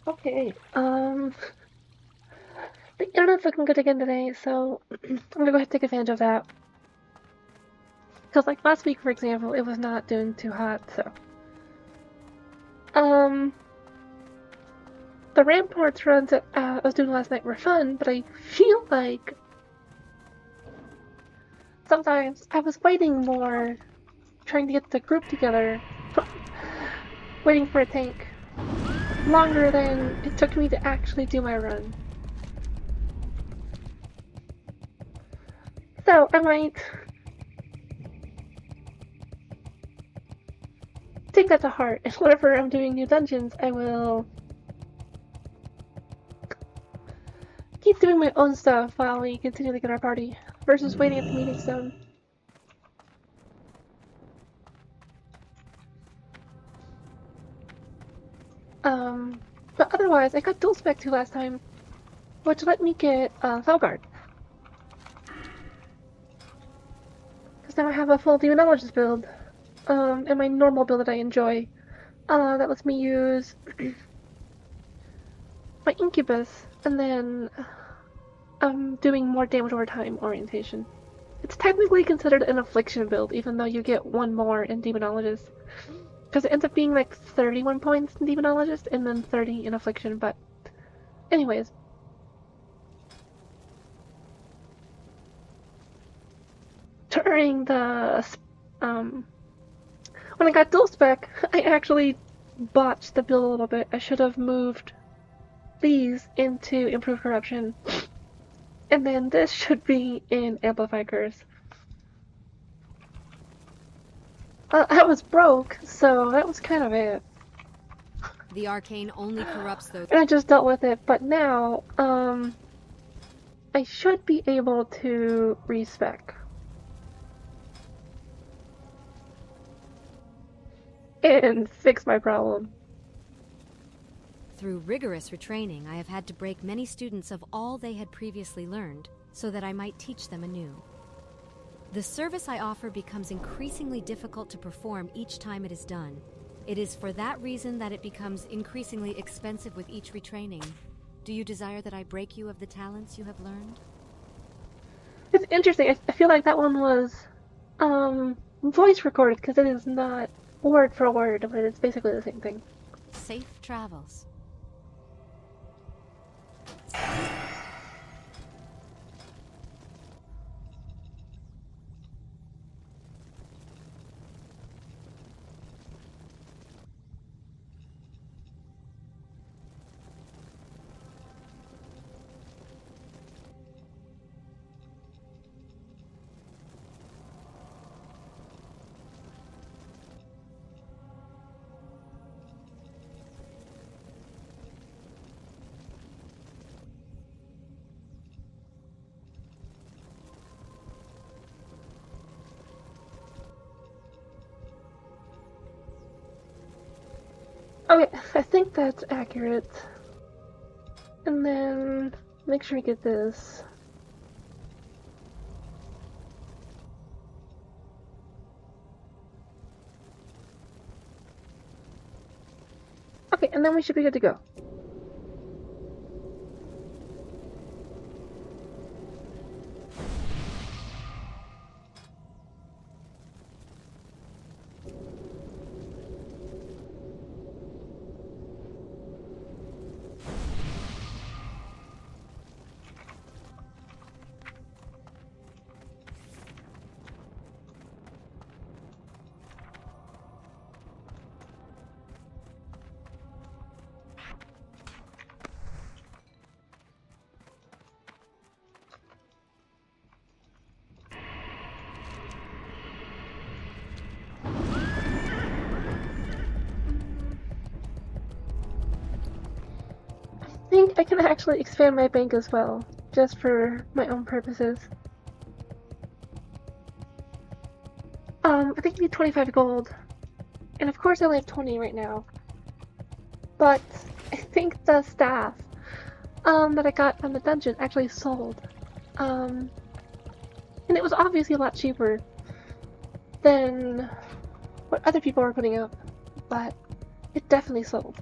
Okay, the internet's looking good again today, so I'm gonna go ahead and take advantage of that. Because, like, last week, for example, it was not doing too hot, so. The Ramparts runs that I was doing last night were fun, but I feel like sometimes I was waiting more, trying to get the group together, waiting for a tank, longer than it took me to actually do my run. So I might take that to heart, and whenever I'm doing new dungeons, I will keep doing my own stuff while we continue to get our party, versus waiting at the meeting zone. But otherwise, I got dual spec 2 last time, which let me get Felguard. Because now I have a full Demonologist build, and my normal build that I enjoy. That lets me use my Incubus, and then doing more damage over time orientation. It's technically considered an Affliction build, even though you get one more in Demonologist. Because it ends up being like 31 points in Demonologist, and then 30 in Affliction, but anyways. During the, when I got dual spec, I actually botched the build a little bit. I should have moved these into Improved Corruption. And then this should be in Amplify Curse. I was broke, so that was kind of it. The arcane only corrupts those. And I just dealt with it, but now, I should be able to respec. And fix my problem. Through rigorous retraining, I have had to break many students of all they had previously learned, so that I might teach them anew. The service I offer becomes increasingly difficult to perform each time it is done. It is for that reason that it becomes increasingly expensive with each retraining. Do you desire that I break you of the talents you have learned? It's interesting. I feel like that one was voice recorded because it is not word for word, but it's basically the same thing. Safe travels. Okay, I think that's accurate. And then make sure we get this. and then we should be good to go. I think I can actually expand my bank as well, just for my own purposes. I think I need 25 gold. And of course I only have 20 right now. But I think the staff that I got from the dungeon actually sold. And it was obviously a lot cheaper than what other people were putting up, but it definitely sold.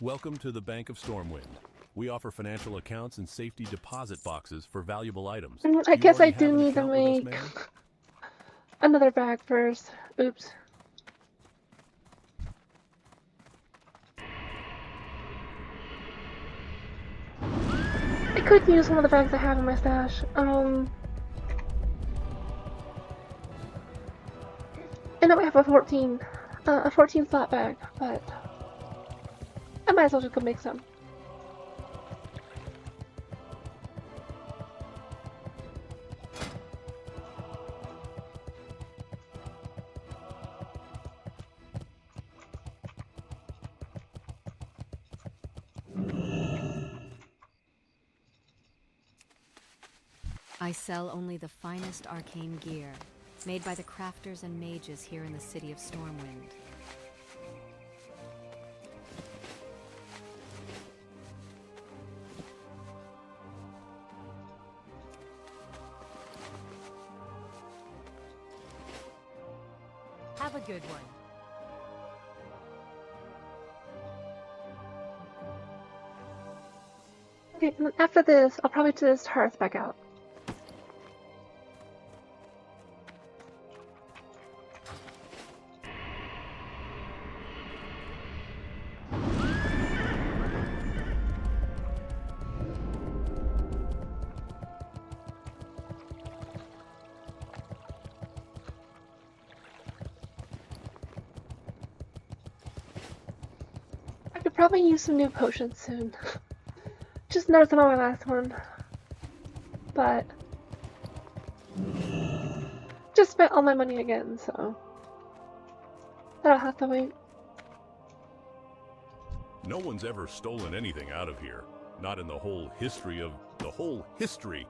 Welcome to the Bank of Stormwind. We offer financial accounts and safety deposit boxes for valuable items. I guess I do need to make another bag first. Oops. I could use some of the bags I have in my stash. I know I have a 14 slot bag, but I might as well just go make some. I sell only the finest arcane gear, made by the crafters and mages here in the city of Stormwind. Have a good one. Okay, and then after this, I'll probably just hearth back out. I could probably use some new potions soon. Just noticed them on my last one. But just spent all my money again, so that'll have to wait. No one's ever stolen anything out of here. Not in the whole history of the whole history.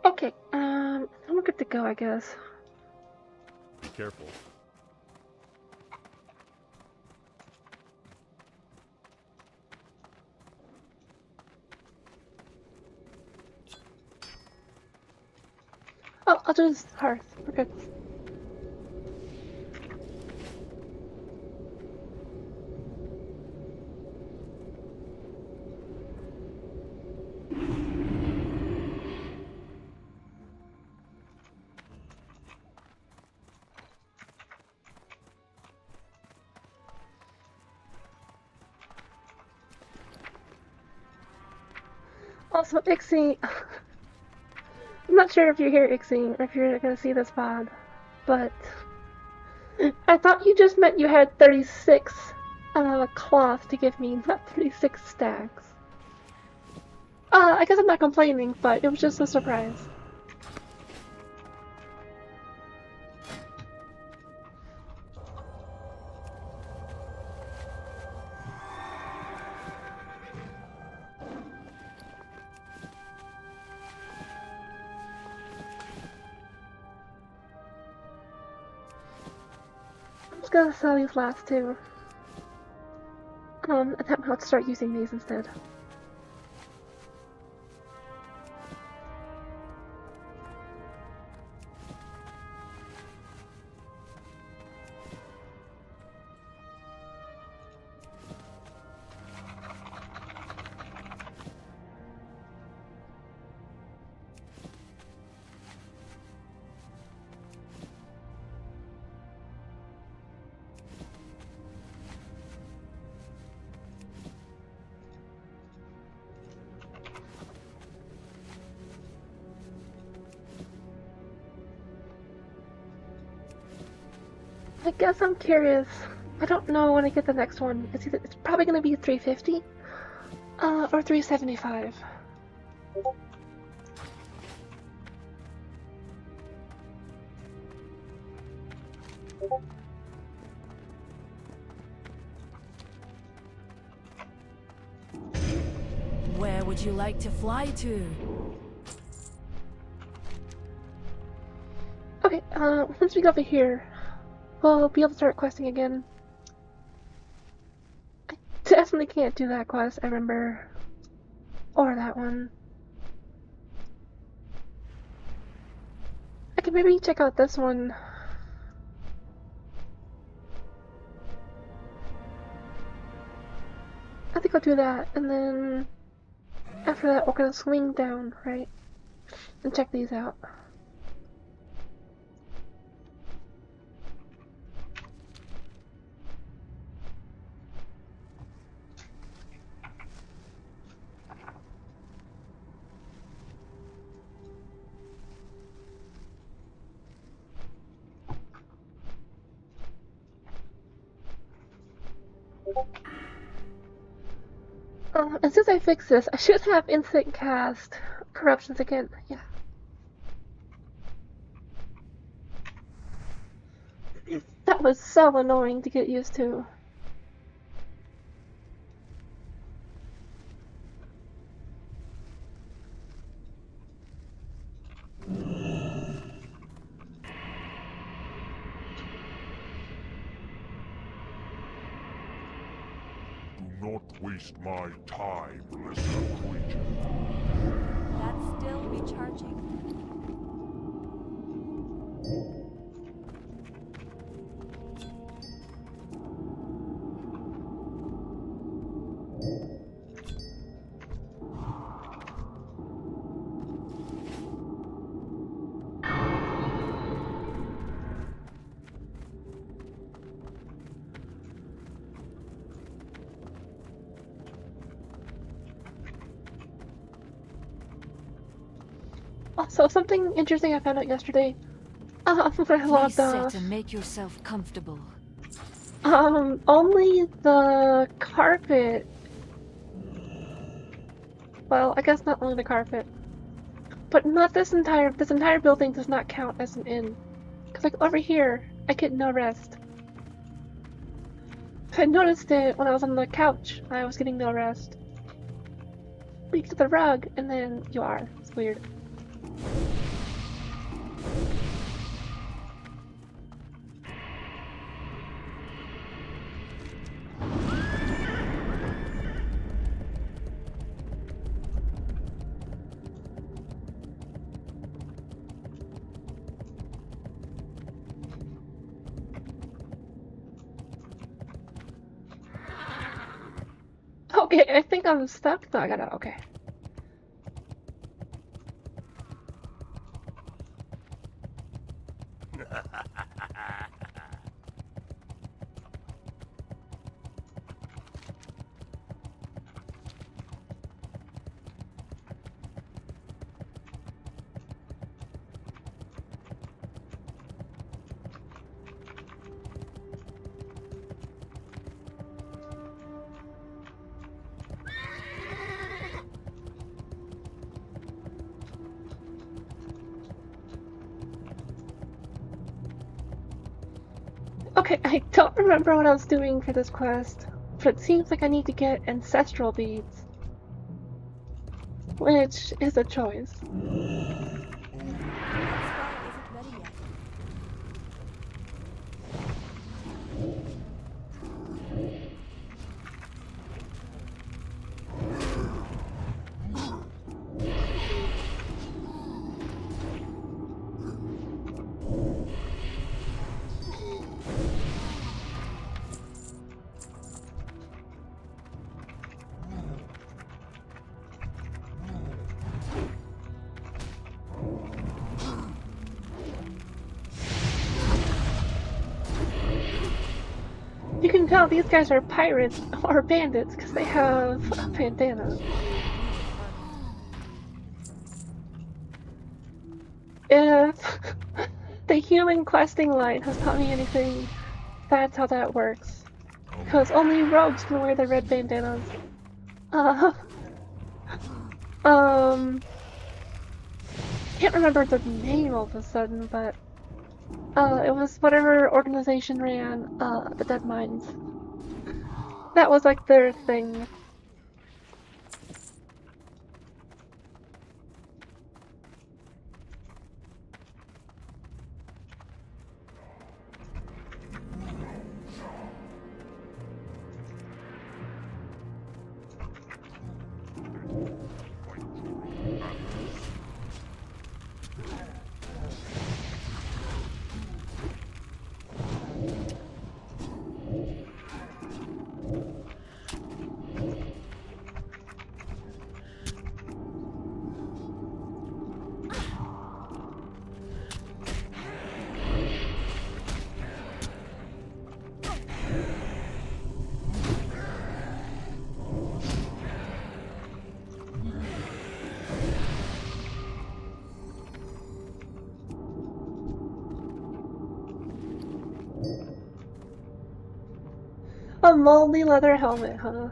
Okay, I'm good to go, I guess. Be careful. Oh, I'll just hearth. We're good. Also, Ixie, I'm not sure if you're here, Ixie, or if you're gonna see this pod, but I thought you just meant you had 36 cloth to give me, not 36 stacks. I guess I'm not complaining, but it was just a surprise. I'm just gonna sell these last two. And then I'll start using these instead. I guess I'm curious. I don't know when I get the next one. It's probably gonna be 350, or 375. Where would you like to fly to? Okay, once we get over here, we'll be able to start questing again. I definitely can't do that quest, I remember. Or that one. I can maybe check out this one. I think I'll do that, and then after that we're gonna swing down, right? And check these out. And since I fixed this, I should have instant cast corruptions again. Yeah. That was so annoying to get used to. Do not waste my time, lesser creature. That's still recharging. Also, something interesting I found out yesterday. When I Please logged sit off. and make yourself comfortable. Only the carpet. Well, I guess not only the carpet. But not this entire building does not count as an inn. Cause like over here, I get no rest. I noticed it when I was on the couch. I was getting no rest. You get to the rug, and then you are. It's weird. Okay, I think I'm stuck. No, I got it. Okay. Okay, I don't remember what I was doing for this quest, but it seems like I need to get ancestral beads. Which is a choice. You can tell these guys are pirates or bandits because they have a bandana. If the human questing line has taught me anything, that's how that works. Because only rogues can wear the red bandanas. Can't remember the name all of a sudden, but it was whatever organization ran the Dead Mines. That was like their thing. A moldy leather helmet, huh?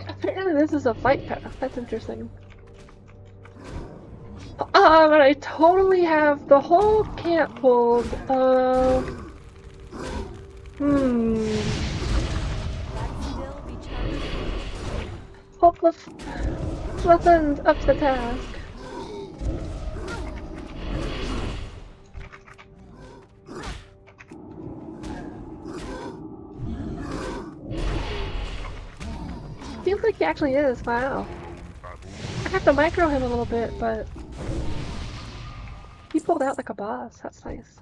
Apparently this is a flight path. That's interesting. But I totally have the whole camp pulled. Hope the Flaathun's up to the task. Seems like he actually is, wow. I have to micro him a little bit, but he pulled out like a boss, that's nice.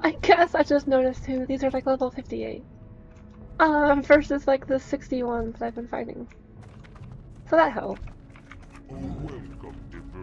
I guess I just noticed too, these are like level 58. Versus like the 61s that I've been fighting. So that helped. Welcome, diversion.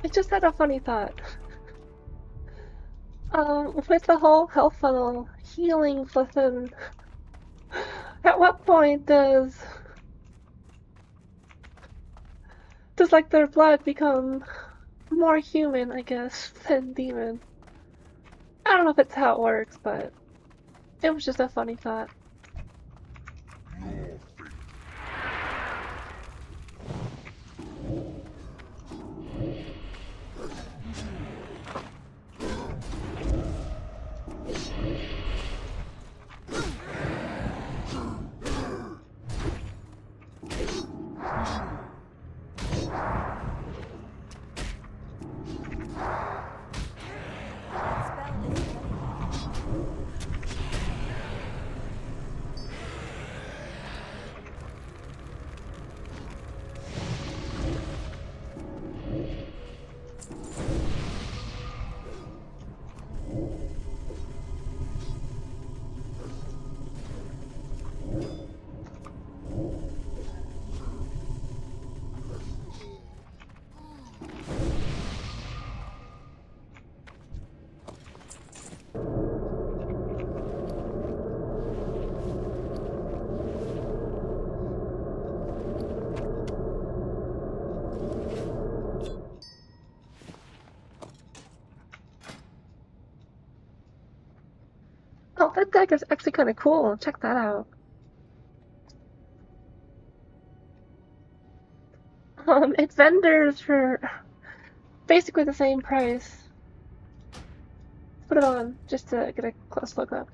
I just had a funny thought. With the whole health funnel healing Flaathun, at what point does like their blood become more human, I guess, than demon? I don't know if it's how it works, but it was just a funny thought. Your fate. Oh, that dagger's actually kind of cool. Check that out. It's vendors for basically the same price. Put it on just to get a close look up.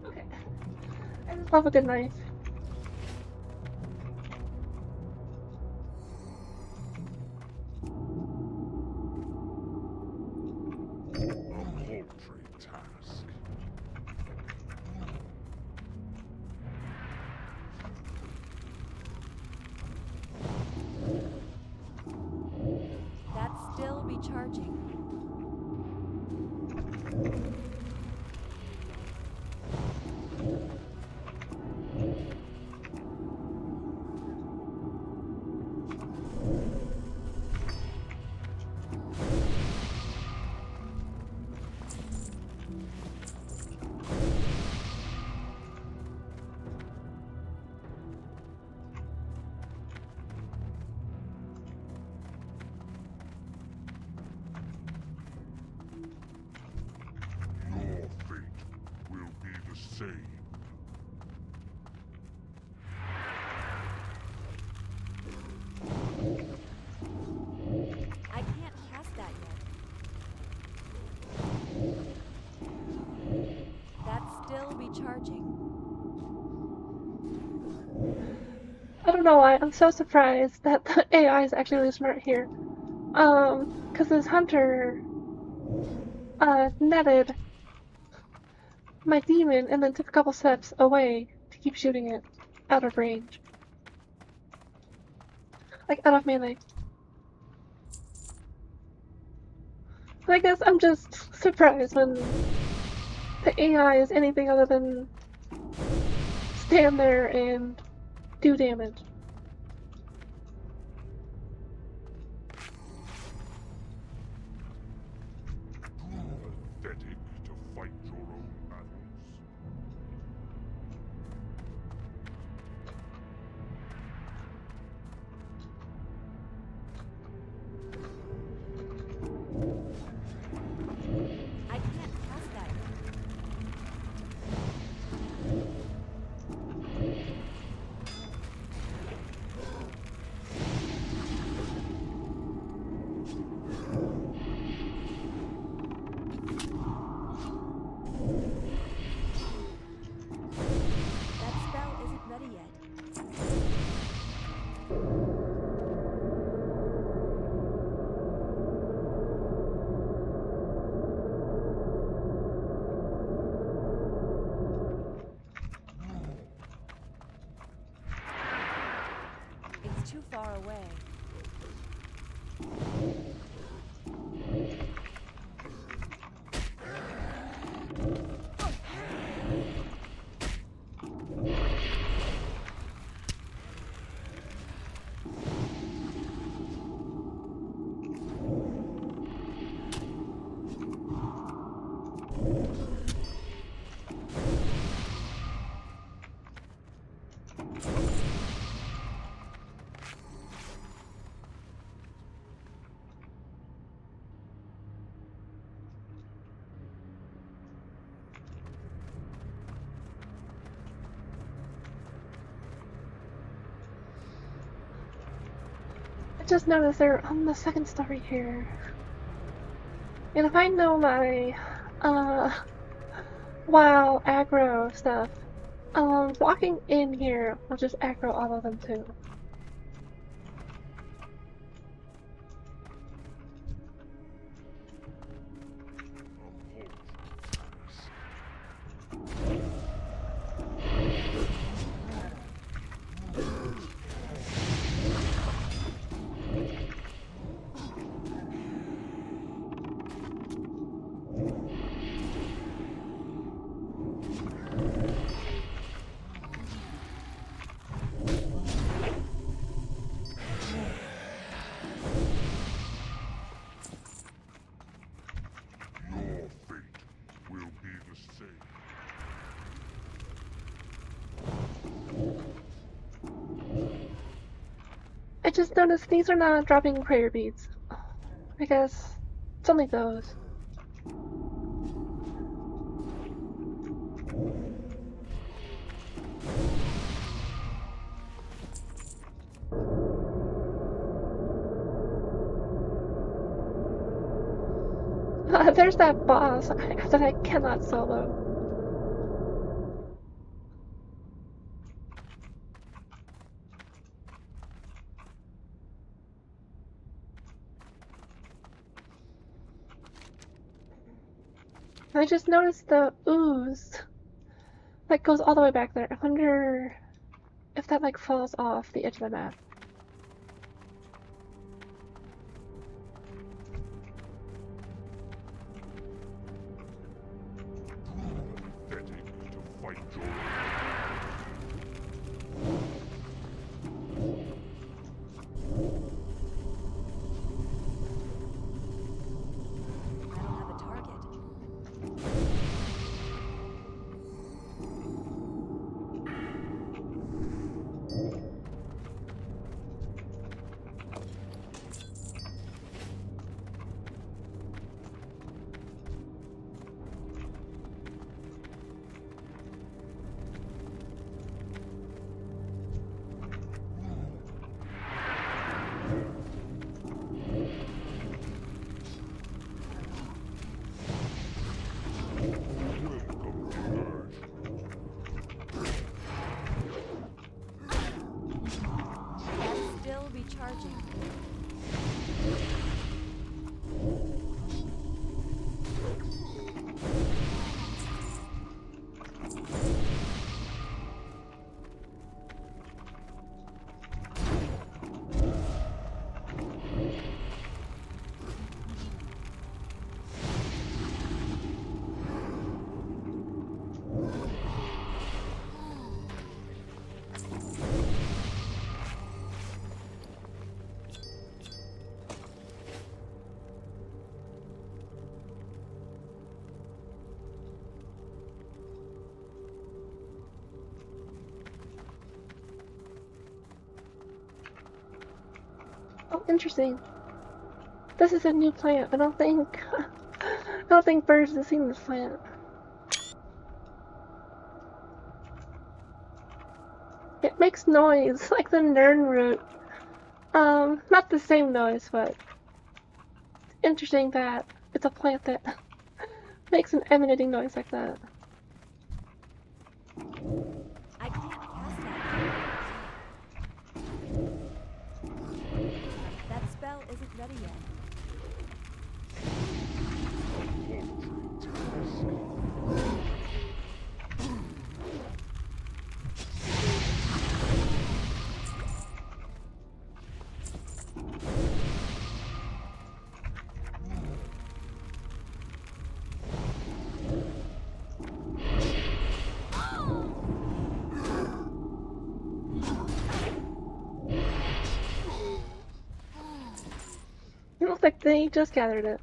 Okay. I just love a good knife. Recharging. Same. I can't cast that yet. That's still recharging. I don't know why, I'm so surprised that the AI is actually really smart here. Because this hunter, netted my demon and then took a couple steps away to keep shooting it out of range. Like, out of melee. I guess I'm just surprised when the AI is anything other than stand there and do damage. Pathetic to fight your own battles. I can't cast that yet. That spell isn't ready yet. It's too far away. just noticed they're on the second story here. And if I know my, WoW aggro stuff, walking in here will just aggro all of them too. Your fate will be the same. I just noticed these are not dropping prayer beads. I guess it's only those. There's that boss that I cannot solo. I just noticed the ooze that goes all the way back there. I wonder if that like falls off the edge of the map. Pathetic to fight your I don't have a target. welcome emerge. That's still recharging. Oh, interesting. This is a new plant. I don't think birds have seen this plant. It makes noise like the Nern root. Not the same noise, but interesting that it's a plant that makes an emanating noise like that. I can't cast that. That spell isn't ready yet. It looks like they just gathered it.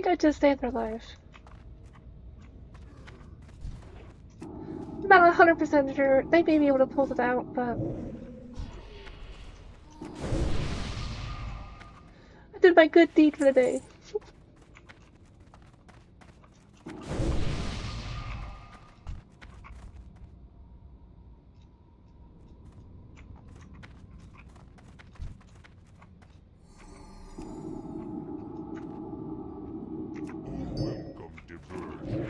think I just saved their life. Not 100% sure. They may be able to pull it out, but I did my good deed for the day. Welcome to Bird.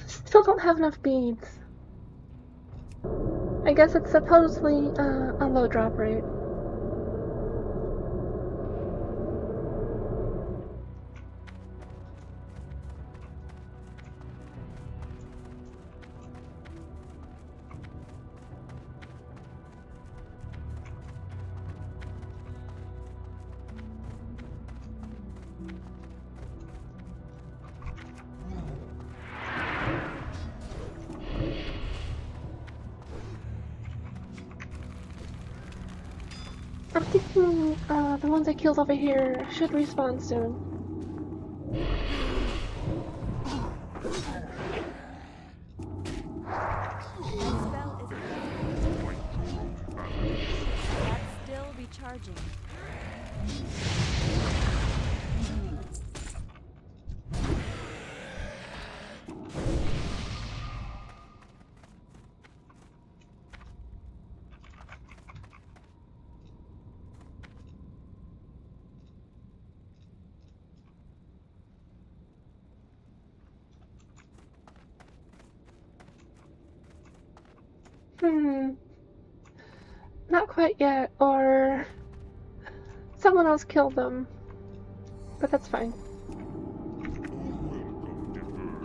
Still don't have enough beads. I guess it's supposedly a low drop rate. I'm thinking the ones I killed over here should respawn soon. That spell isn't ready. That's still recharging. Not quite yet, or someone else killed them. But that's fine. Welcome to Bird.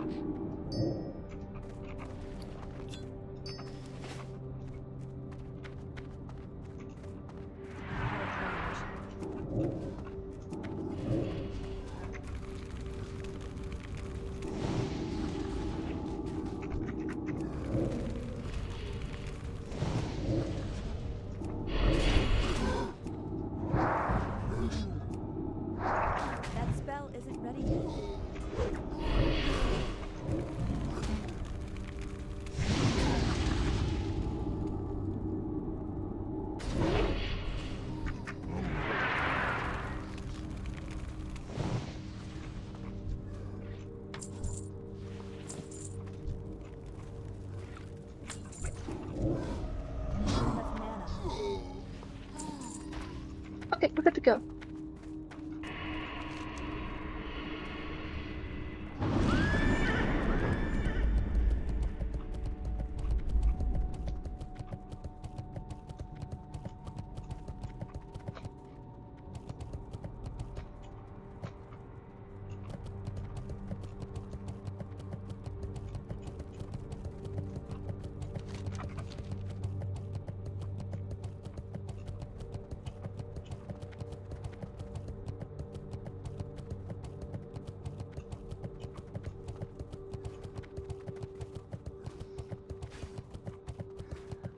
That spell isn't ready yet. Enough mana. Okay, we're good to go.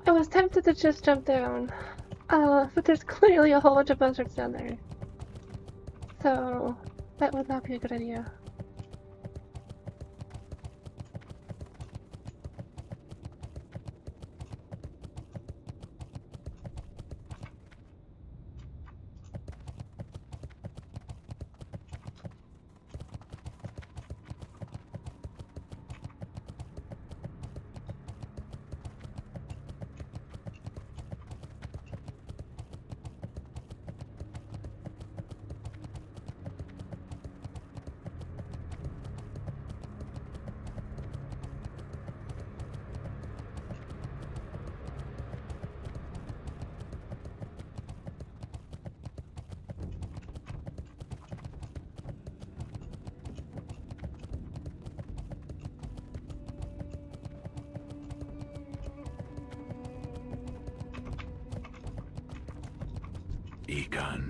I was tempted to just jump down, but there's clearly a whole bunch of buzzards down there. So, that would not be a good idea.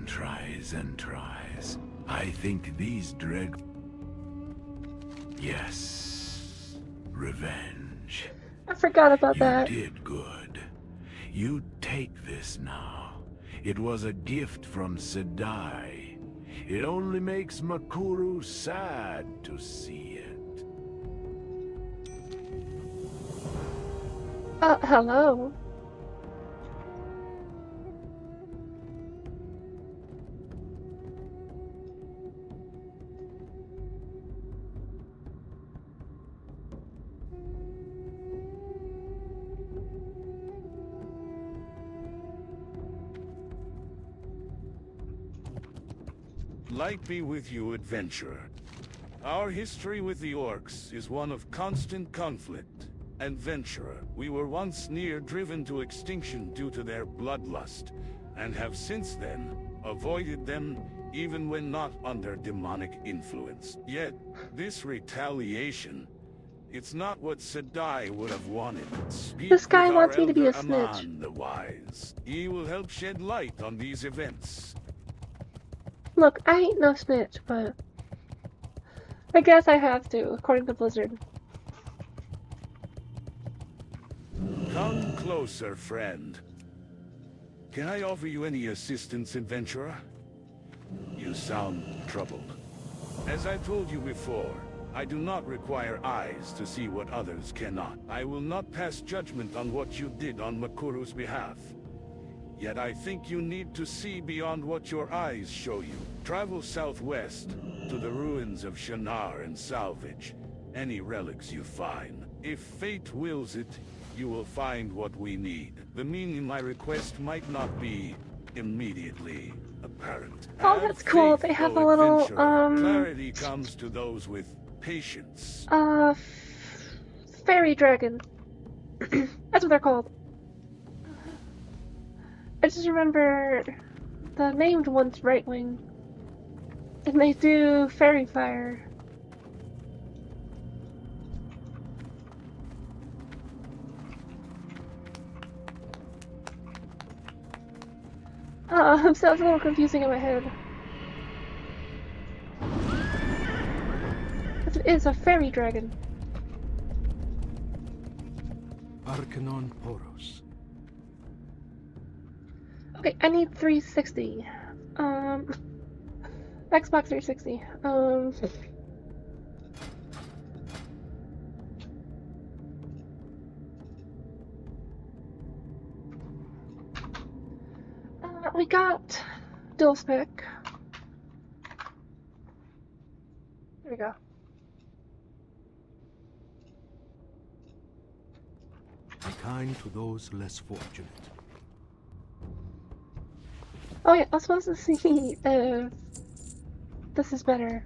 tries and tries. I think these dread... Yes. Revenge. I forgot about You that. did good. You take this now. It was a gift from Sedai. It only makes Makuru sad to see it. Hello. Light be with you, adventurer. Our history with the orcs is one of constant conflict. Adventurer, we were once near driven to extinction due to their bloodlust, and have since then avoided them even when not under demonic influence. Yet, this retaliation, it's not what Sedai would have wanted. Speak This guy with wants our me to be a elder snitch. Aman the Wise. He will help shed light on these events. Look, I ain't no snitch, but I guess I have to, according to Blizzard. Come closer, friend. Can I offer you any assistance, adventurer? You sound troubled. As I told you before, I do not require eyes to see what others cannot. I will not pass judgment on what you did on Makuru's behalf. Yet I think you need to see beyond what your eyes show you. Travel southwest to the ruins of Shannara and salvage any relics you find. If fate wills it, you will find what we need. The meaning of my request might not be immediately apparent. Oh, that's cool. They have a little, Clarity comes to those with patience. Fairy dragon. That's what they're called. I just remember the named one's right wing. And they do fairy fire. Sounds a little confusing in my head. It is a fairy dragon. Arcanon Poros. Okay, I need 360. Xbox 360. We got dual spec. There we go. Be kind to those less fortunate. Oh yeah, I was supposed to see if this is better.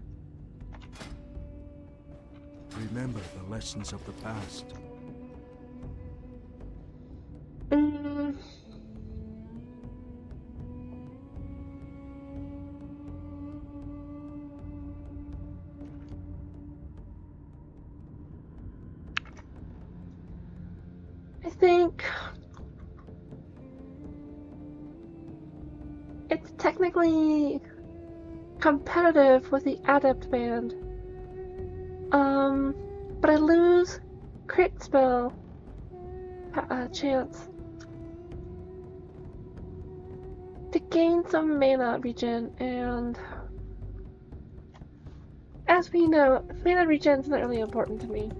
Remember the lessons of the past. I think it's technically competitive with the adept band. But I lose crit spell chance to gain some mana regen, and as we know, mana regen is not really important to me.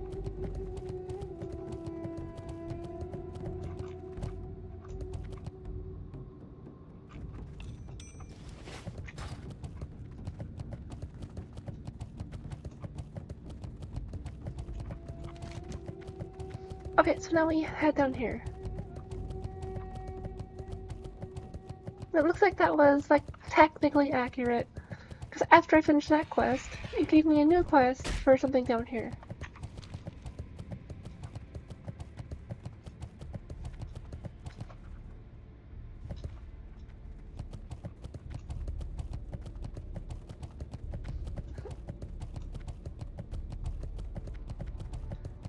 Okay, so now we head down here. It looks like that was, like, technically accurate. Because after I finished that quest, it gave me a new quest for something down here.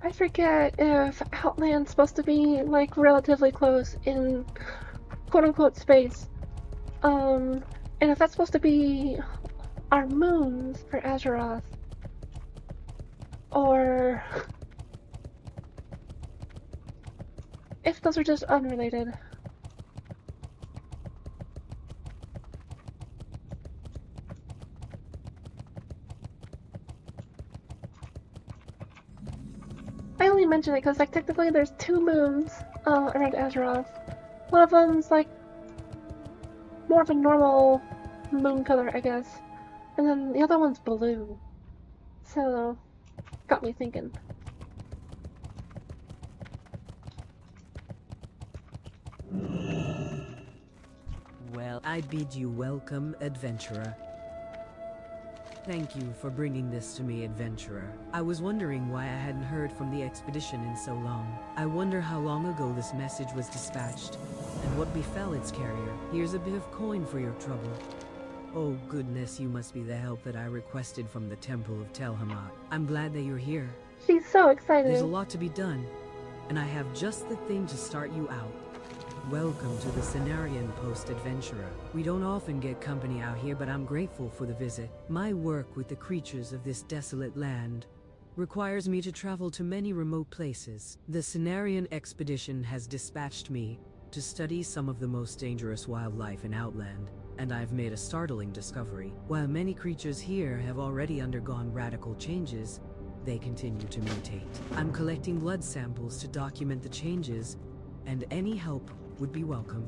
I forget if Outland's supposed to be, like, relatively close in quote-unquote space. And if that's supposed to be our moons for Azeroth, or if those are just unrelated. I only mention it because, like, technically there's 2 moons around Azeroth. One of them's, like, more of a normal moon color, I guess. And then the other one's blue. So, got me thinking. Well, I bid you welcome, adventurer. Thank you for bringing this to me, adventurer. I was wondering why I hadn't heard from the expedition in so long. I wonder how long ago this message was dispatched, and what befell its carrier. Here's a bit of coin for your trouble. Oh goodness, you must be the help that I requested from the Temple of Telhamat. I'm glad that you're here. She's so excited. There's a lot to be done, and I have just the thing to start you out. Welcome to the Cenarian Post, adventurer. We don't often get company out here, but I'm grateful for the visit. My work with the creatures of this desolate land requires me to travel to many remote places. The Cenarian expedition has dispatched me to study some of the most dangerous wildlife in Outland, and I've made a startling discovery. While many creatures here have already undergone radical changes, they continue to mutate. I'm collecting blood samples to document the changes, and any help would be welcome.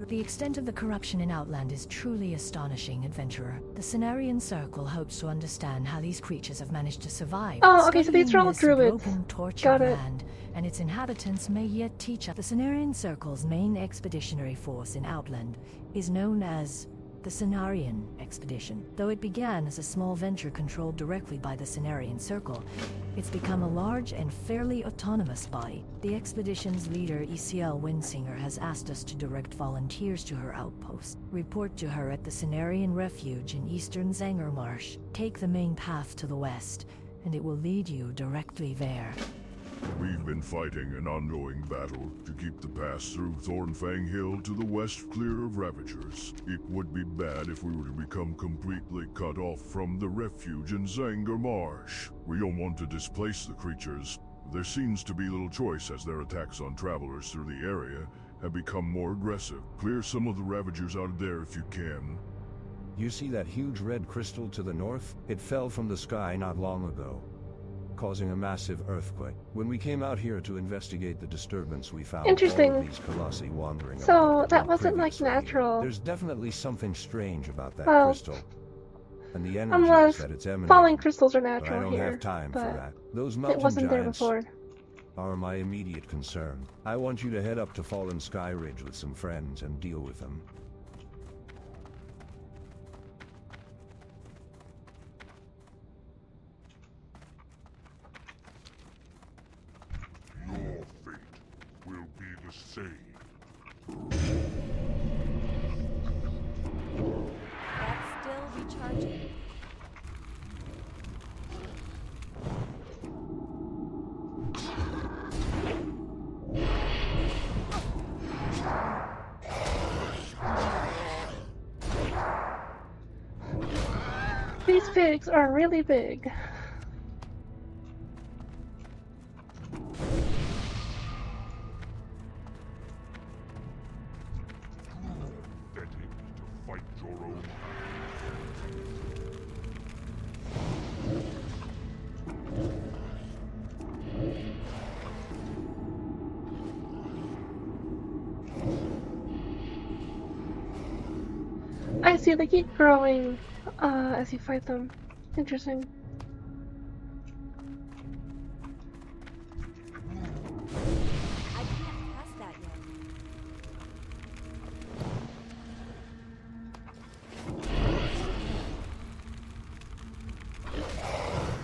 The extent of the corruption in Outland is truly astonishing, adventurer. The Cenarian Circle hopes to understand how these creatures have managed to survive. Oh, okay, so these are all Studying this druids. broken, tortured Got it. land, and its inhabitants may yet teach us. The Cenarian Circle's main expeditionary force in Outland is known as the Cenarian Expedition. Though it began as a small venture controlled directly by the Cenarian Circle, it's become a large and fairly autonomous body. The expedition's leader, ECL Windsinger, has asked us to direct volunteers to her outpost. Report to her at the Cenarian Refuge in eastern Zangermarsh. Take the main path to the west, and it will lead you directly there. We've been fighting an ongoing battle to keep the pass through Thornfang Hill to the west clear of Ravagers. It would be bad if we were to become completely cut off from the refuge in Zanger Marsh. We don't want to displace the creatures. There seems to be little choice as their attacks on travelers through the area have become more aggressive. Clear some of the Ravagers out of there if you can. You see that huge red crystal to the north? It fell from the sky not long ago, causing a massive earthquake. When we came out here to investigate the disturbance, we found Interesting. all of these colossi wandering So around that wasn't like previously. natural. There's definitely something strange about that Well, crystal, and the energies unless that it's emanating. falling crystals are But I natural don't here, have time for but that. Those it mountain wasn't there giants before. are my immediate concern. I want you to head up to Fallen Sky Ridge with some friends and deal with them. Your fate will be the same. That's still recharging. These pigs are really big. Pathetic to fight your own. I see, they keep growing as you fight them. Interesting. I can't pass that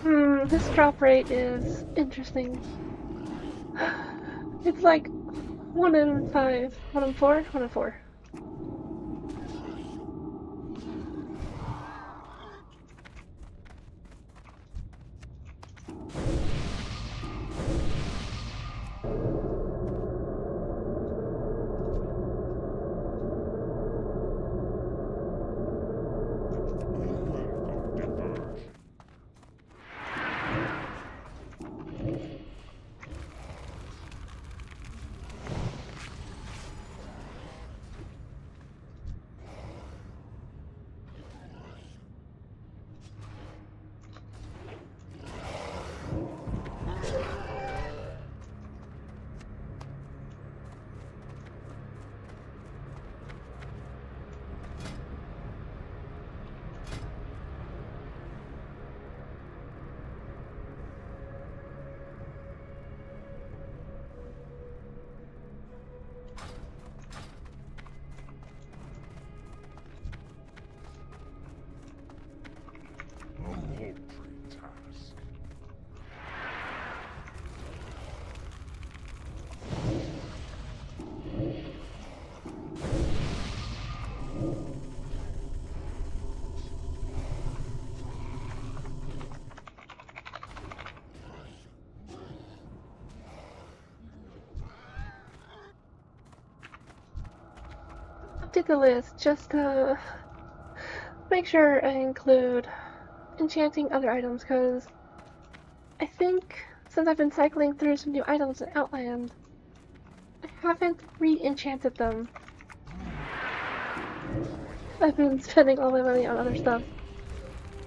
yet. This drop rate is interesting. It's like 1 in 5, 1 in 4, 1 in 4. update the list just to make sure I include enchanting other items, because I think since I've been cycling through some new items in Outland, I haven't re-enchanted them. I've been spending all my money on other stuff.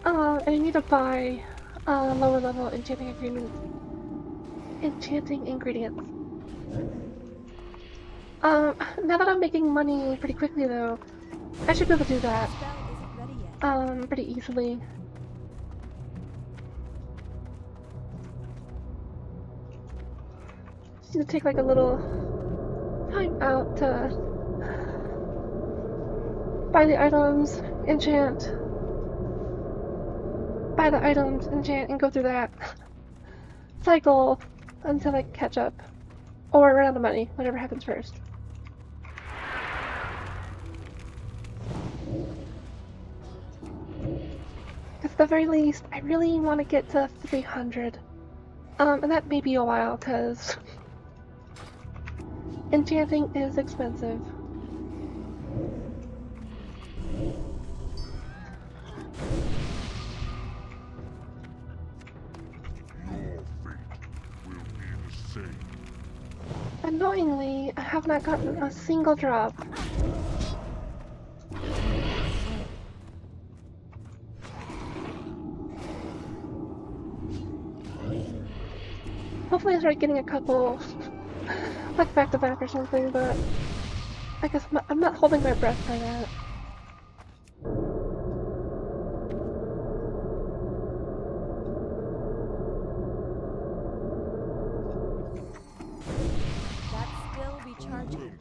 And I need to buy lower level enchanting ingredients. Now that I'm making money pretty quickly though, I should be able to do that. Pretty easily. Just need to take like a little time out to buy the items, enchant, buy the items, enchant, and go through that cycle until I catch up. Or run out of money, whatever happens first. At the very least, I really want to get to 300. And that may be a while, because enchanting is expensive. Annoyingly, I have not gotten a single drop. Hopefully I start getting a couple, like back to back or something, but I guess I'm not holding my breath for that. That's still recharging.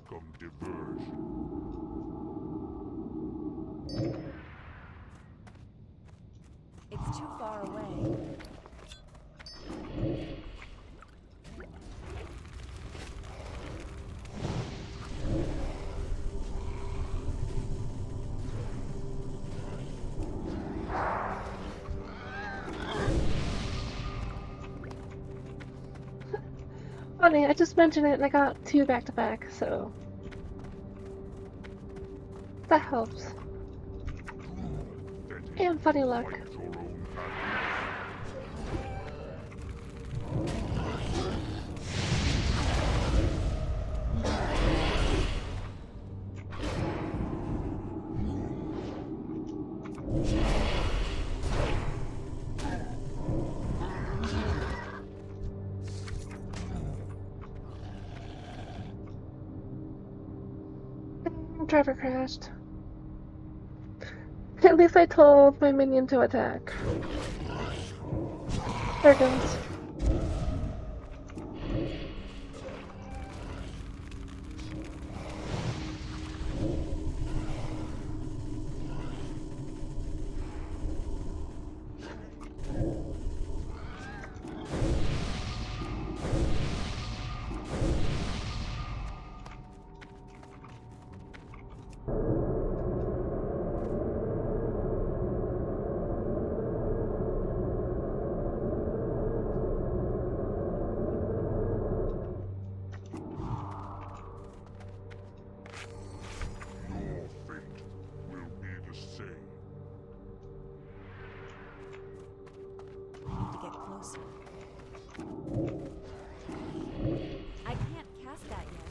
It's too far away. Funny, I just mentioned it and I got 2 back to back, so that helps. And funny luck. Driver crashed. At least I told my minion to attack. There it goes. I can't cast that yet.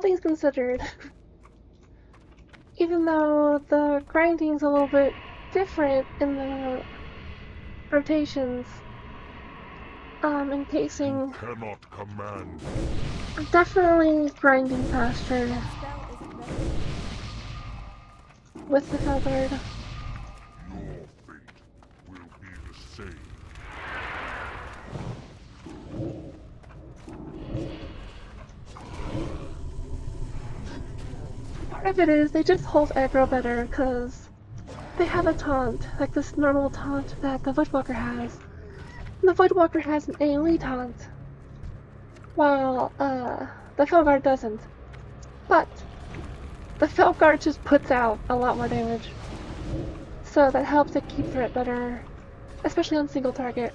things considered, even though the grinding's a little bit different in the rotations, encasing Cannot command. definitely grinding faster with the Felguard. Your fate will be the same. Part of it is they just hold aggro better because they have a taunt, like this normal taunt that the Voidwalker has. And the Voidwalker has an AoE taunt, while the Felguard doesn't. But the Felguard just puts out a lot more damage, so that helps it keep threat better, especially on single target.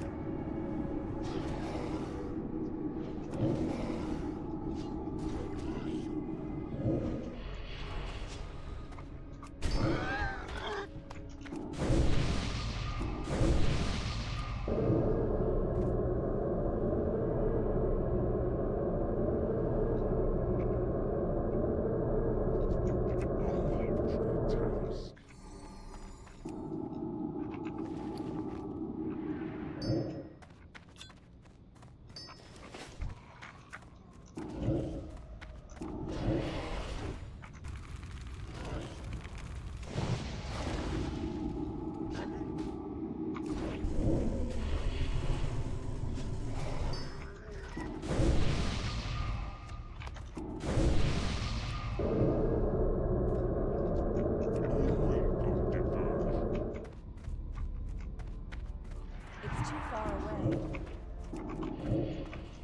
It's too far away.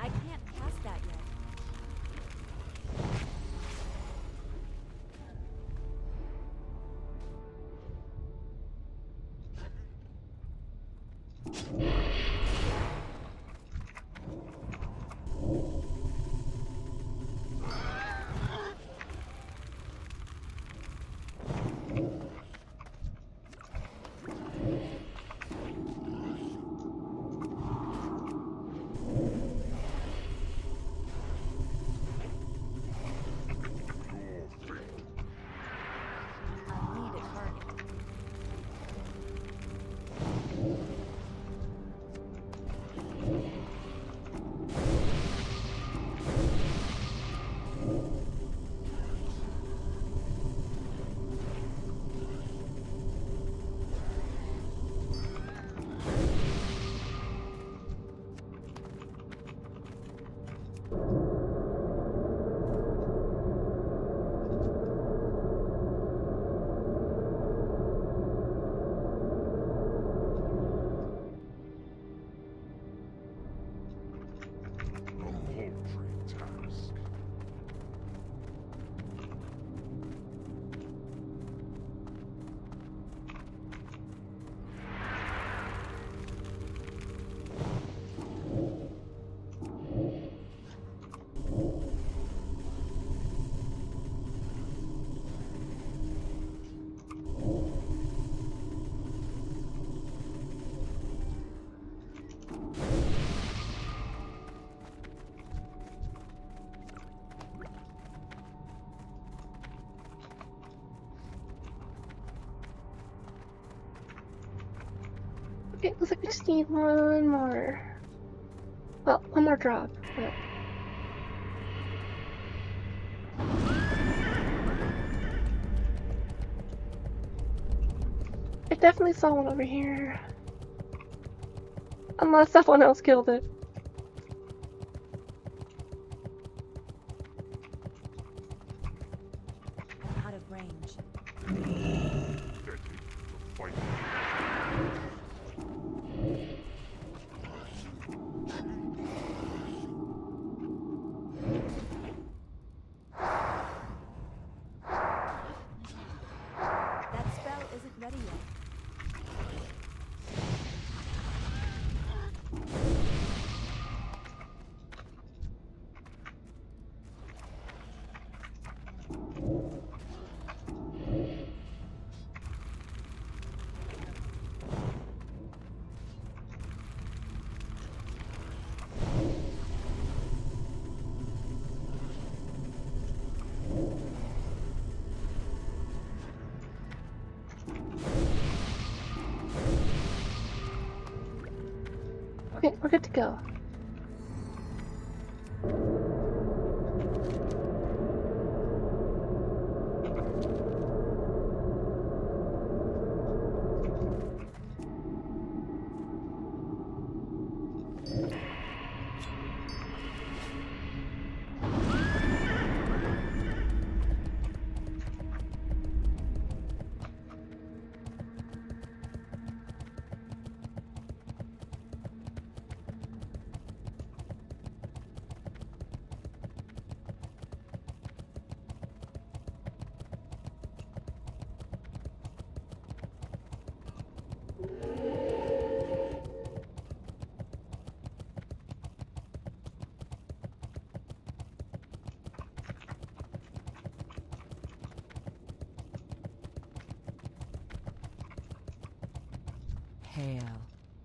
I can't cast that yet. Okay, looks like we just need one more. Well, one more drop. But... I definitely saw one over here. Unless someone else killed it. I'm out of range. That spell isn't ready yet. Okay, we're good to go. Hail.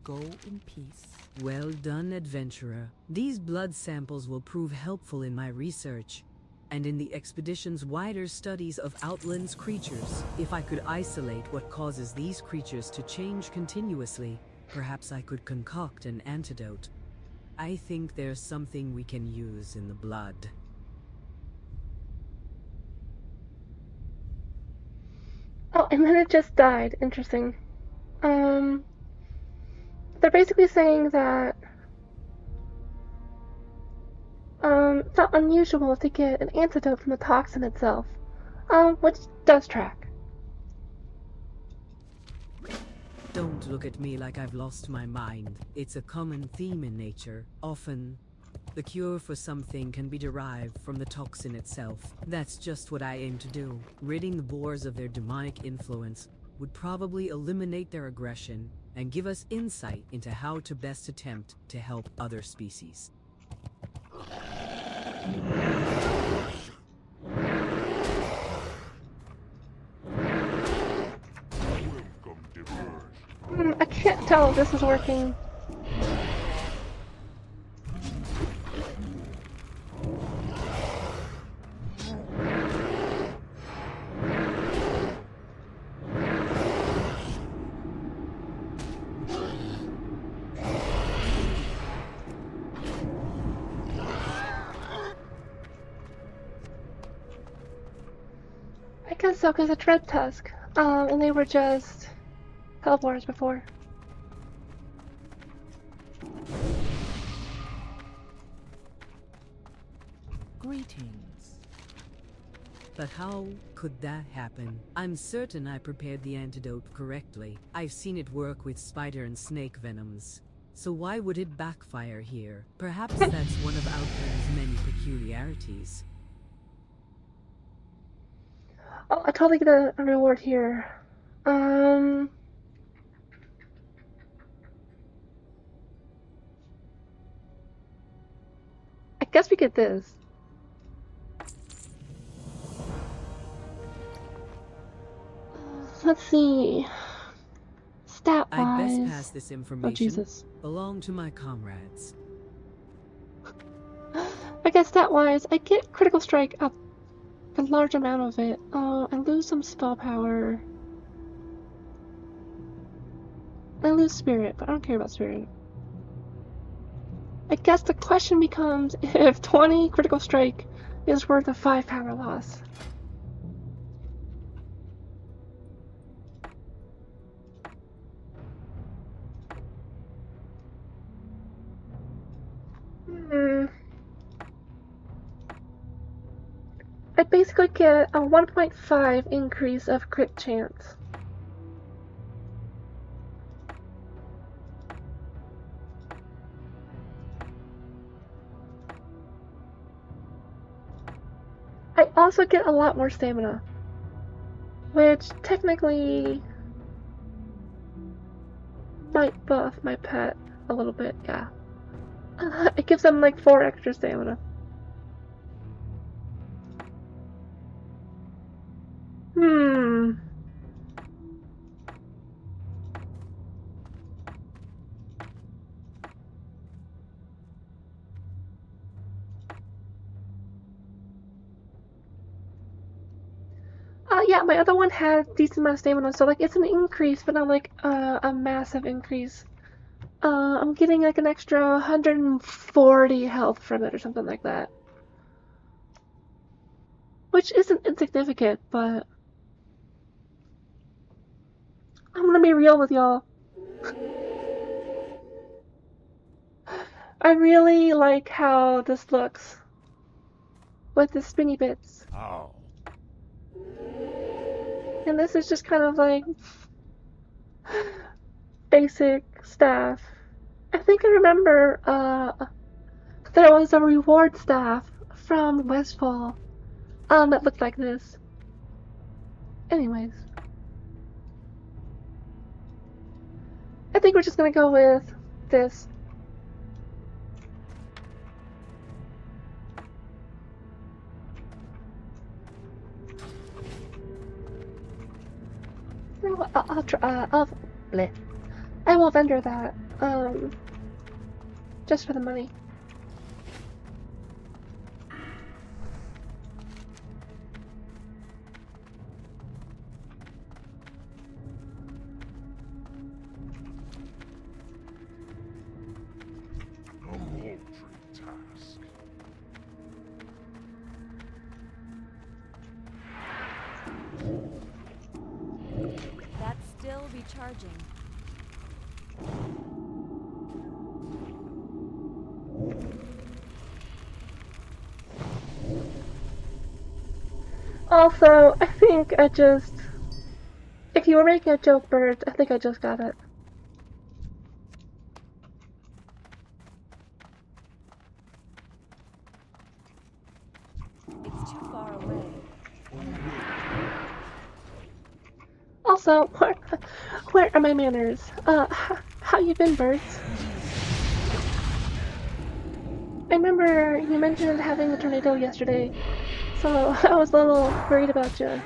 Go in peace. Well done, adventurer. These blood samples will prove helpful in my research, and in the expedition's wider studies of Outland's creatures. If I could isolate what causes these creatures to change continuously, perhaps I could concoct an antidote. I think there's something we can use in the blood. Oh, and then it just died. Interesting. They're basically saying that it's not unusual to get an antidote from the toxin itself, which does track. Don't look at me like I've lost my mind. It's a common theme in nature. Often, the cure for something can be derived from the toxin itself. That's just what I aim to do. Ridding the boars of their demonic influence would probably eliminate their aggression and give us insight into how to best attempt to help other species. I can't tell if this is working. I guess so, because it's Red Tusk, and they were just Hellfires before. Greetings. But how could that happen? I'm certain I prepared the antidote correctly. I've seen it work with spider and snake venoms. So why would it backfire here? Perhaps that's one of Outland's many peculiarities. Oh, I totally get a reward here. I guess we get this. Let's see. Stat-wise. I'd best pass this information. Oh, Jesus. Belong to my comrades. I guess stat-wise, I get critical strike up a large amount of it. I lose some spell power. I lose spirit, but I don't care about spirit. I guess the question becomes if 20 critical strike is worth a 5 power loss. I basically get a 1.5 increase of crit chance. I also get a lot more stamina, which technically might buff my pet a little bit, yeah. It gives them like 4 extra stamina. Yeah, my other one had a decent amount of stamina, so like it's an increase, but not like a massive increase. I'm getting like an extra 140 health from it or something like that. Which isn't insignificant, but I'm gonna be real with y'all. I really like how this looks with the spinny bits. Oh. And this is just kind of like basic staff. I think I remember there was a reward staff from Westfall that looked like this. Anyways. I think we're just gonna go with this. I'll try. Bleh. I will vendor that. Just for the money. A paltry task. That's still recharging. Also, I think I just... If you were making a joke, Bird, I think I just got it. It's too far away. Also, where are my manners? How you been, Birds? I remember you mentioned having a tornado yesterday, so I was a little worried about you. I'm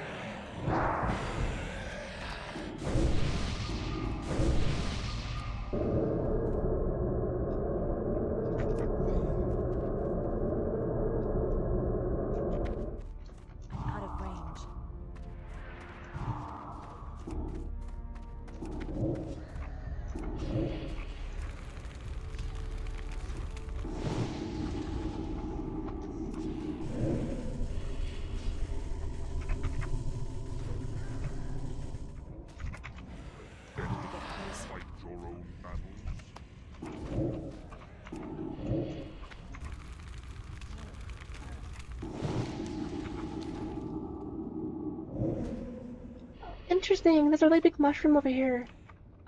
out of range. Fight your own battles. Interesting, there's a really big mushroom over here.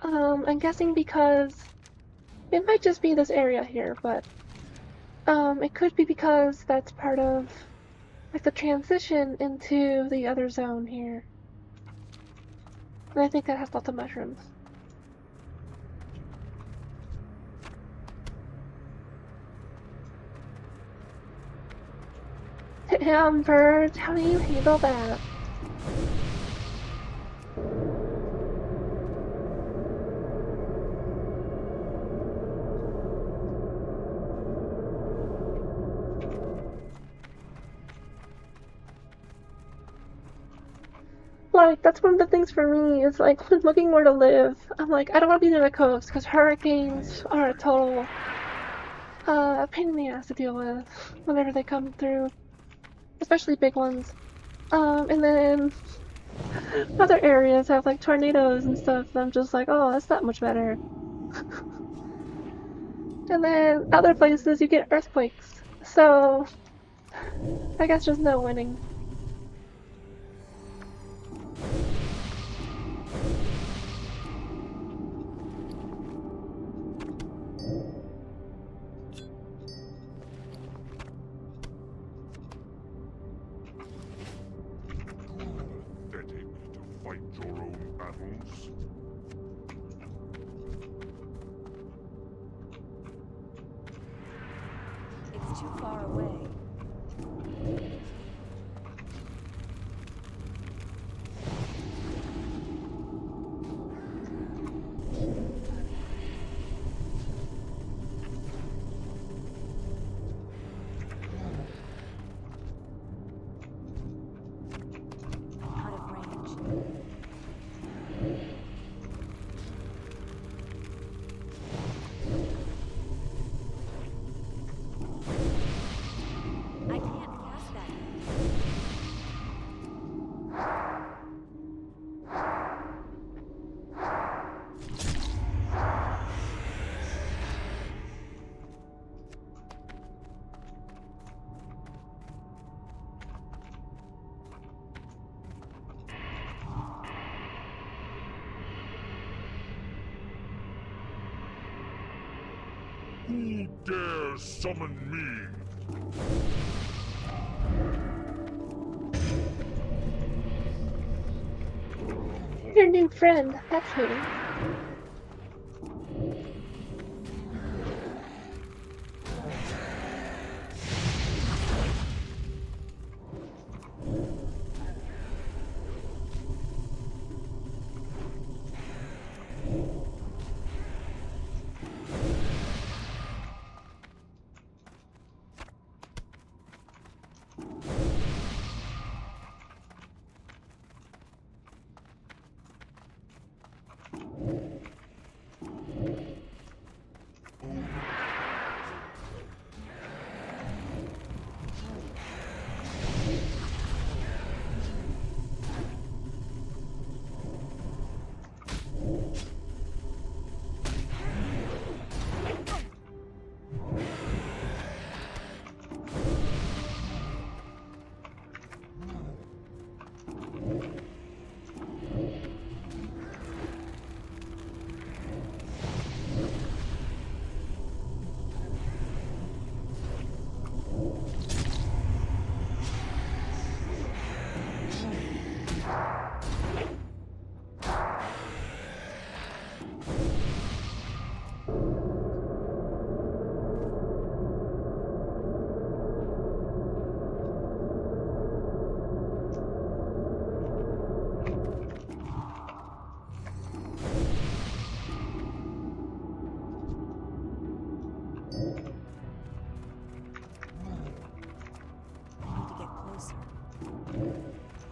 I'm guessing because... It might just be this area here, but... it could be because that's part of... like the transition into the other zone here. And I think that has lots of mushrooms. Damn, Bird, how do you handle that? Like, that's one of the things for me, is like, when looking where to live, I'm like, I don't want to be near the coast, because hurricanes are a total, pain in the ass to deal with, whenever they come through. Especially big ones. And then, other areas have like tornadoes and stuff, and I'm just like, oh, that's not much better. And then, other places you get earthquakes. So, I guess there's no winning. Pathetic to fight your own battles. It's too far away. Out of range. Who dares summon me? Your new friend, that's who.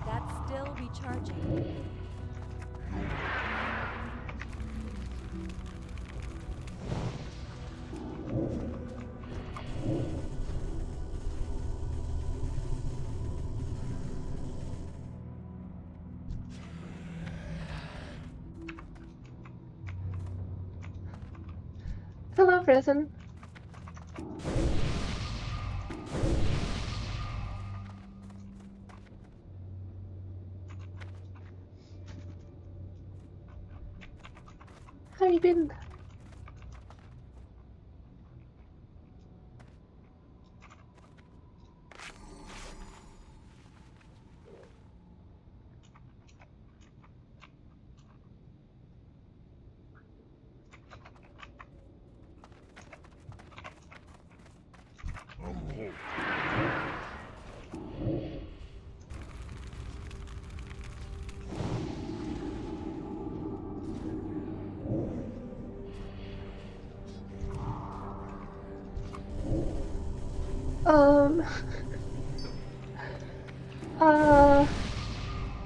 That's still recharging. Hello, Prison. How you been?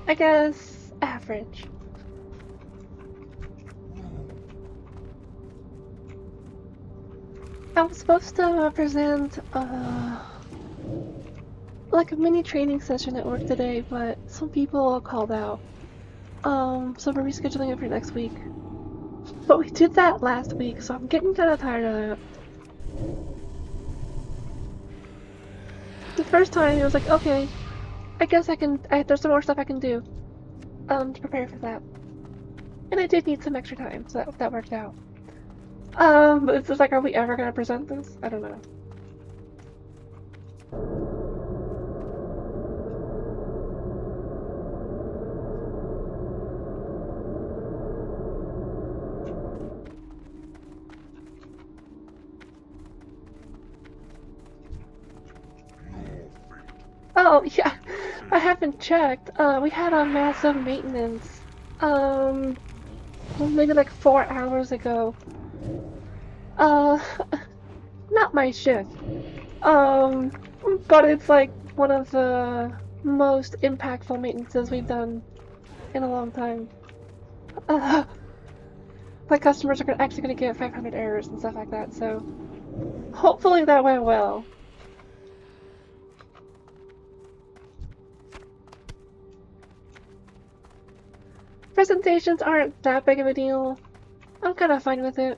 I guess average. I was supposed to present, like a mini training session at work today, but some people called out. So we're rescheduling it for next week. But we did that last week, so I'm getting kind of tired of that. The first time, it was like, okay, I guess there's some more stuff I can do, to prepare for that. And I did need some extra time, so that worked out. But it's just like, are we ever gonna present this? I don't know. Oh, yeah, I haven't checked. We had a massive maintenance, maybe like 4 hours ago. Not my shift. But it's like one of the most impactful maintenances we've done in a long time. Like customers are actually gonna get 500 errors and stuff like that, so hopefully that went well. Presentations aren't that big of a deal. I'm kind of fine with it.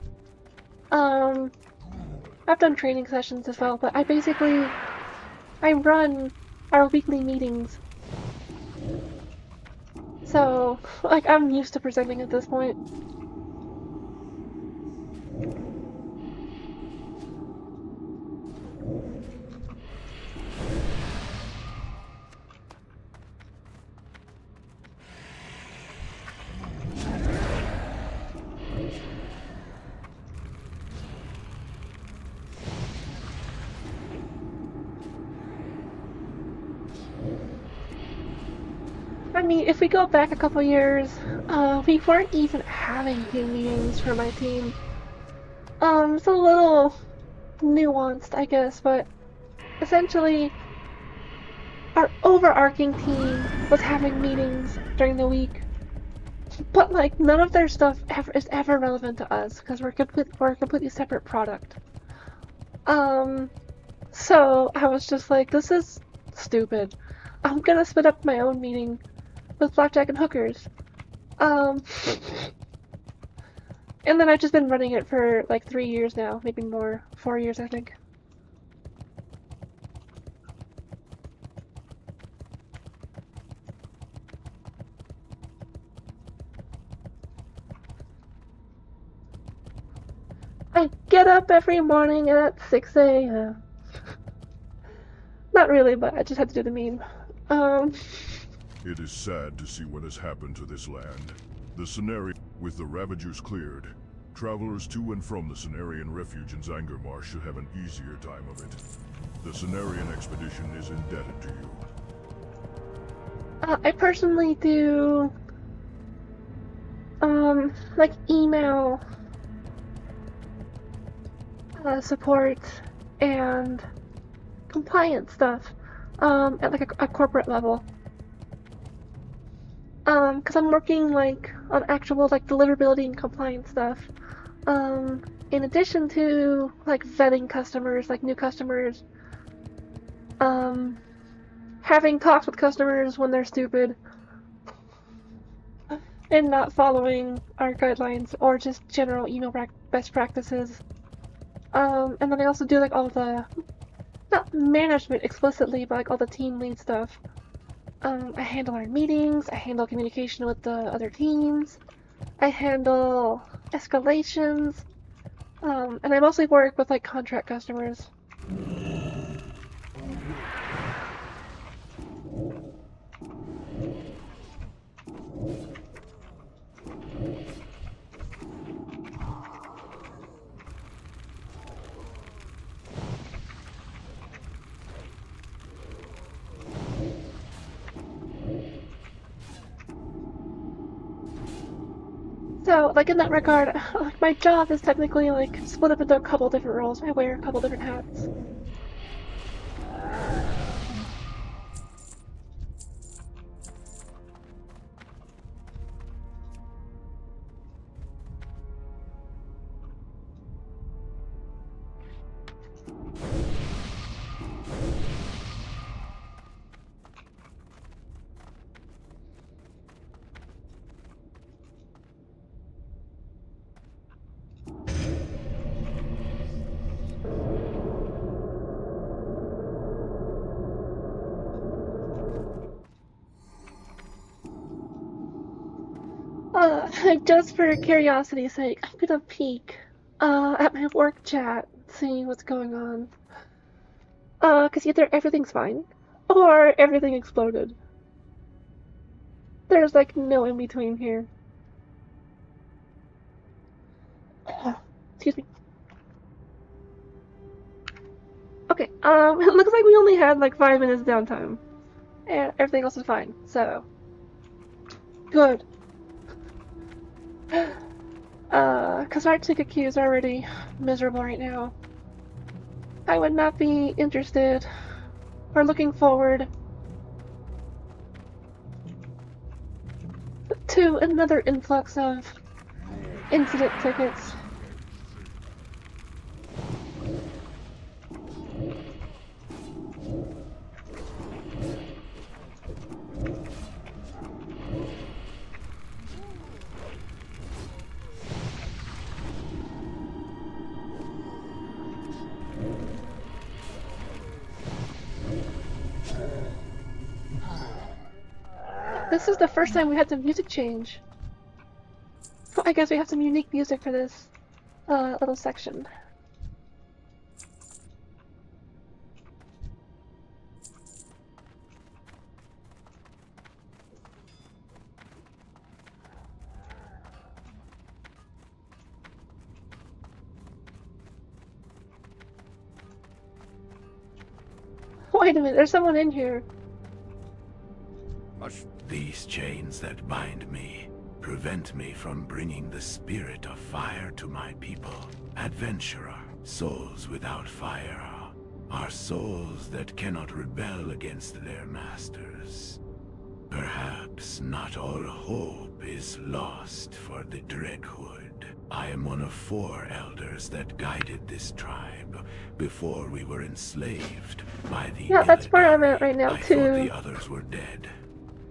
I've done training sessions as well, but I run our weekly meetings. So, like, I'm used to presenting at this point. mean, if we go back a couple years, we weren't even having team meetings for my team. It's a little nuanced, I guess, but essentially, our overarching team was having meetings during the week, but like none of their stuff is ever relevant to us because we're a completely separate product. So I was just like, this is stupid. I'm gonna split up my own meeting with blackjack and hookers. And then I've just been running it for like 3 years now, maybe more, 4 years I think. I get up every morning at 6 a.m. Not really, but I just had to do the meme. It is sad to see what has happened to this land. The scenario, with the Ravagers cleared, travelers to and from the Cenarian Refuge in Zangarmarsh should have an easier time of it. The Cenarian expedition is indebted to you. I personally do, like email support and compliance stuff, at like a corporate level. Because I'm working like on actual like deliverability and compliance stuff. In addition to like vetting customers, like new customers, having talks with customers when they're stupid and not following our guidelines or just general email best practices. And then I also do like all the, not management explicitly, but like all the team lead stuff. I handle our meetings, I handle communication with the other teams, I handle escalations, and I mostly work with like contract customers. So, like in that regard, like my job is technically like split up into a couple different roles. I wear a couple different hats. Just for curiosity's sake, I'm gonna peek at my work chat, see what's going on. Cause either everything's fine, or everything exploded. There's like no in between here. Excuse me. Okay, it looks like we only had like 5 minutes downtime. And everything else is fine, so. Good. Cause our ticket queue is already miserable right now. I would not be interested or looking forward to another influx of incident tickets. This is the first time we had some music change. Well, I guess we have some unique music for this little section. Wait a minute, there's someone in here. These chains that bind me, prevent me from bringing the spirit of fire to my people. Adventurer, souls without fire are souls that cannot rebel against their masters. Perhaps not all hope is lost for the Dreadhood. I am one of 4 elders that guided this tribe before we were enslaved by the Yeah, that's where I'm at right now, I too. thought the others were dead.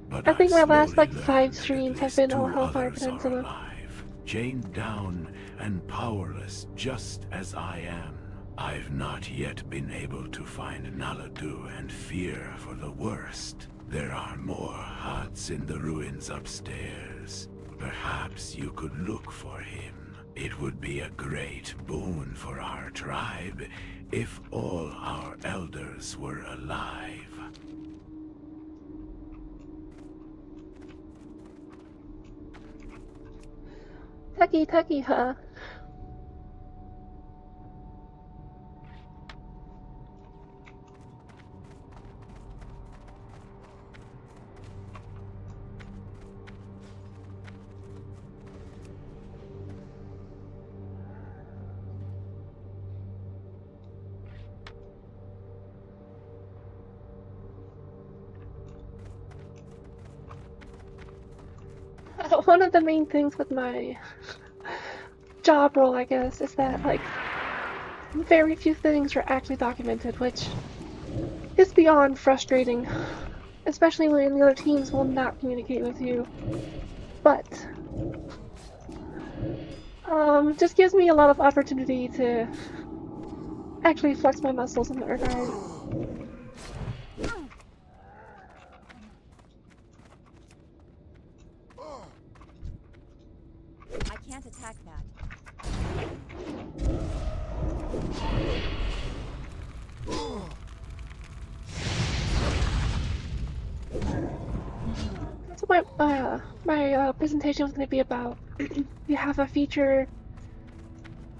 But I think my last, slowly like, 5 learned that streams at have least been 2 all Hellfire others are Peninsula. alive, chained down and powerless just as I am. I've not yet been able to find Naladu and fear for the worst. There are more huts in the ruins upstairs. Perhaps you could look for him. It would be a great boon for our tribe if all our elders were alive. Tucky, huh? One of the main things with my job role, I guess, is that, like, very few things are actually documented, which is beyond frustrating, especially when the other teams will not communicate with you. But just gives me a lot of opportunity to actually flex my muscles in that regard. I can't attack that. That's what my presentation was going to be about. You have a feature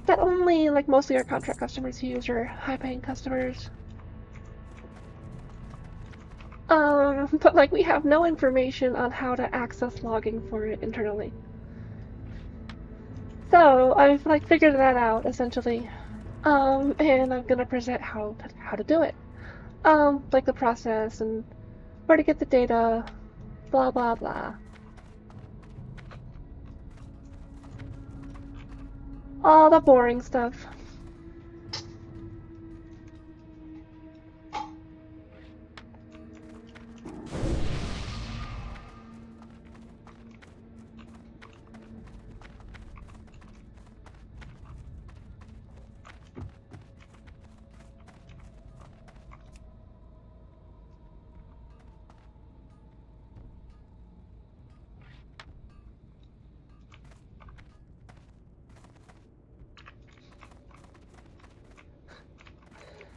that only, like, mostly our contract customers use, or high-paying customers. But, like, we have no information on how to access logging for it internally. So I've, like, figured that out, essentially. And I'm gonna present how to do it. Like the process and where to get the data, blah blah blah. All the boring stuff.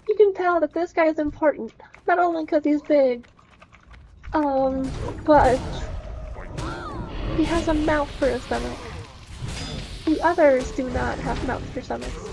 You can tell that this guy is important, not only because he's big, but he has a mouth for a stomach. The others do not have mouths for stomachs.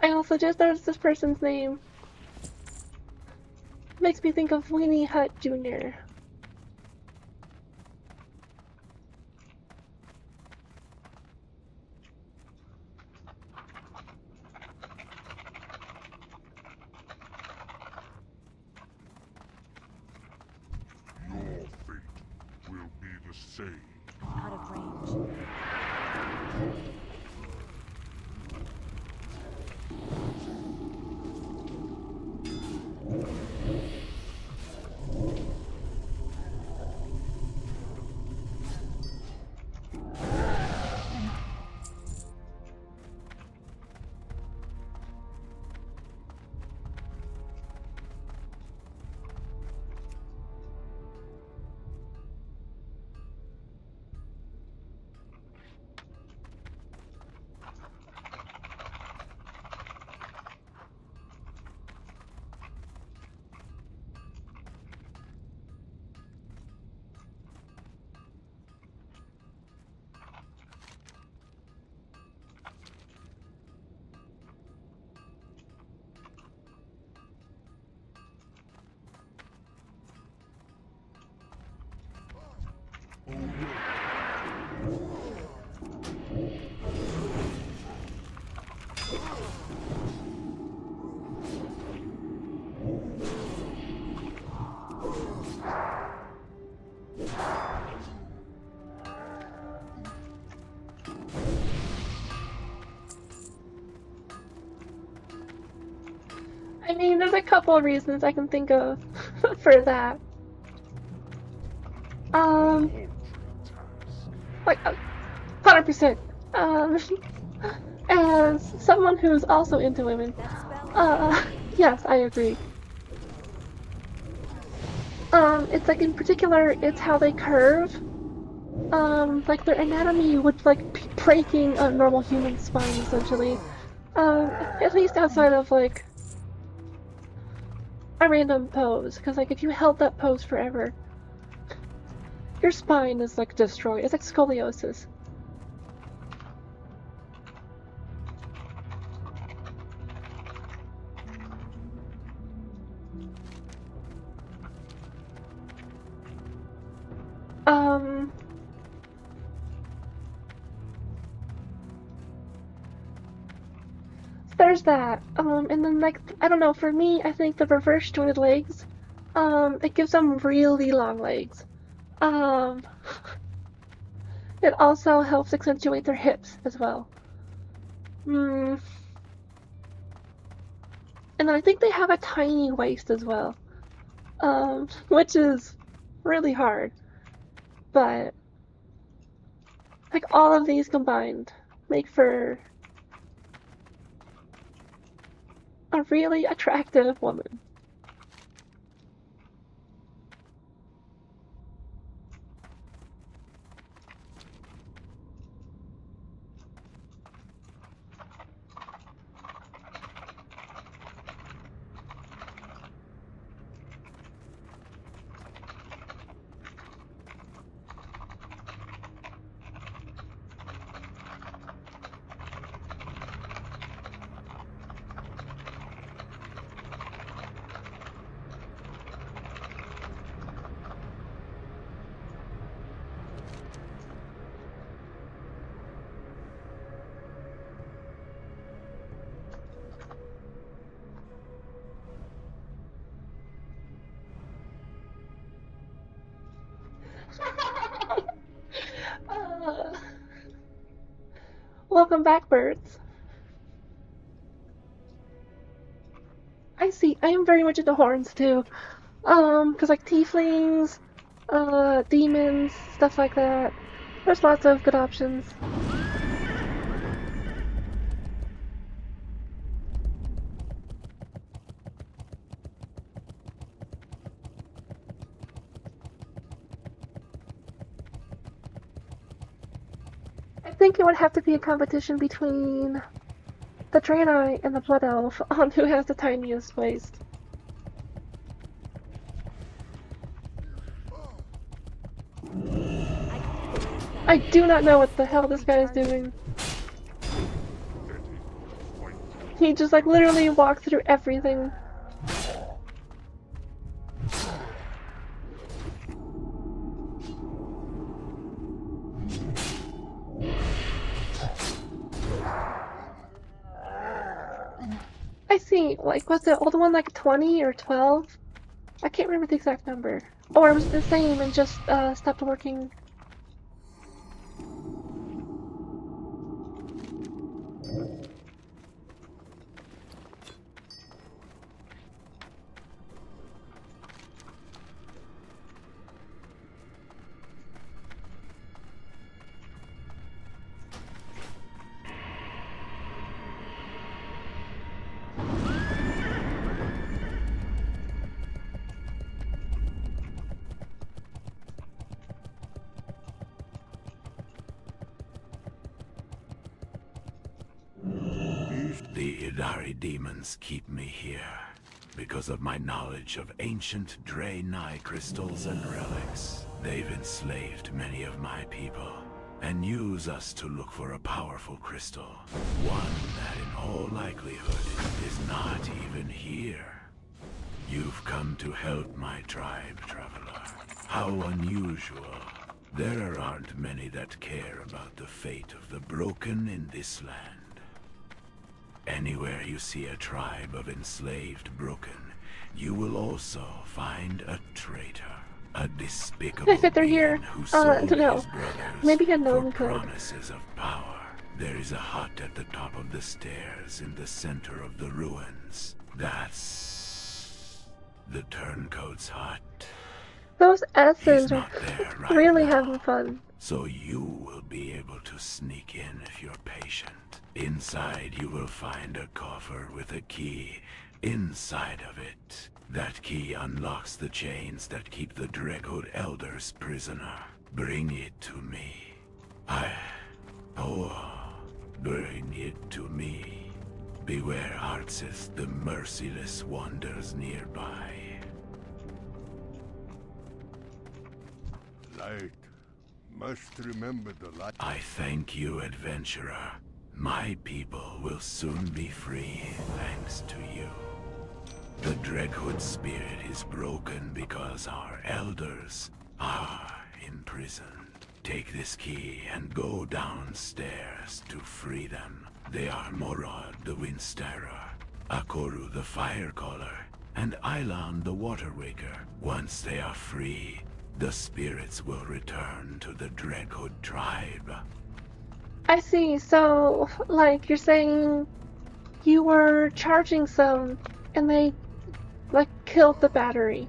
I also just noticed this person's name. Makes me think of Weenie Hut Jr. Your fate will be the same. Out of range. I mean, there's a couple of reasons I can think of for that. Like 100%. As someone who's also into women, yes, I agree. It's like in particular, it's how they curve. Like their anatomy would like be breaking a normal human spine essentially. At least outside of like a random pose, because like if you held that pose forever, your spine is like destroyed. It's like scoliosis. There's that. And then like, I don't know, for me, I think the reverse jointed legs, it gives them really long legs. It also helps accentuate their hips as well. And then I think they have a tiny waist as well. Which is really hard. But like all of these combined make for a really attractive woman. Welcome back, birds. I see. I am very much into horns too. Cause like tieflings, demons, stuff like that. There's lots of good options. I think it would have to be a competition between the Draenei and the Blood Elf on who has the tiniest waist. I do not know what the hell this guy is doing. He just like literally walked through everything. I see, like, was the old one like 20 or 12? I can't remember the exact number. Or it was the same and just stopped working. The Idari demons keep me here because of my knowledge of ancient Draenei crystals and relics. They've enslaved many of my people and use us to look for a powerful crystal. One that in all likelihood is not even here. You've come to help my tribe, traveler. How unusual. There aren't many that care about the fate of the broken in this land. Anywhere you see a tribe of enslaved broken, you will also find a traitor. A despicable I fit through here. being who sold No. his brothers Maybe a for gnome could. promises of power. There is a hut at the top of the stairs in the center of the ruins. That's the turncoat's hut. Those assassins He's are not there right really now. having fun. So you will be able to sneak in if you're patient. Inside you will find a coffer with a key. Inside of it, that key unlocks the chains that keep the Dreadhood Elders prisoner. Bring it to me. Bring it to me. Beware Arxis, the merciless wanders nearby. Light. Must remember the light. I thank you, adventurer. My people will soon be free, thanks to you. The Dreadhood spirit is broken because our elders are imprisoned. Take this key and go downstairs to free them. They are Morod the Windstarer, Akoru the Firecaller, and Ailan the Waterwaker. Once they are free, the spirits will return to the Dreadhood tribe. I see. So, like, you're saying you were charging some and they, like, killed the battery.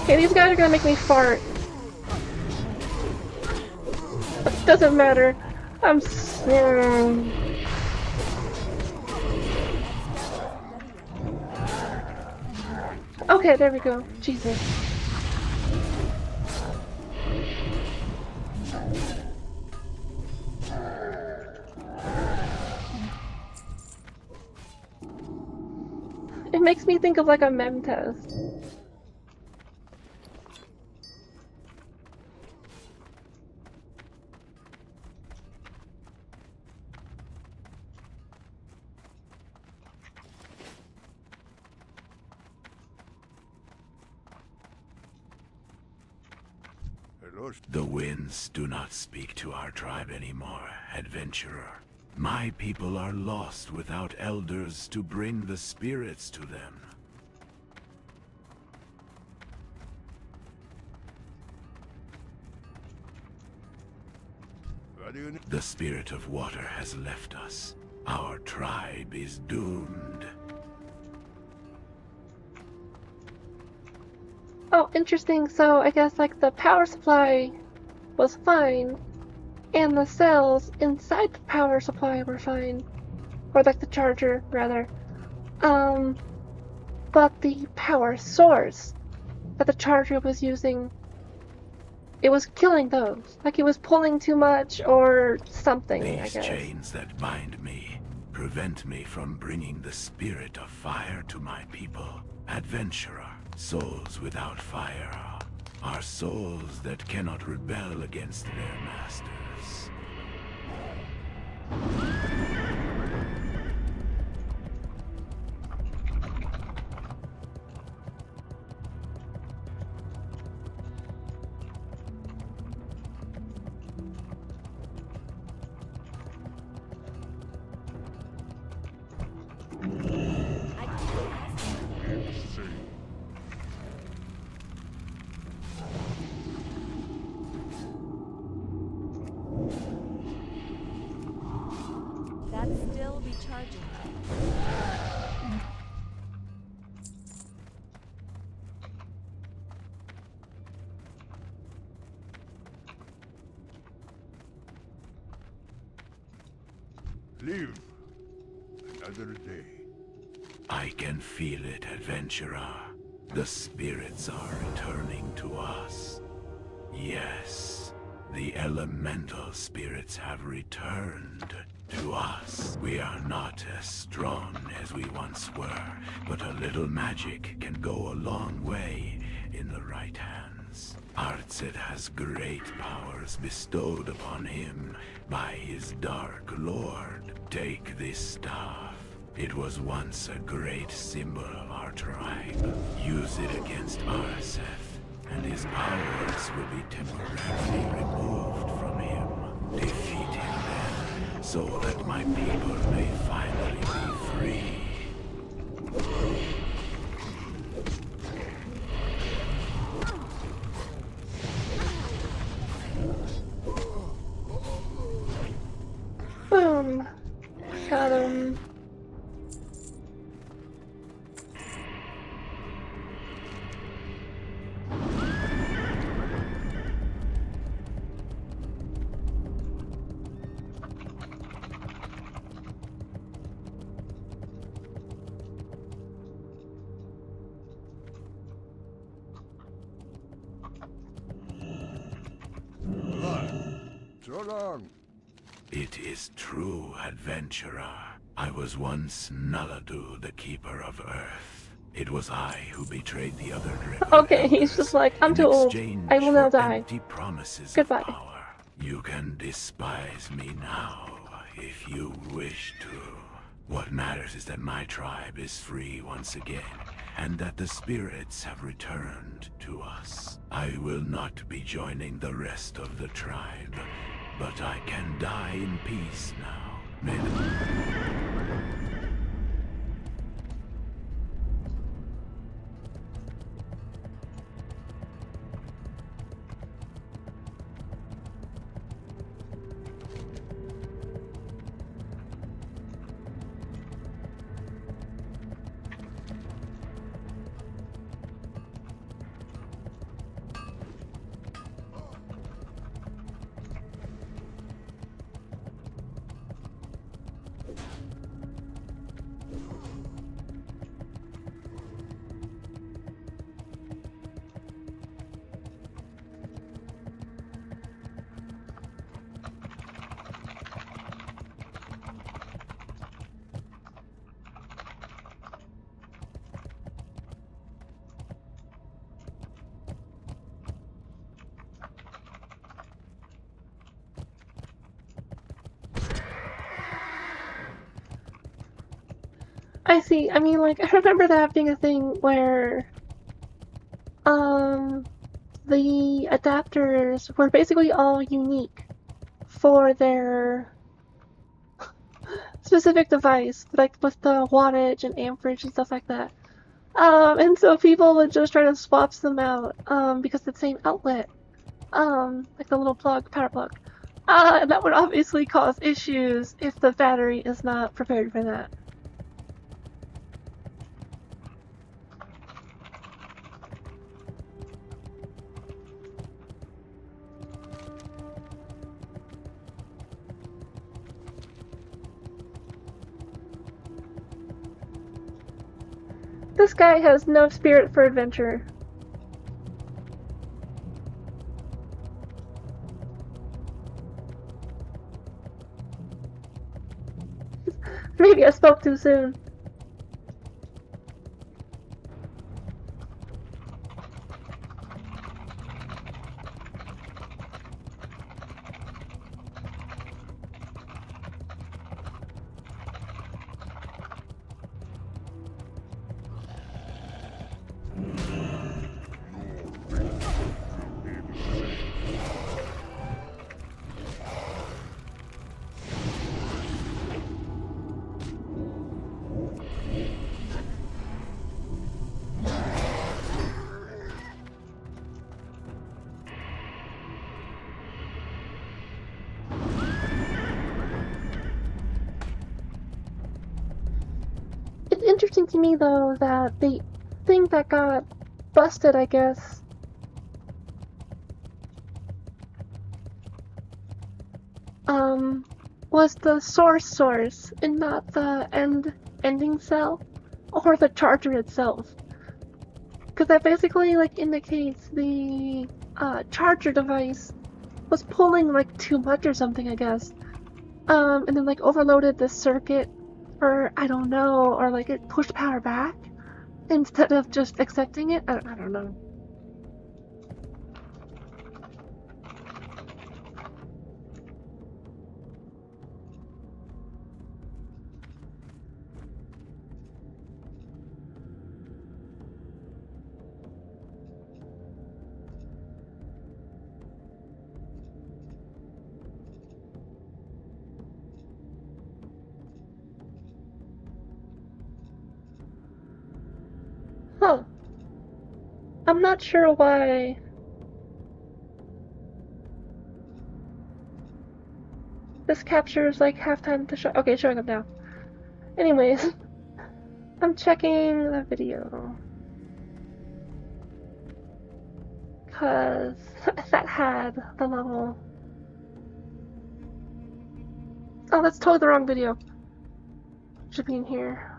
Okay, these guys are gonna make me fart. Doesn't matter. I'm so... Okay, there we go. Jesus. It makes me think of like a mem test. The winds do not speak to our tribe anymore, adventurer. My people are lost without elders to bring the spirits to them. The spirit of water has left us. Our tribe is doomed. Oh, interesting. So I guess like the power supply was fine, and the cells inside the power supply were fine, or like the charger rather. But the power source that the charger was using, it was killing those. Like it was pulling too much or something. I These guess. chains that bind me prevent me from bringing the spirit of fire to my people, adventurer. Souls without fire are souls that cannot rebel against their masters. That's still recharging. Live another day. I can feel it, adventurer. The spirits are returning to us. Yes, the elemental spirits have returned to us. We are not as strong as we once were, but a little magic can go a long way in the right hands. Arxis has great powers bestowed upon him by his Dark Lord. Take this staff. It was once a great symbol of our tribe. Use it against Arseth, and his powers will be temporarily removed from him. Defeat him then, so that my people may finally be free. Boom. Got him. So long. It is true, adventurer. I was once Naladu, the Keeper of Earth. It was I who betrayed the other Dragon Okay, he's just like, I'm too old. I will now die. Empty promises Goodbye. Of power. You can despise me now, if you wish to. What matters is that my tribe is free once again, and that the spirits have returned to us. I will not be joining the rest of the tribe, but I can die in peace now. May I see. I mean, like, I remember that being a thing where, the adapters were basically all unique for their specific device, like with the wattage and amperage and stuff like that. And so people would just try to swap them out, because the same outlet, like the little plug, power plug. And that would obviously cause issues if the battery is not prepared for that. This guy has no spirit for adventure. Maybe I spoke too soon. It's interesting to me, though, that the thing that got busted, I guess, was the source, and not the ending cell, or the charger itself. Because that basically, like, indicates the, charger device was pulling, like, too much or something, I guess. And then, like, overloaded the circuit, or I don't know, or like it pushed power back instead of just accepting it. I don't know. Huh. I'm not sure why. This captures like halftime to show. Okay, showing up now. Anyways, I'm checking the video. Cause that had the level. Oh, that's totally the wrong video. Should be in here.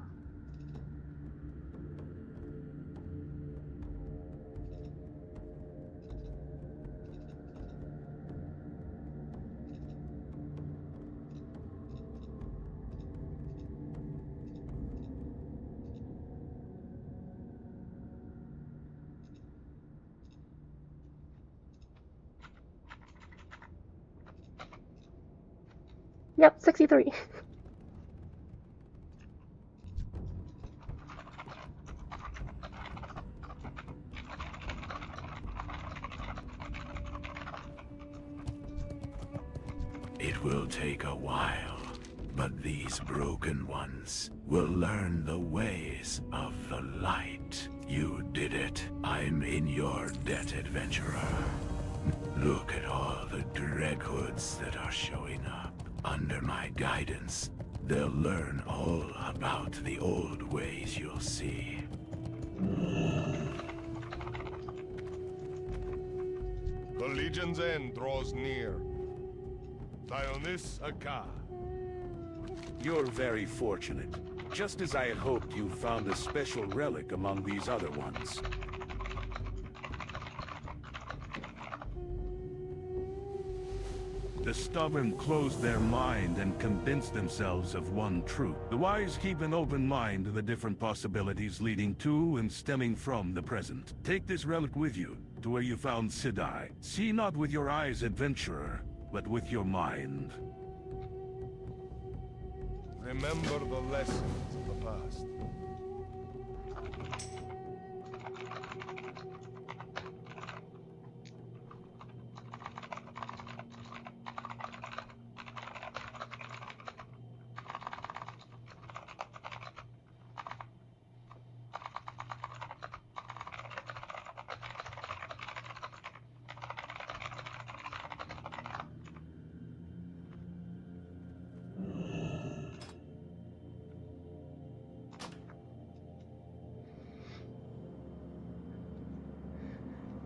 Yep, 63. It will take a while, but these broken ones will learn the ways of the light. You did it. I'm in your debt, adventurer. Look at all the Dreadhoods that are showing up. Under my guidance, they'll learn all about the old ways you'll see. The Legion's end draws near. Dionis Aka. You're very fortunate. Just as I had hoped, you found a special relic among these other ones. The stubborn close their mind and convince themselves of one truth. The wise keep an open mind to the different possibilities leading to and stemming from the present. Take this relic with you, to where you found Sidai. See not with your eyes, adventurer, but with your mind. Remember the lessons of the past.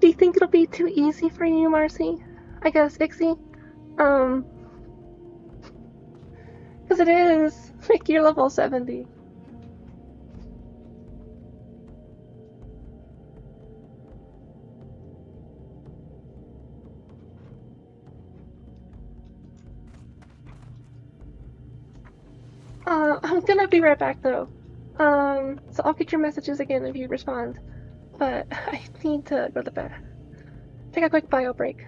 Do you think it'll be too easy for you, Marcy? I guess, Ixie? Because it is. Like, you're level 70. I'm gonna be right back, though. So I'll get your messages again if you respond. But I need to go to bed. Take a quick bio break.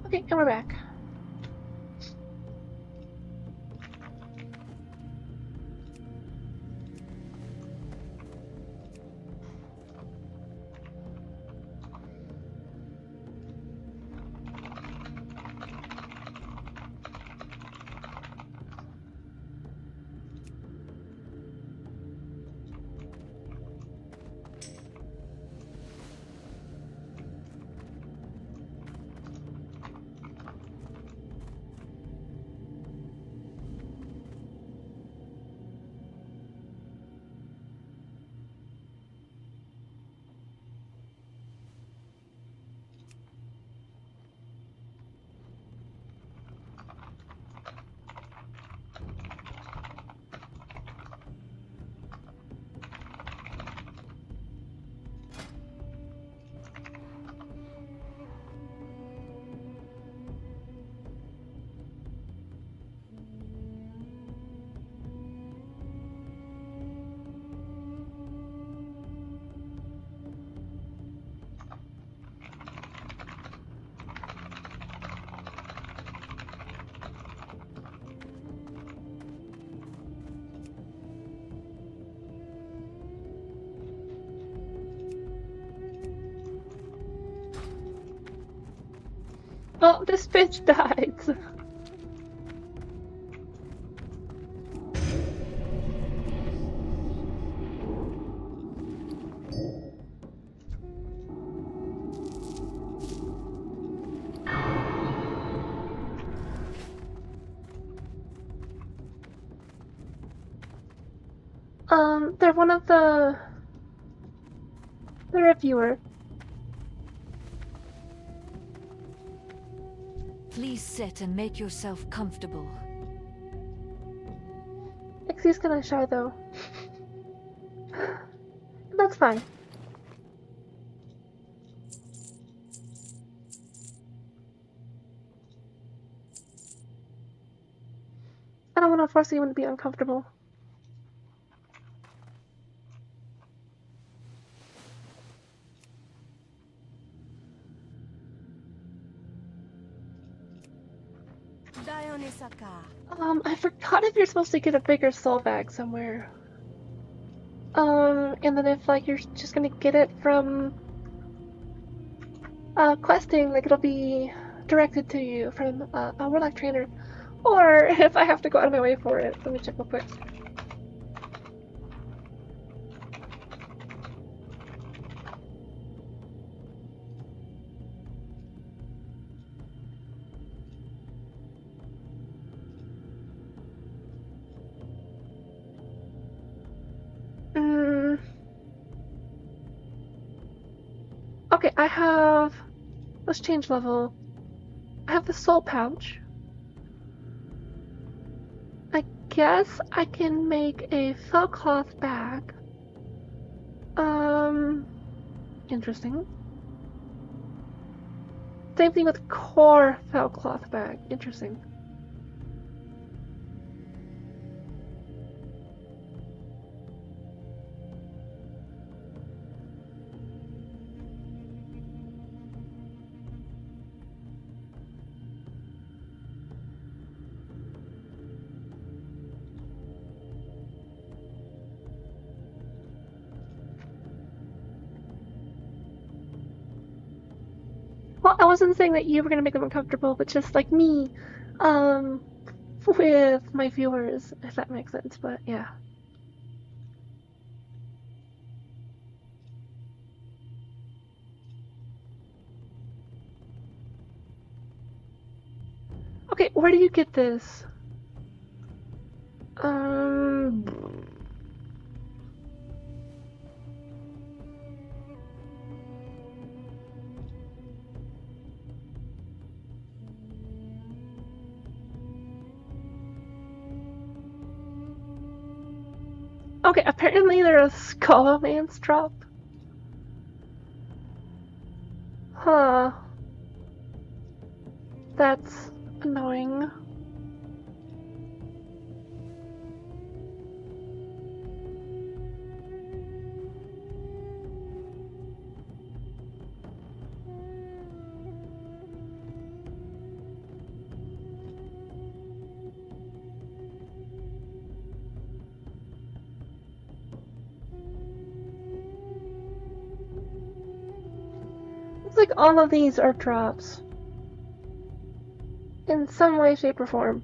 Okay, and we're back. Oh, this bitch died. They're one of the reviewer. Please sit and make yourself comfortable. Xy's kinda shy though. That's fine. I don't want to force anyone to be uncomfortable. I forgot if you're supposed to get a bigger soul bag somewhere. And then if like you're just gonna get it from questing, like it'll be directed to you from a warlock trainer, or if I have to go out of my way for it. Let me check real quick. Okay, I have. Let's change level. I have the soul pouch. I guess I can make a felt cloth bag. Interesting. Same thing with core felt cloth bag. Interesting. Well, I wasn't saying that you were gonna make them uncomfortable, but just like me, with my viewers, if that makes sense, but yeah. Okay, where do you get this? Okay, apparently there are Skull Man's drop. Huh. That's annoying. like all of these are drops. In some way, shape, or form.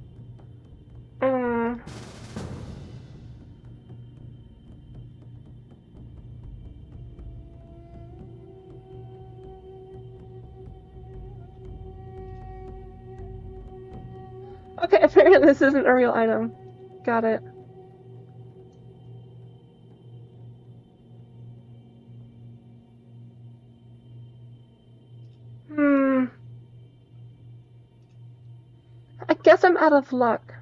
Okay, apparently this isn't a real item. Got it. I guess I'm out of luck.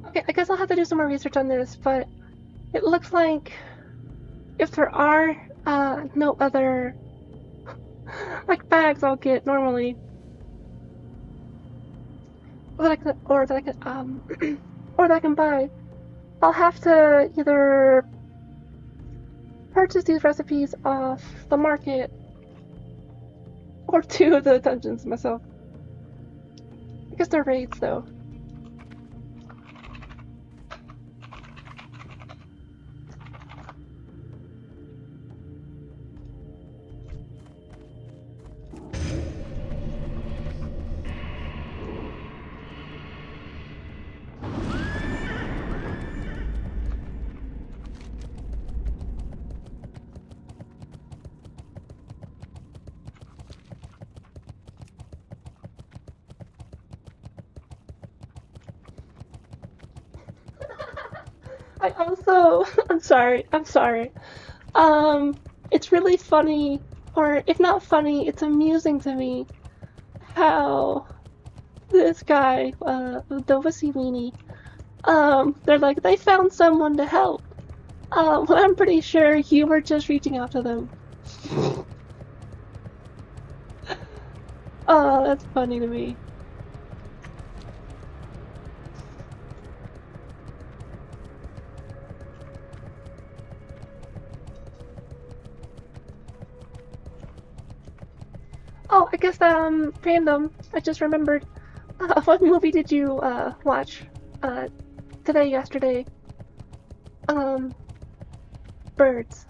Okay, I guess I'll have to do some more research on this, but it looks like if there are no other like bags I'll get normally, or that I can, or that I can buy, I'll have to either purchase these recipes off the market or do the dungeons myself. I guess they're raids though. I also, I'm sorry. It's really funny, or if not funny, it's amusing to me how this guy, the Wussy Weenie, they're like, they found someone to help. Well, I'm pretty sure you were just reaching out to them. Oh, that's funny to me. Oh, I guess, random. I just remembered. What movie did you, watch, today, yesterday? Birds.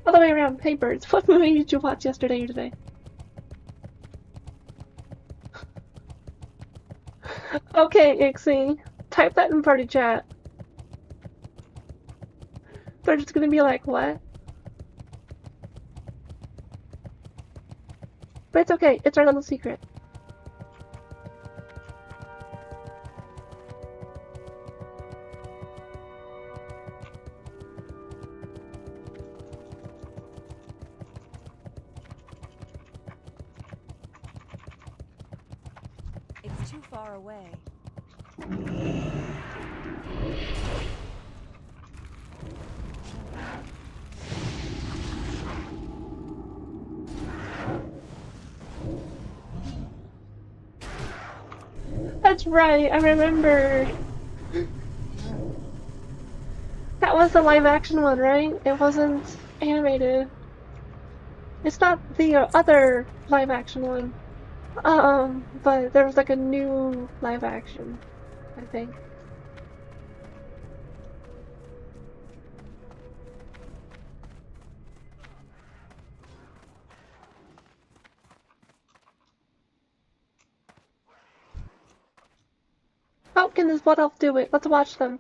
Other way around. Hey, birds. What movie did you watch yesterday or today? Okay, Ixie. Type that in party chat. They're just gonna be like, what? But it's okay, it's our little secret. It's too far away. That's right, I remember. That was the live action one, right? It wasn't animated. It's not the other live action one. But there was like a new live action, I think. How can this WoTLK do it? Let's watch them.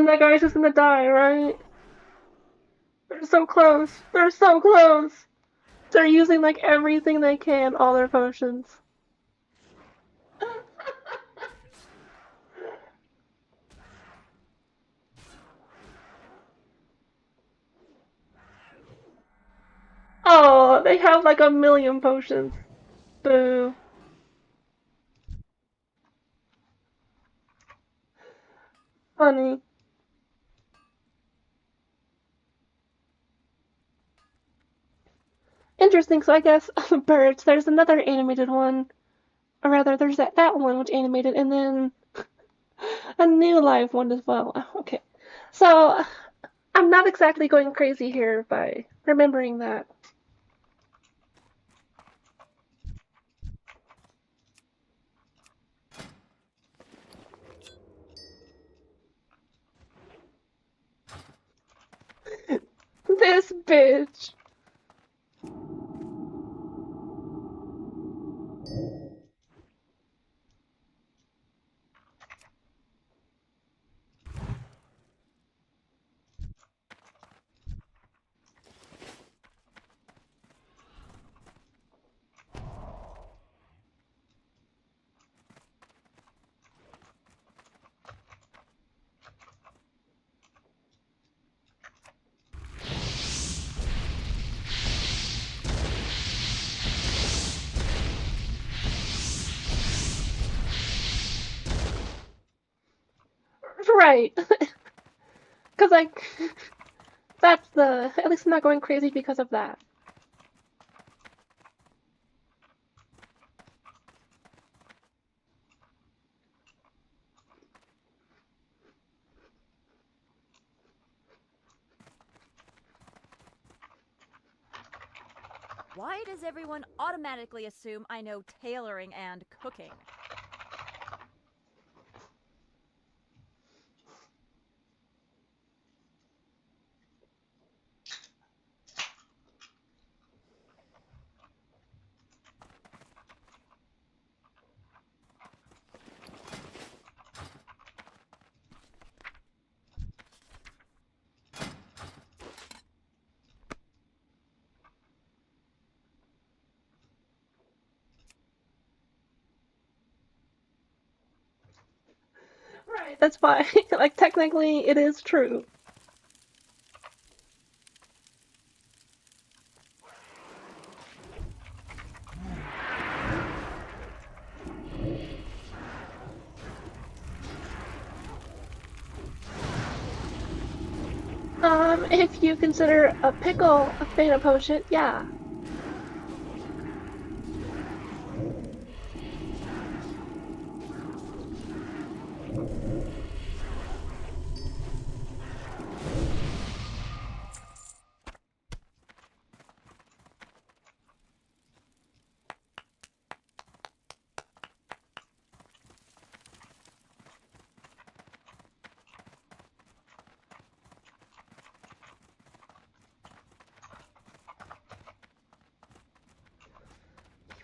And that guy's just gonna die, right? They're so close. They're so close. They're using like everything they can, all their potions. Oh, they have like 1,000,000 potions. Boo. Funny. Interesting, so I guess birds, there's another animated one. Or rather, there's that one which animated, and then a new live one as well. Okay. So, I'm not exactly going crazy here by remembering that. This bitch. Right. Because, like, that's the... At least I'm not going crazy because of that. Why does everyone automatically assume I know tailoring and cooking? Right, that's why. Like, technically, it is true. If you consider a pickle a Fana potion, yeah.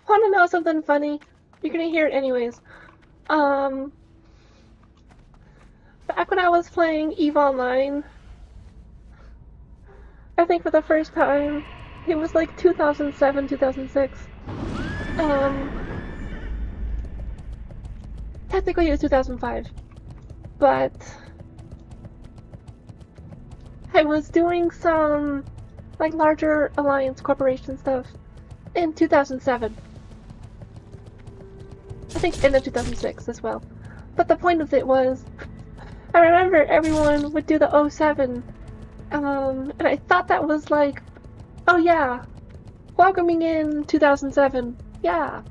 Want to know something funny? You're gonna hear it anyways. Back when I was playing EVE Online, I think for the first time, it was like 2007, 2006. Technically it was 2005, but I was doing some like larger alliance corporation stuff in 2007. I think end of 2006 as well. But the point of it was, I remember everyone would do the 07, and I thought that was like, oh yeah, welcoming in 2007, yeah.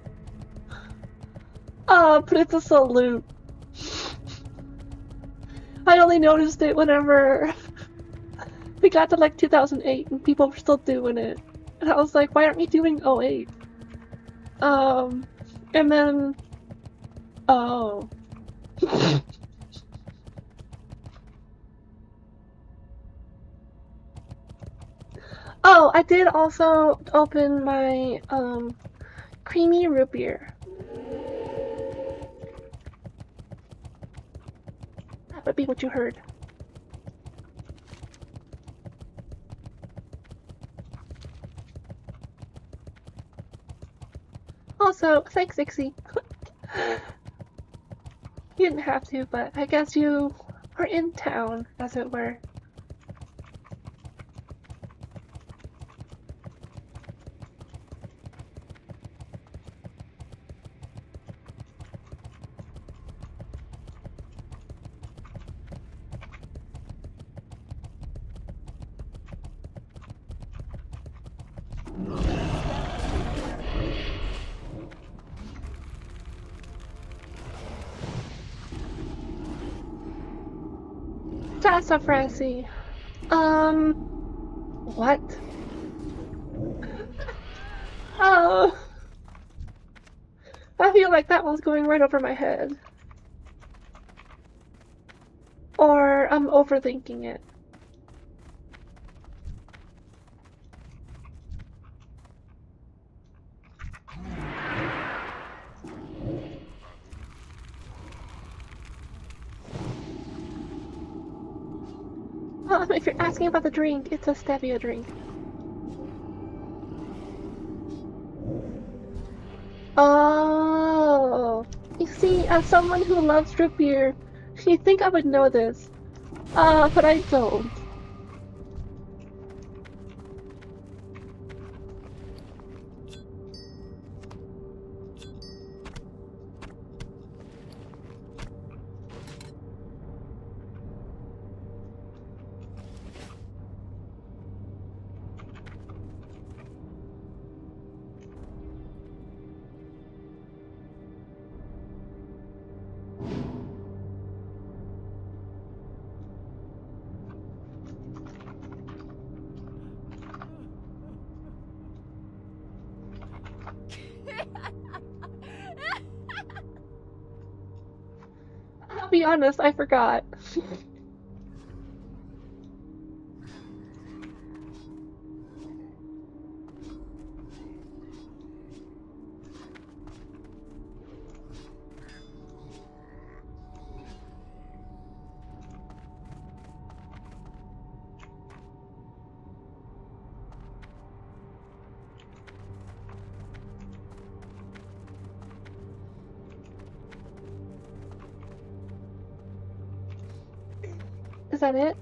But it's a salute. I only noticed it whenever we got to like 2008 and people were still doing it. And I was like, why aren't you doing 08? And then... Oh. Oh, I did also open my, creamy root beer. That would be what you heard. So, thanks, Ixie. You didn't have to, but I guess you are in town, as it were. Sassafrasy. What? Oh. I feel like that one's going right over my head. Or I'm overthinking it. If you're asking about the drink, it's a stevia drink. Oh, you see, as someone who loves root beer, you'd think I would know this. But I don't. I'll be honest, I forgot. Is that it?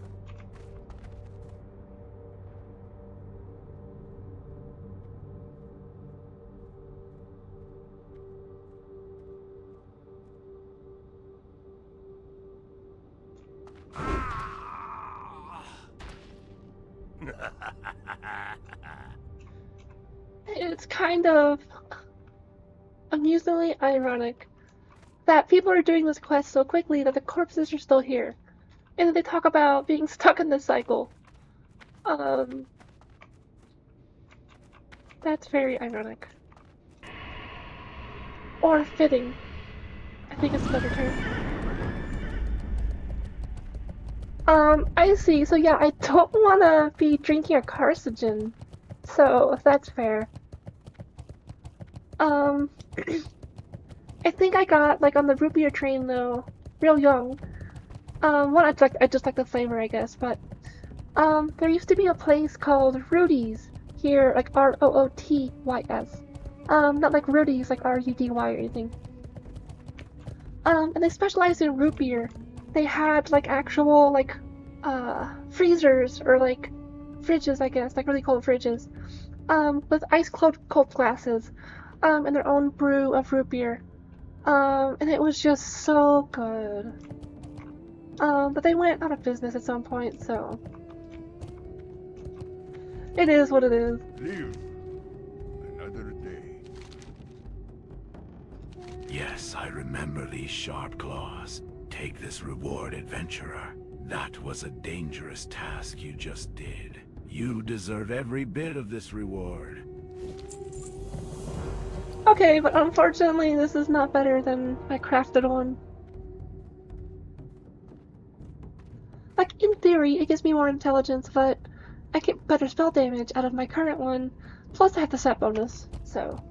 It's kind of amusingly ironic that people are doing this quest so quickly that the corpses are still here. And they talk about being stuck in this cycle. That's very ironic. Or fitting. I think it's a better term. I see. So yeah, I don't want to be drinking a carcinogen. So, that's fair. I think I got, like, on the root beer train, though, real young. One, I just like the flavor, I guess, but, there used to be a place called Rudy's here, like Rootys. Not like Rudy's, like Rudy or anything. And they specialized in root beer. They had, like, actual, like, freezers, or, like, fridges, I guess, like really cold fridges, with ice cold glasses, and their own brew of root beer. And it was just so good. But they went out of business at some point, so it is what it is. Live another day. Yes, I remember these sharp claws. Take this reward, adventurer. That was a dangerous task you just did. You deserve every bit of this reward. Okay, but unfortunately this is not better than my crafted one. Like, in theory, it gives me more intelligence, but I get better spell damage out of my current one, plus I have the set bonus, so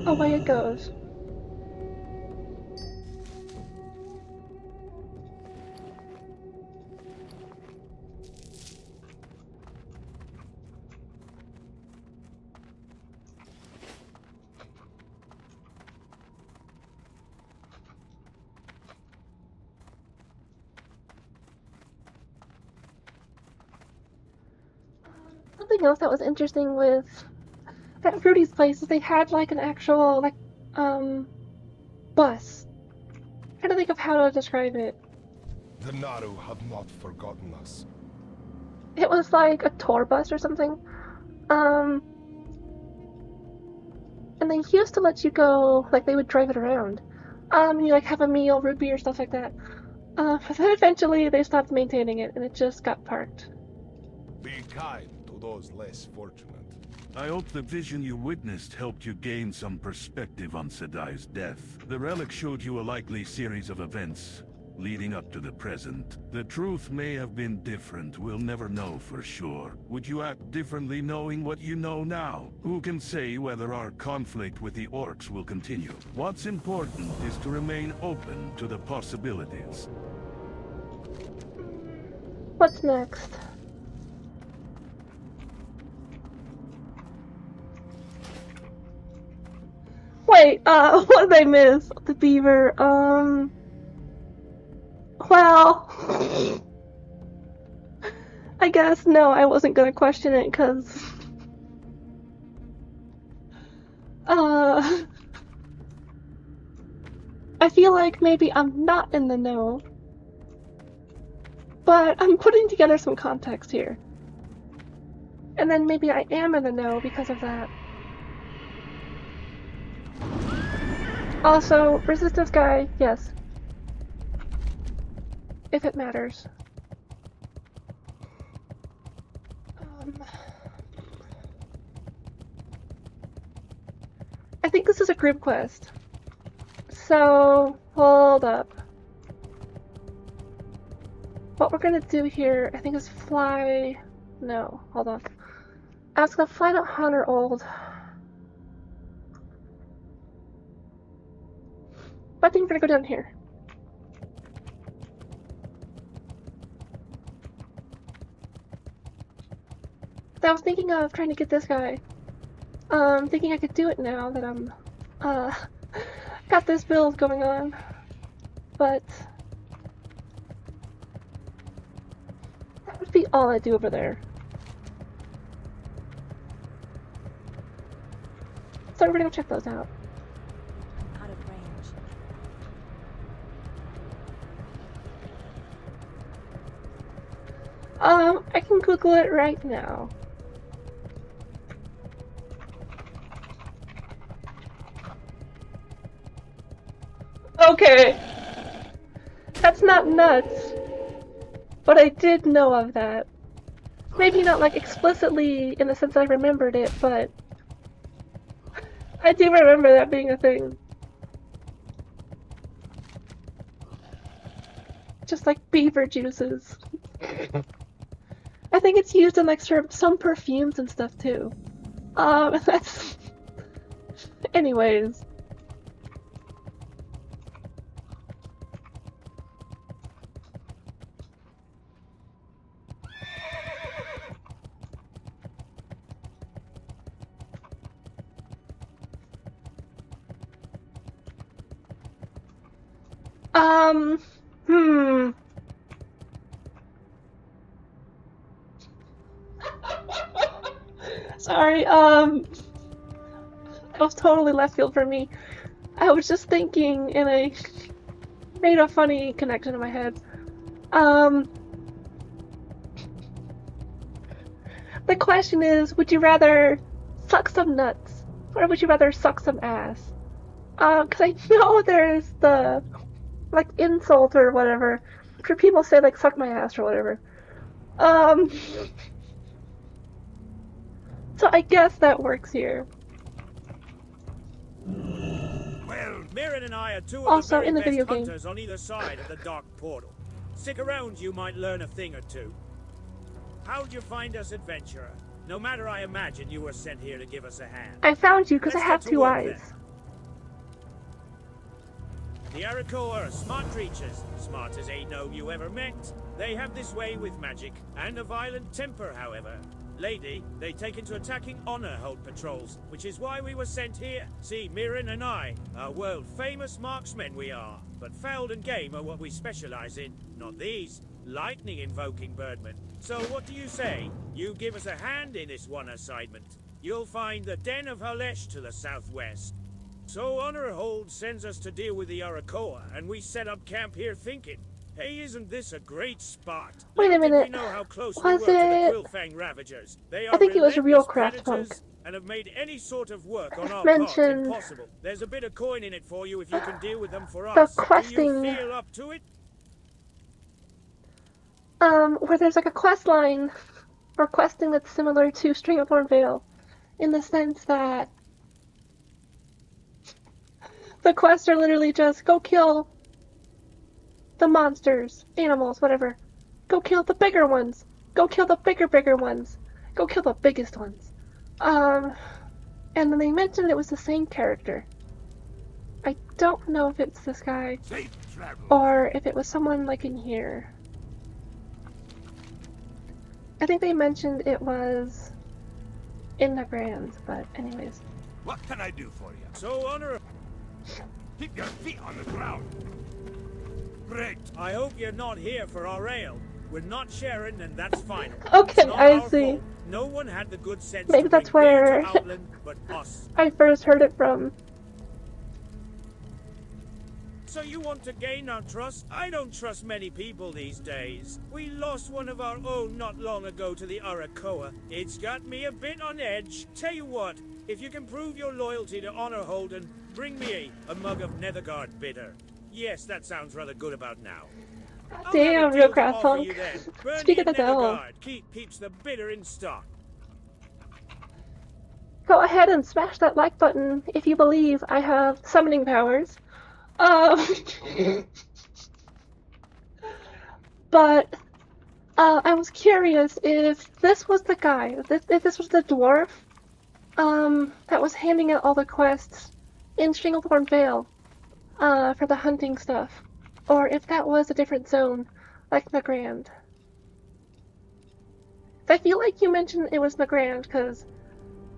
away it goes. something else that was interesting with that Rudy's place is they had like an actual bus. I'm trying to think of how to describe it. The Naru have not forgotten us. It was like a tour bus or something. And they used to let you go, like they would drive it around. And you like have a meal, root beer, stuff like that. But then eventually they stopped maintaining it and it just got parked. Be kind to those less fortunate. I hope the vision you witnessed helped you gain some perspective on Sedai's death. The relic showed you a likely series of events leading up to the present. The truth may have been different, we'll never know for sure. Would you act differently knowing what you know now? Who can say whether our conflict with the orcs will continue? What's important is to remain open to the possibilities. What's next? Wait, what did I miss? The beaver, well, I guess no, I wasn't gonna question it, cause, I feel like maybe I'm not in the know, but I'm putting together some context here. And then maybe I am in the know because of that. Also, resistance guy, yes. If it matters. I think this is a group quest. So, hold up. What we're gonna do here, I think is fly... No, hold on. I was gonna fly to Hunter Old. But I think we're gonna go down here. I was thinking of trying to get this guy. Thinking I could do it now that I'm, got this build going on. But that would be all I do over there. So we're gonna go check those out. Out of range. I can Google it right now. Okay. That's not nuts. But I did know of that. Maybe not like explicitly in the sense I remembered it, but I do remember that being a thing. Just like beaver juices. I think it's used in like some perfumes and stuff too. That's... Anyways. Sorry, that was totally left field for me. I was just thinking and I made a funny connection in my head. The question is, would you rather suck some nuts or would you rather suck some ass? Cause I know there's the, like, insult or whatever for people say like suck my ass or whatever. So I guess that works here. Well, Mirren and I are two of Also, the in the very video best game. hunters on either side of the dark portal. Stick around, you might learn a thing or two. How'd you find us, adventurer? No matter, I imagine you were sent here to give us a hand. I found you because I Let's have get to two work eyes. The Ariko are smart creatures, smart as ain't no you ever met. They have this way with magic, and a violent temper, however. Lady, they take into attacking honor hold patrols, which is why we were sent here. See, Mirren and I are world-famous marksmen we are, but foul and game are what we specialize in, not these. lightning-invoking birdman. So what do you say? You give us a hand in this one assignment. You'll find the Den of Halesh to the southwest. So Honorhold sends us to deal with the Arakoa, and we set up camp here thinking, hey, isn't this a great spot? Wait a minute. We know how close we Was were to the it... Quillfang Ravagers. They are I think it was a real relentless craft punk. predators and have made any sort of work on our Mentioned part impossible. There's a bit of coin in it for you if you can deal with them for the us. questing... Do you feel up to it? Where there's like a quest line or questing that's similar to String of Thorn Veil, in the sense that the quests are literally just go kill the monsters, animals, whatever. Go kill the bigger ones. Go kill the bigger ones. Go kill the biggest ones. And then they mentioned it was the same character. I don't know if it's this guy or if it was someone like in here. I think they mentioned it was in the Grand, but anyways. What can I do for you? So Honor, keep your feet on the ground. Great. I hope you're not here for our ale. We're not sharing, and that's fine. Okay, It's not I our see. fault. No one had the good sense Maybe to that's bring beer where to Outland but us. I first heard it from. So you want to gain our trust? I don't trust many people these days. We lost one of our own not long ago to the Arakoa. It's got me a bit on edge. Tell you what, if you can prove your loyalty to Honorhold, bring me a mug of Netherguard bitter. Yes, that sounds rather good about now. Damn, real craft punk. Speak of the devil. Keeps the bitter in stock. Go ahead and smash that like button if you believe I have summoning powers. But I was curious if this was the guy, if this was the dwarf that was handing out all the quests in Stranglethorn Vale for the hunting stuff, or if that was a different zone, like the Grand. I feel like you mentioned it was the Grand, because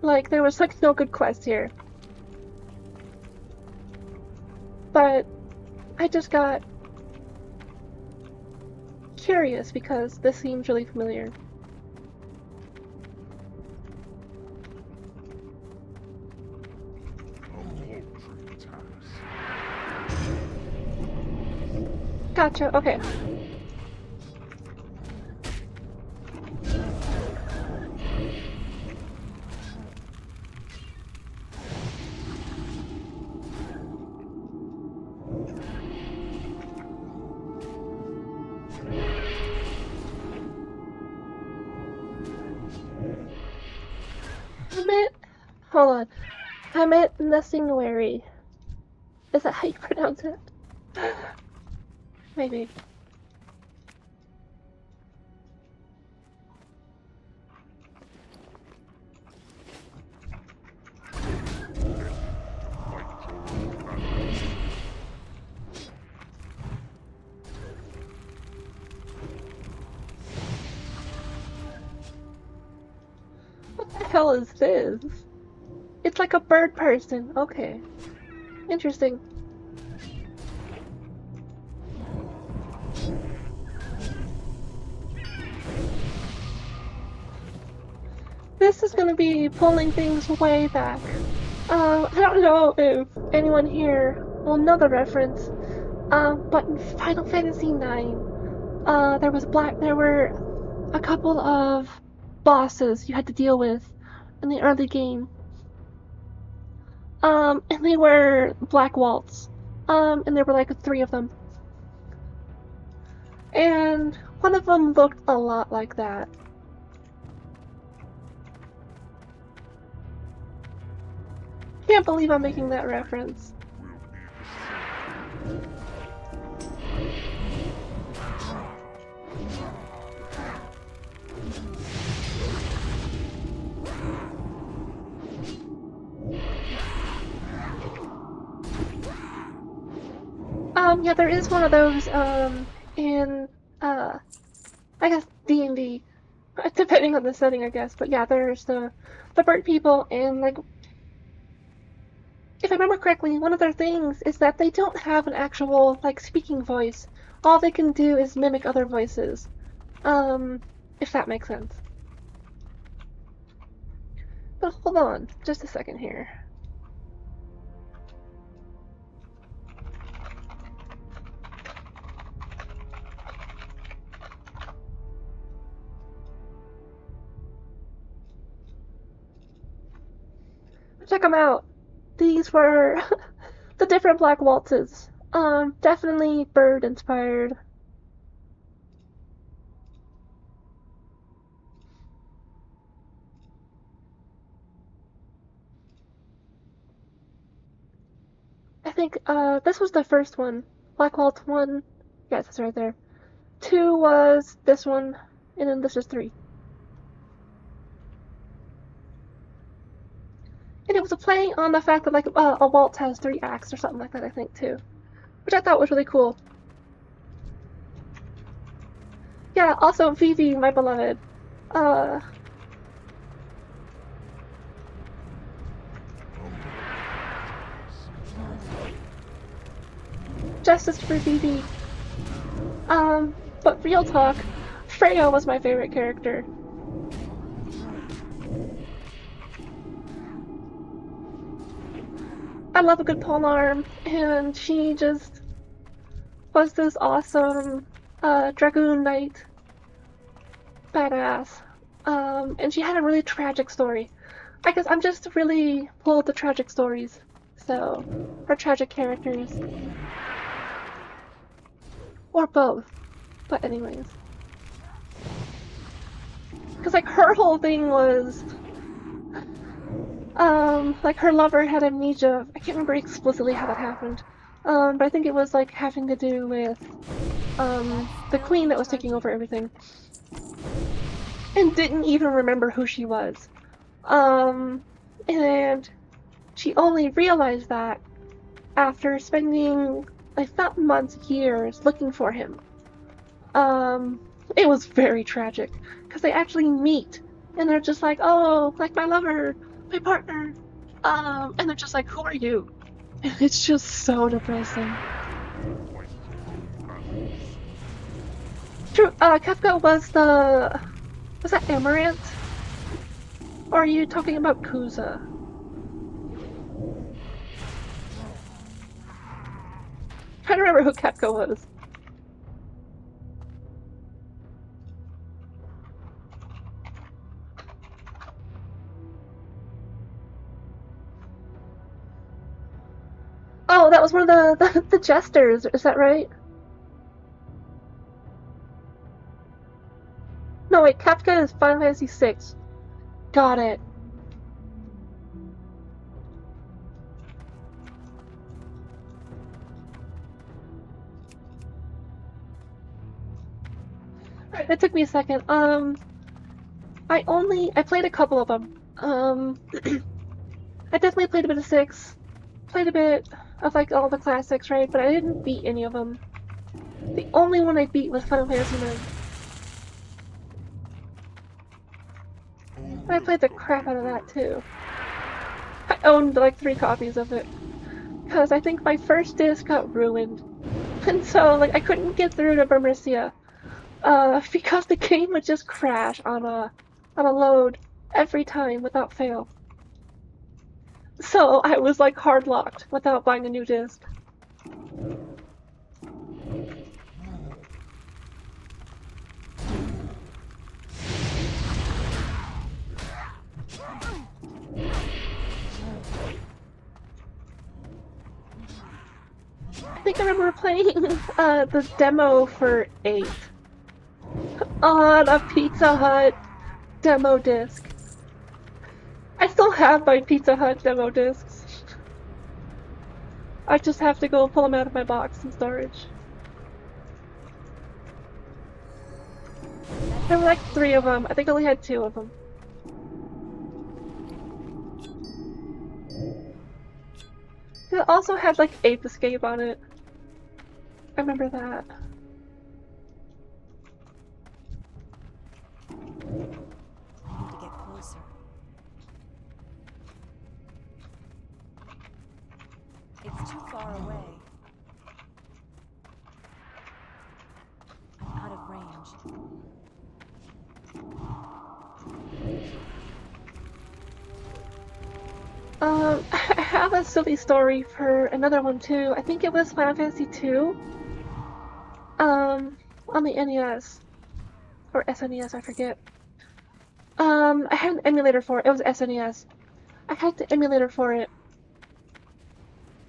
like there was like no good quest here. But I just got curious because this seems really familiar. Gotcha, okay. Hold on. Hamet Nessingwary. Is that how you pronounce it? Maybe. What the hell is this? It's like a bird person. Okay. Interesting. This is gonna be pulling things way back. I don't know if anyone here will know the reference, but in Final Fantasy IX, there were a couple of bosses you had to deal with in the early game. And they were black waltz. And there were like 3 of them. And one of them looked a lot like that. Can't believe I'm making that reference. Yeah, there is one of those, in, I guess D&D, depending on the setting, I guess, but yeah, there's the bird people, and, like, if I remember correctly, one of their things is that they don't have an actual, like, speaking voice all they can do is mimic other voices. If that makes sense. But hold on, just a second here. Check them out. These were the different black waltzes. Definitely bird inspired. I think this was the first one. Black Waltz 1. Yes, it's right there. 2 was this one, and then this is 3. And it was a play on the fact that like a waltz has 3 acts or something like that, I think, too. Which I thought was really cool. Yeah, also Vivi, my beloved. Justice for Vivi. But real talk, Freya was my favorite character. I love a good polearm, and she just was this awesome Dragoon Knight badass. And she had a really tragic story. I guess I'm just really full of the tragic stories. So, her tragic characters. Or both. But anyways. Because like her whole thing was like her lover had amnesia. I can't remember explicitly how that happened. But I think it was like having to do with the queen that was taking over everything. And didn't even remember who she was. And she only realized that after spending like not months, years looking for him. It was very tragic because they actually meet and they're just like, oh, like my lover, my partner, and they're just like, who are you? And it's just so depressing. True, Kefka was that Amaranth? Or are you talking about Kuza? I'm trying to remember who Kefka was. Oh, that was one of the jesters, is that right? No, wait, Kefka is Final Fantasy VI. Got it. Alright, that took me a second. I played a couple of them. I definitely played a bit of 6. Played a bit of like all the classics, right? But I didn't beat any of them. The only one I beat was Final Fantasy IX. I played the crap out of that too. I owned like 3 copies of it. Because I think my first disc got ruined. And so like I couldn't get through to Bermercia. Because the game would just crash on a load every time without fail. So I was like hard locked without buying a new disc. I think I remember playing the demo for 8 on a Pizza Hut demo disc. I still have my Pizza Hut demo discs. I just have to go pull them out of my box in storage. There were like 3 of them. I think I only had 2 of them. It also had like Ape Escape on it. I remember that. To get closer. It's too far away. I have a silly story for another one too. I think it was Final Fantasy II. On the NES. Or SNES, I forget. I had an emulator for it. It was SNES. I had the emulator for it.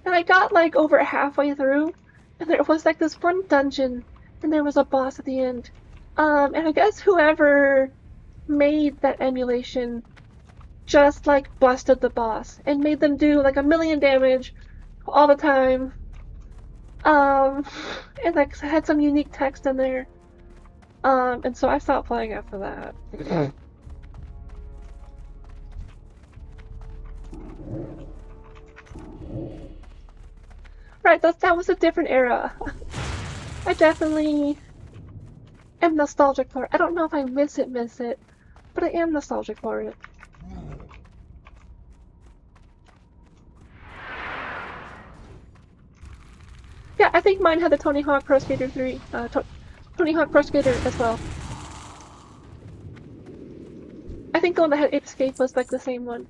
And I got like over halfway through, and there was like this one dungeon, and there was a boss at the end. And I guess whoever made that emulation just like busted the boss and made them do like 1,000,000 damage all the time. And like had some unique text in there. And so I stopped playing after that. Right, that was a different era. I definitely am nostalgic for it. I don't know if I miss it, but I am nostalgic for it. Yeah, I think mine had the Tony Hawk Pro Skater 3, Tony Hawk Pro Skater as well. I think the one that had Ape Escape was like the same one.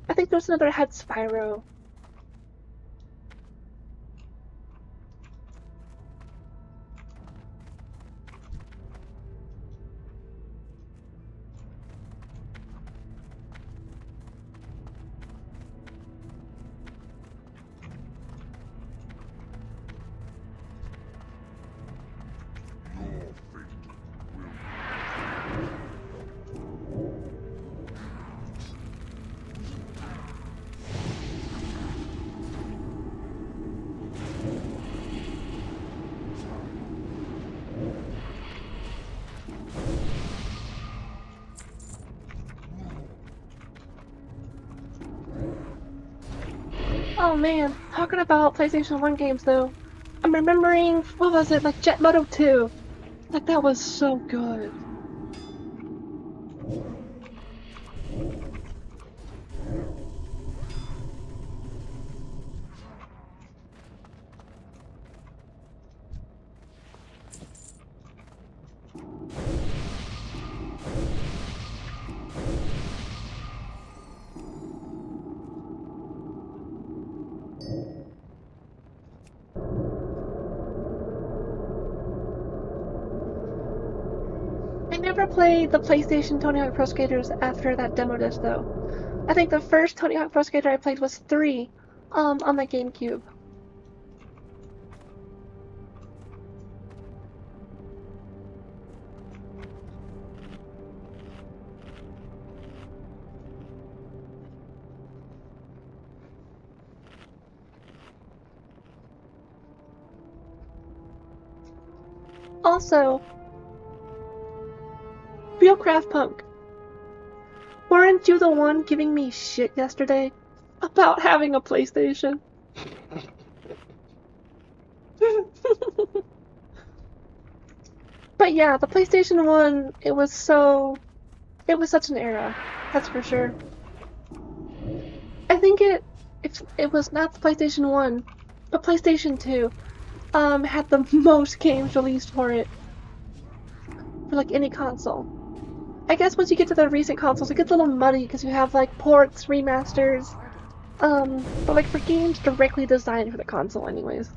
I think there was another that had Spyro. Oh man, talking about PlayStation 1 games though, I'm remembering, what was it, like Jet Moto 2. Like that was so good. I never played the PlayStation Tony Hawk Pro Skaters after that demo disc though. I think the first Tony Hawk Pro Skater I played was 3, on the GameCube. Also, Real Craft Punk, weren't you the one giving me shit yesterday about having a PlayStation? But yeah, the PlayStation 1, it was such an era, that's for sure. I think it was not the PlayStation 1, but PlayStation 2, had the most games released for it. For like any console. I guess once you get to the recent consoles, it gets a little muddy because you have like ports, remasters, but like for games directly designed for the console anyways.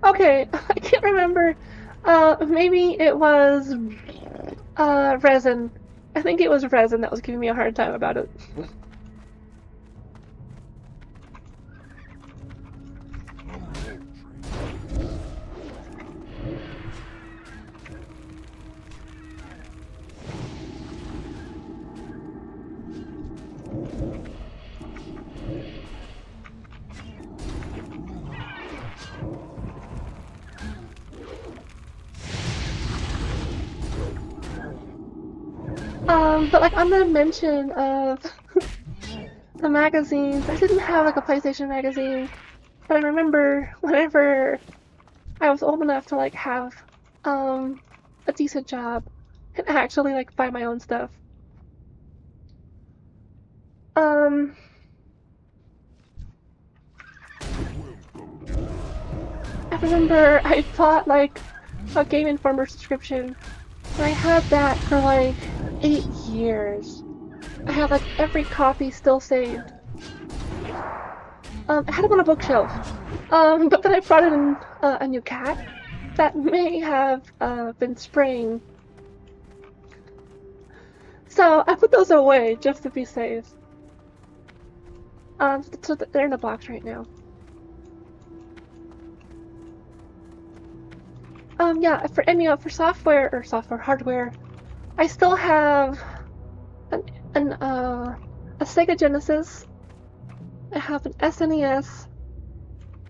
Okay, I can't remember, maybe it was, Resin. I think it was Resin that was giving me a hard time about it. But like on the mention of the magazines, I didn't have like a PlayStation magazine, but I remember whenever I was old enough to like have a decent job and actually like buy my own stuff. remember I bought like a Game Informer subscription, and I had that for like 8 years. I had like every copy still saved. I had it on a bookshelf, but then I brought in a new cat that may have been spraying. So I put those away just to be safe. So they're in a box right now. Yeah, for software or hardware, I still have a Sega Genesis. I have an SNES.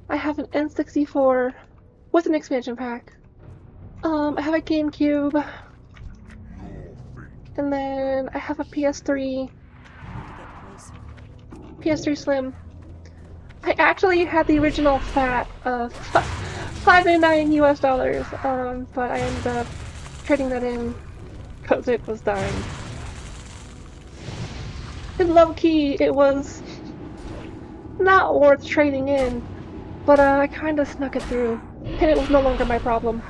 I have an N64 with an expansion pack. I have a GameCube. And then I have a PS3 Slim. I actually had the original FAT of $5.99 US, but I ended up trading that in because it was dying. And low-key, it was not worth trading in, but I kinda snuck it through, and it was no longer my problem.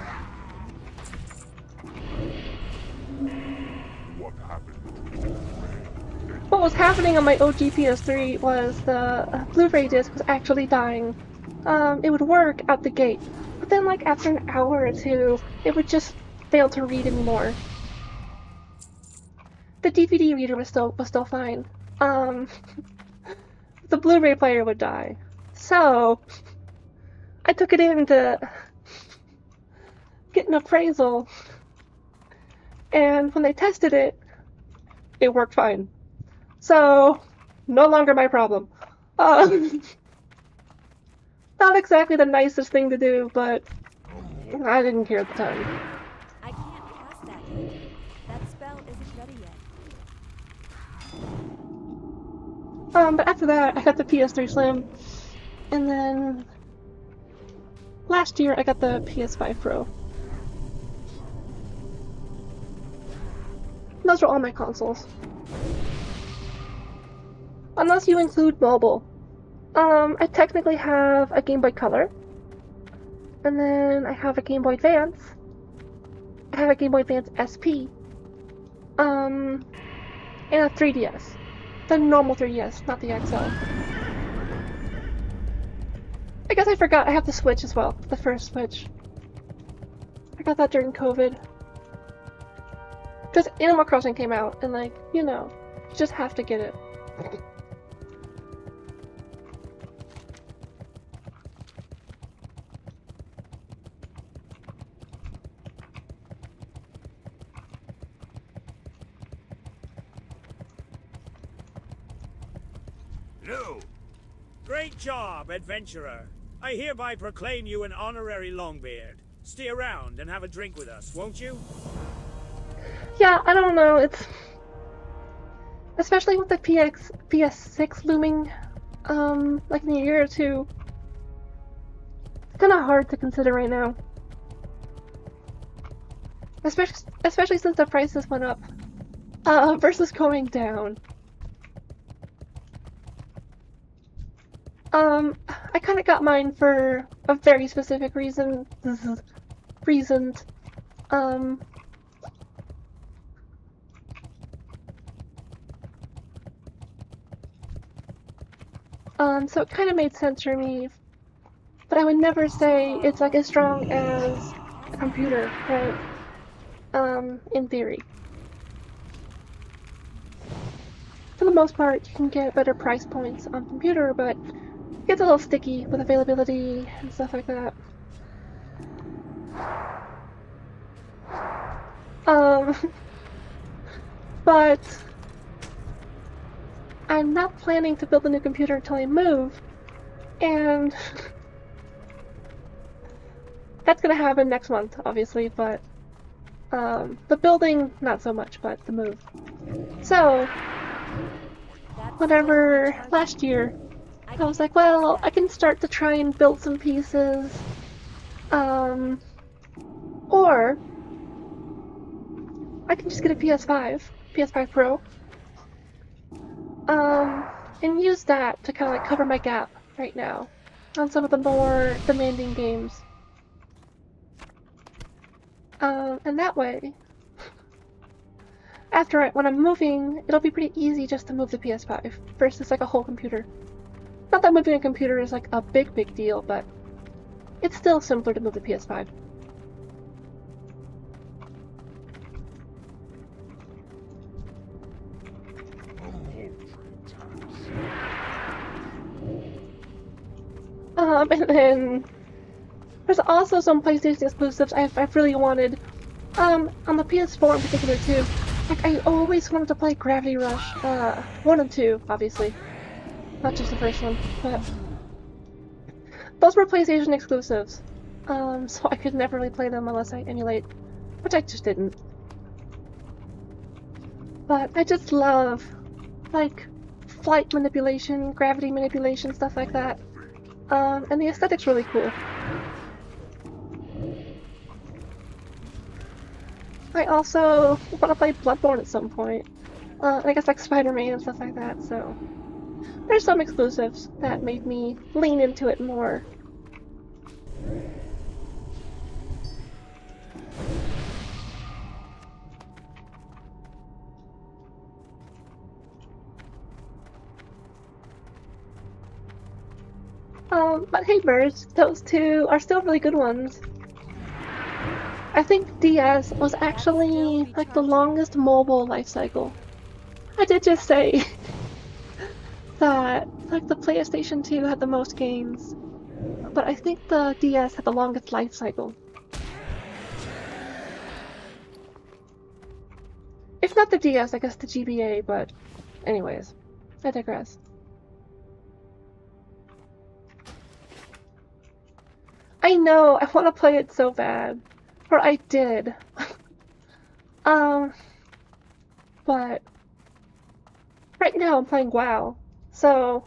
What was happening on my OG PS3 was the Blu-ray disc was actually dying. It would work out the gate, but then like after an hour or two, it would just fail to read anymore. The DVD reader was still fine. The Blu-ray player would die. So I took it in to get an appraisal, and when they tested it, it worked fine. So, no longer my problem. Not exactly the nicest thing to do, but I didn't care at the time. I can't cast that yet. That spell isn't ready yet. But after that, I got the PS3 Slim, and then last year I got the PS5 Pro. Those are all my consoles. Unless you include mobile. I technically have a Game Boy Color, and then I have a Game Boy Advance. I have a Game Boy Advance SP, and a 3DS. The normal 3DS, not the XL. I guess I forgot I have the Switch as well, the first Switch. I got that during COVID. Because Animal Crossing came out, and like, you know, you just have to get it. No! Great job, adventurer. I hereby proclaim you an honorary Longbeard. Stay around and have a drink with us, won't you? Yeah, I don't know, it's... Especially with the PS6 looming, like in a year or two. It's kinda hard to consider right now. Especially since the prices went up, versus going down. I kinda got mine for a very specific reason. So it kinda made sense for me. But I would never say it's like as strong as a computer, right? In theory. For the most part, you can get better price points on computer, but it gets a little sticky with availability and stuff like that. But I'm not planning to build a new computer until I move, and that's gonna happen next month, obviously, but the building, not so much, but the move. So, whatever, last year, I was like, well, I can start to try and build some pieces, or I can just get a PS5 Pro, and use that to kind of like cover my gap right now on some of the more demanding games. And that way, when I'm moving, it'll be pretty easy just to move the PS5 versus like a whole computer. Not that moving a computer is like a big deal, but it's still simpler to move the PS5. And then there's also some PlayStation exclusives I've really wanted. On the PS4 in particular too. Like, I always wanted to play Gravity Rush, 1 and 2, obviously. Not just the first one, but those were PlayStation exclusives. So I could never really play them unless I emulate, which I just didn't. But I just love, like, flight manipulation, gravity manipulation, stuff like that. And the aesthetic's really cool. I also want to play Bloodborne at some point. I guess like Spider-Man and stuff like that, so there's some exclusives that made me lean into it more. But hey birds, those two are still really good ones. I think DS was actually like the longest mobile life cycle. I did just say that like the PlayStation 2 had the most games, but I think the DS had the longest life cycle. If not the DS, I guess the GBA, but anyways, I digress. I know, I want to play it so bad. Or I did. But right now I'm playing WoW. So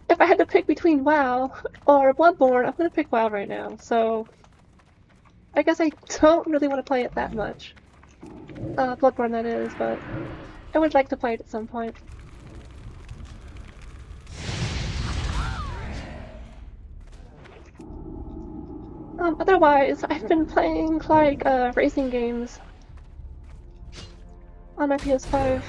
if I had to pick between WoW or Bloodborne, I'm gonna pick WoW right now. So I guess I don't really want to play it that much. Bloodborne that is, but I would like to play it at some point. Otherwise, I've been playing, like, racing games on my PS5.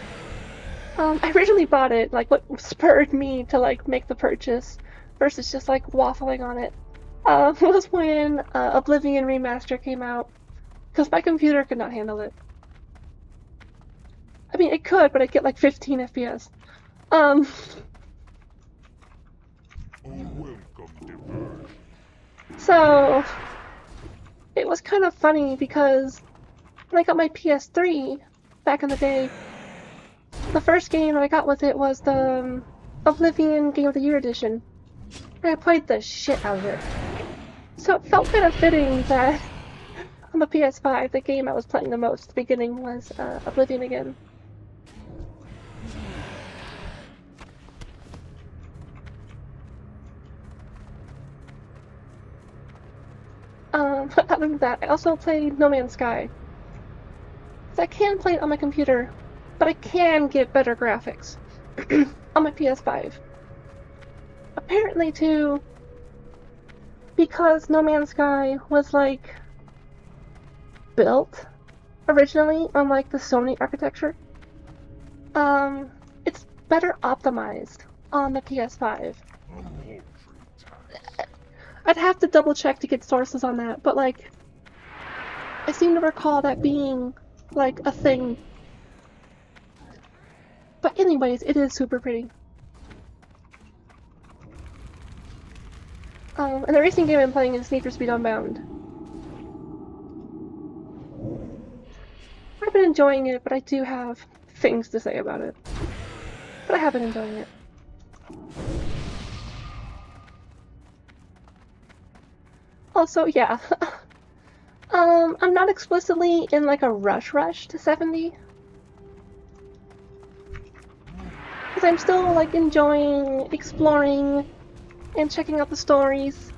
I originally bought it, like, what spurred me to, like, make the purchase versus just, like, waffling on it, was when Oblivion Remaster came out, because my computer could not handle it. I mean, it could, but I'd get, like, 15 FPS. So it was kind of funny because when I got my PS3 back in the day, the first game that I got with it was the Oblivion Game of the Year edition. And I played the shit out of it. So it felt kind of fitting that on the PS5, the game I was playing the most at the beginning was Oblivion again. But other than that, I also played No Man's Sky. So I can play it on my computer, but I can get better graphics on my PS5. Apparently, too, because No Man's Sky was, like, built originally on, like, the Sony architecture, it's better optimized on the PS5. I'd have to double check to get sources on that, but like, I seem to recall that being like a thing. But anyways, it is super pretty. And the racing game I'm playing is Need for Speed Unbound. I've been enjoying it, but I do have things to say about it. But I have been enjoying it. Also, yeah, I'm not explicitly in like a rush to 70. Because I'm still like enjoying exploring and checking out the stories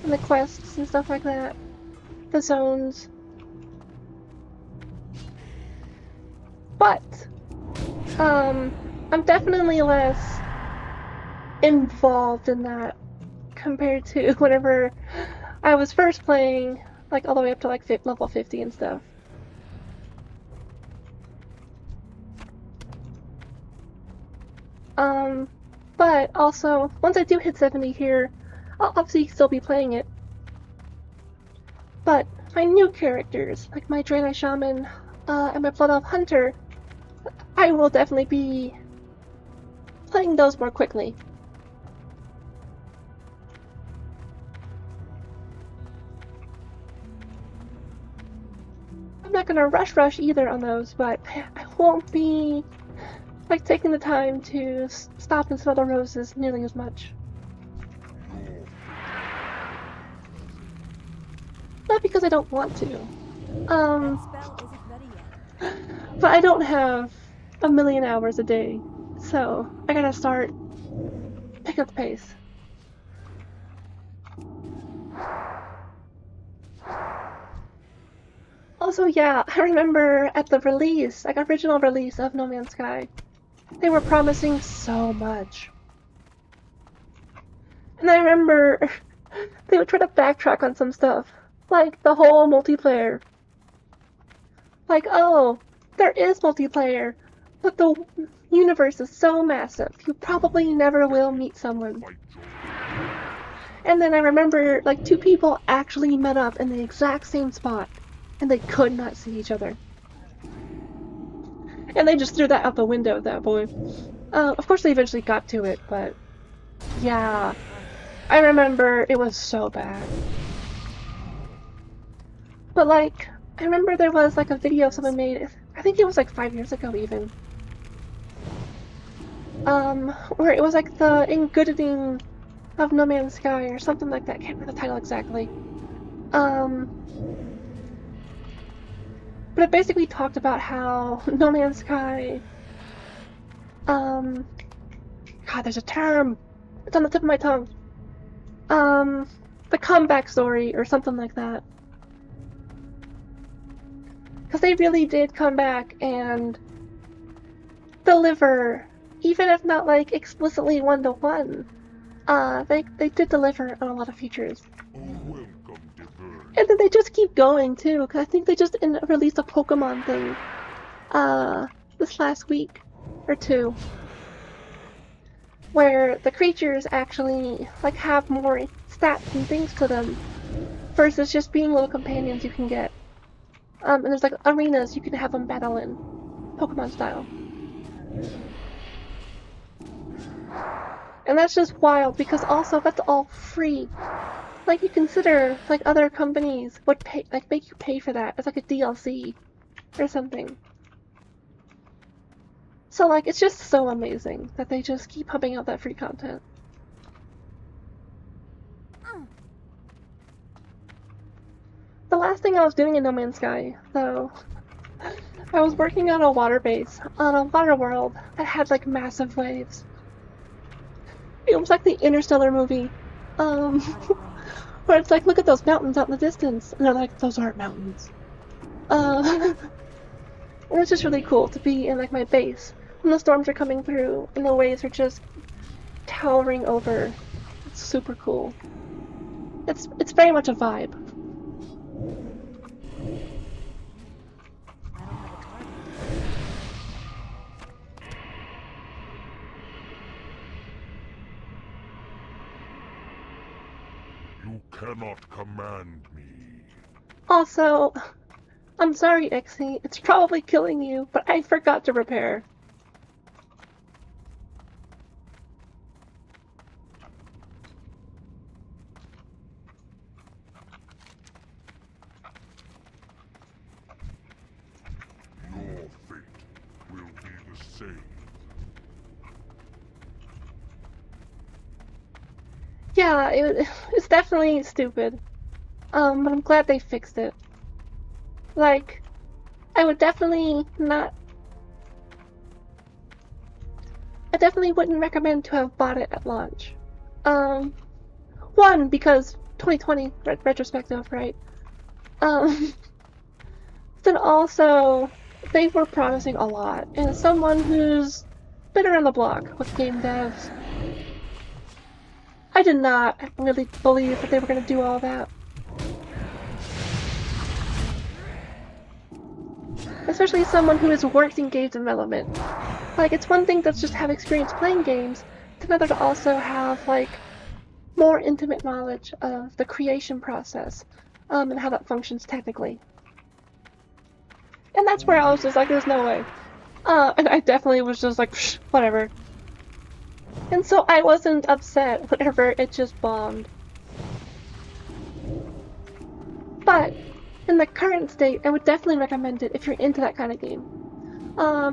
and the quests and stuff like that. The zones. But, I'm definitely less involved in that compared to whenever I was first playing like all the way up to like level 50 and stuff. But also, once I do hit 70 here, I'll obviously still be playing it. But my new characters, like my Draenei Shaman and my Blood Elf Hunter, I will definitely be playing those more quickly. I'm not gonna rush either on those, but I won't be like taking the time to stop and smell the roses nearly as much. Not because I don't want to. But I don't have a million hours a day, so I gotta start pick up the pace. Also, yeah, I remember at the release, like original release of No Man's Sky, they were promising so much. And I remember they would try to backtrack on some stuff, like the whole multiplayer. Like, oh, there is multiplayer, but the universe is so massive, you probably never will meet someone. And then I remember, like, 2 people actually met up in the exact same spot, and they could not see each other. And they just threw that out the window at that point. Of course they eventually got to it, but yeah, I remember it was so bad. But like, I remember there was like a video someone made, I think it was like 5 years ago even, where it was like the encoder of No Man's Sky or something like that. I can't remember the title exactly. But it basically talked about how No Man's Sky, God, there's a term, it's on the tip of my tongue, the comeback story or something like that. Because they really did come back and deliver, even if not like explicitly one-to-one, they did deliver on a lot of features. And then they just keep going too, because I think they just released a Pokemon thing this last week or 2, where the creatures actually like have more stats and things to them versus just being little companions you can get. And there's like arenas you can have them battle in, Pokemon style. And that's just wild because also that's all free. Like, you consider, like, other companies would pay, like, make you pay for that as, like, a DLC or something. So, like, it's just so amazing that they just keep pumping out that free content. The last thing I was doing in No Man's Sky, though, I was working on a water base, on a water world that had, like, massive waves. It was like the Interstellar movie. Where it's like, look at those mountains out in the distance. And they're like, those aren't mountains. And it's just really cool to be in like my base when the storms are coming through and the waves are just towering over. It's super cool. It's very much a vibe. You cannot command me. Also, I'm sorry, Ixie. It's probably killing you, but I forgot to repair. Your fate will be the same. Yeah, it's definitely stupid. But I'm glad they fixed it. Like, I definitely wouldn't recommend to have bought it at launch. One, because 2020 retrospective, right? Then also, they were promising a lot, and as someone who's been around the block with game devs, I did not really believe that they were going to do all that. especially someone who has worked in game development. Like, it's one thing to just have experience playing games, it's another to also have, like, more intimate knowledge of the creation process, and how that functions technically. And that's where I was just like, there's no way. And I definitely was just like, psh, whatever. And so I wasn't upset whenever it just bombed. But in the current state, I would definitely recommend it if you're into that kind of game.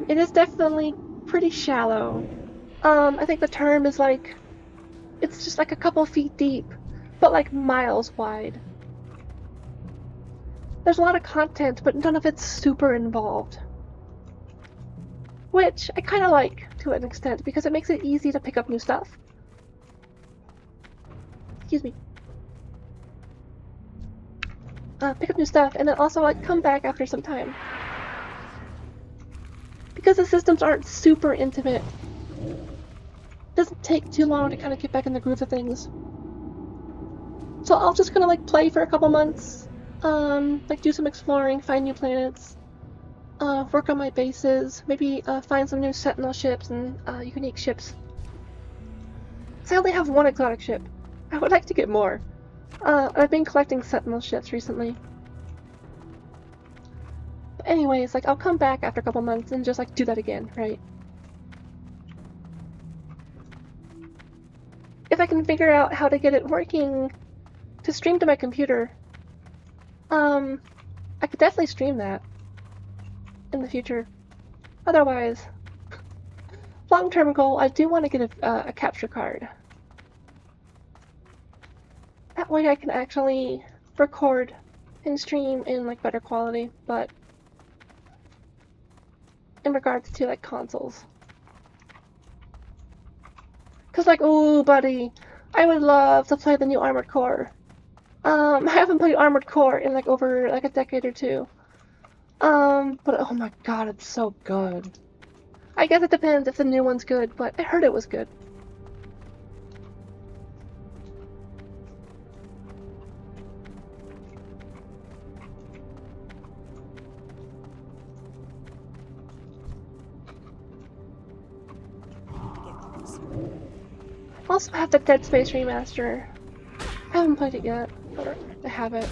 It is definitely pretty shallow. I think the term is like, it's just like a couple feet deep, but like miles wide. There's a lot of content, but none of it's super involved. Which I kind of like to an extent, because it makes it easy to pick up new stuff. Excuse me. Pick up new stuff, and then also like come back after some time. Because the systems aren't super intimate, it doesn't take too long to kind of get back in the groove of things. So I'll just kind of like play for a couple months, like do some exploring, find new planets, work on my bases, maybe find some new Sentinel ships and unique ships. So I only have one exotic ship. I would like to get more. I've been collecting Sentinel ships recently. But anyways, like I'll come back after a couple months and just like do that again, right? If I can figure out how to get it working to stream to my computer, I could definitely stream that in the future. Otherwise, long-term goal, I do want to get a capture card. That way I can actually record and stream in like better quality, but in regards to like consoles. Cause like, ooh buddy, I would love to play the new Armored Core. I haven't played Armored Core in like over like a decade or two. But oh my god, it's so good. I guess it depends if the new one's good, but I heard it was good. I also have the Dead Space remaster. I haven't played it yet, but I have it.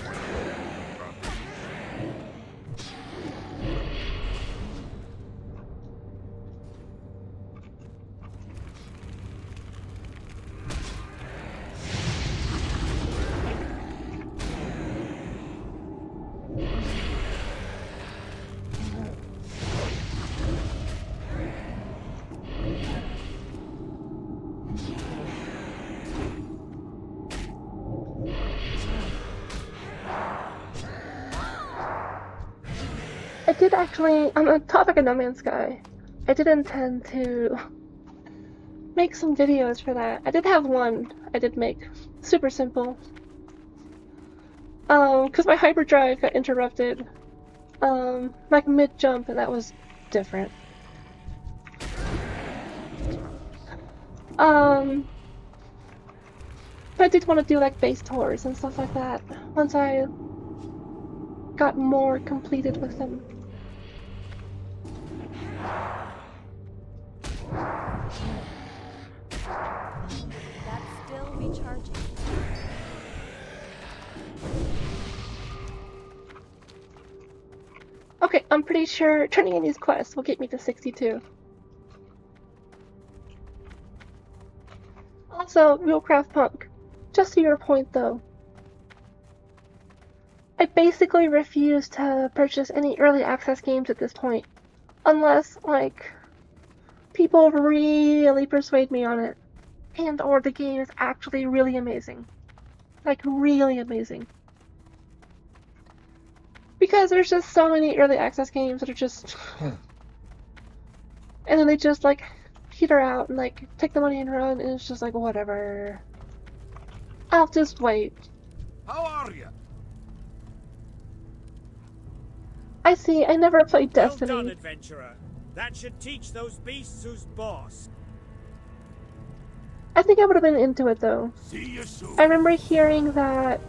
I did actually, on the topic of No Man's Sky, I did intend to make some videos for that. I did have one I did make. Super simple. Because my hyperdrive got interrupted, like mid-jump, and that was different. But I did want to do like base tours and stuff like that once I got more completed with them. That's still recharging. Okay, I'm pretty sure turning in these quests will get me to 62. Also, Realcraft Punk, just to your point though, I basically refuse to purchase any early access games at this point, unless, like, people really persuade me on it, and or the game is actually really amazing. Like, really amazing. Because there's just so many early access games that are just... and then they just, like, peter out and, like, take the money and run, and it's just like, whatever. I'll just wait. How are you? I see, I never played Destiny. Well done, adventurer. That should teach those beasts who's boss. I think I would have been into it though. See you soon. I remember hearing that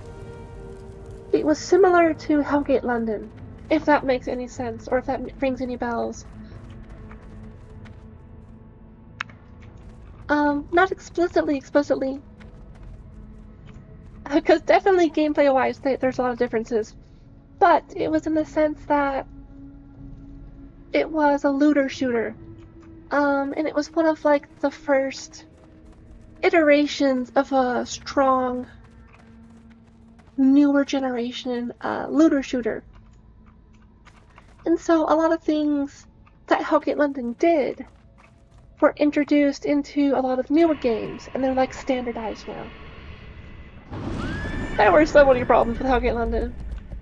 it was similar to Hellgate London, If that makes any sense, or if that rings any bells. Not explicitly, because definitely gameplay-wise, there's a lot of differences. But it was in the sense that it was a looter shooter. And it was one of, like, the first iterations of a strong, newer generation looter shooter. And so a lot of things that Hellgate London did were introduced into a lot of newer games, and they're like standardized now. There were so many problems with Hellgate London,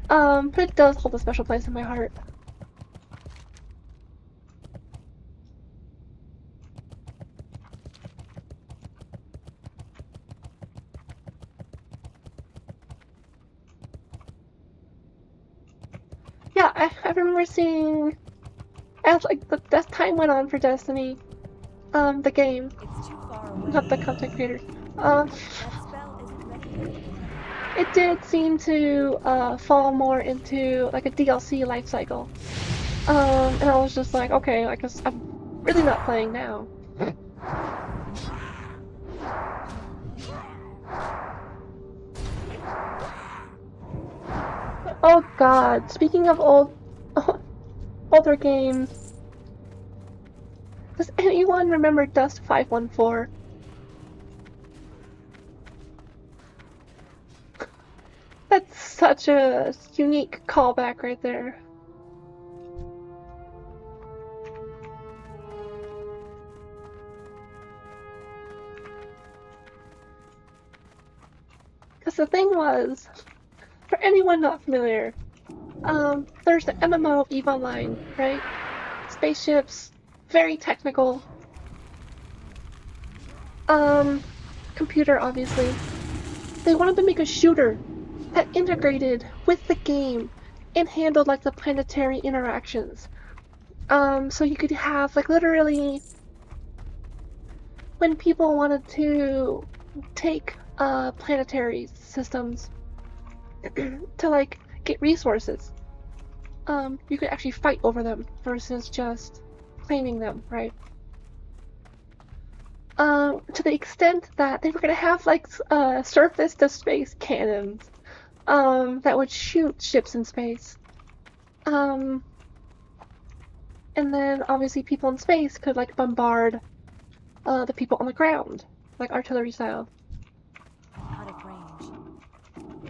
but it does hold a special place in my heart. Yeah, I remember seeing, as like the time went on for Destiny, the game, not the content creators, it did seem to fall more into like a DLC life cycle, and I was just like, okay, I guess I'm really not playing now. Oh god, speaking of older games, does anyone remember Dust 514? That's such a unique callback right there. Because the thing was, for anyone not familiar, there's the MMO of EVE Online, right? Spaceships, very technical. Computer, obviously. They wanted to make a shooter that integrated with the game and handled like the planetary interactions. So you could have like literally when people wanted to take planetary systems to like get resources, you could actually fight over them versus just claiming them, right? To the extent that they were gonna have like surface to space cannons that would shoot ships in space. And then obviously people in space could like bombard the people on the ground, like artillery style.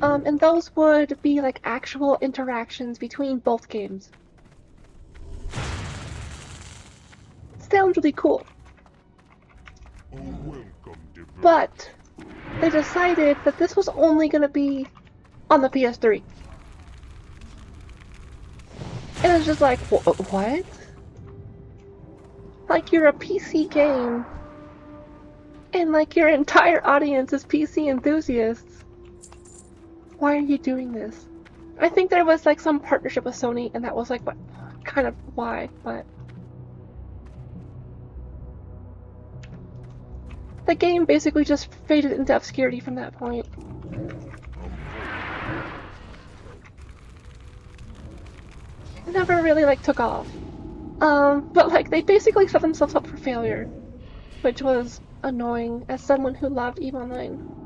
And those would be like actual interactions between both games. Sounds really cool. But they decided that this was only going to be on the PS3. And it's just like, what? Like, you're a PC game, and like your entire audience is PC enthusiasts. Why are you doing this? I think there was like some partnership with Sony, and that was like what kind of why, but the game basically just faded into obscurity from that point. It never really like took off. But like they basically set themselves up for failure, which was annoying as someone who loved EVE Online.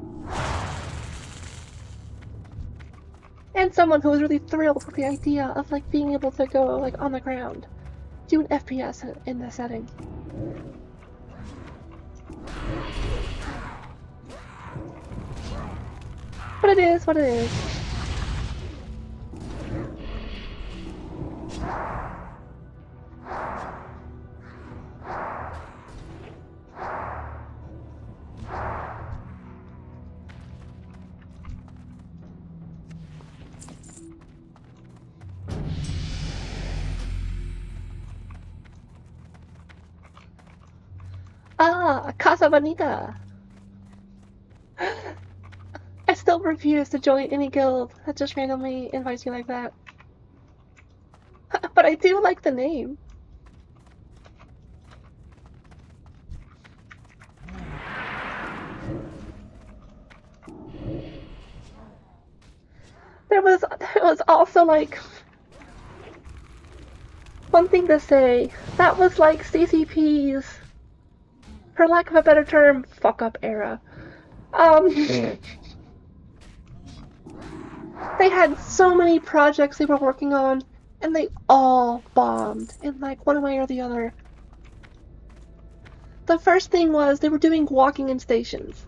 And someone who was really thrilled with the idea of like being able to go like on the ground, do an FPS in this setting. But it is what it is. Ah, Casa Bonita! I still refuse to join any guild that just randomly invites you like that. But I do like the name. There was also like one thing to say, that was like CCP's, for lack of a better term, fuck-up era. They had so many projects they were working on, and they all bombed in like one way or the other. The first thing was they were doing walking in stations.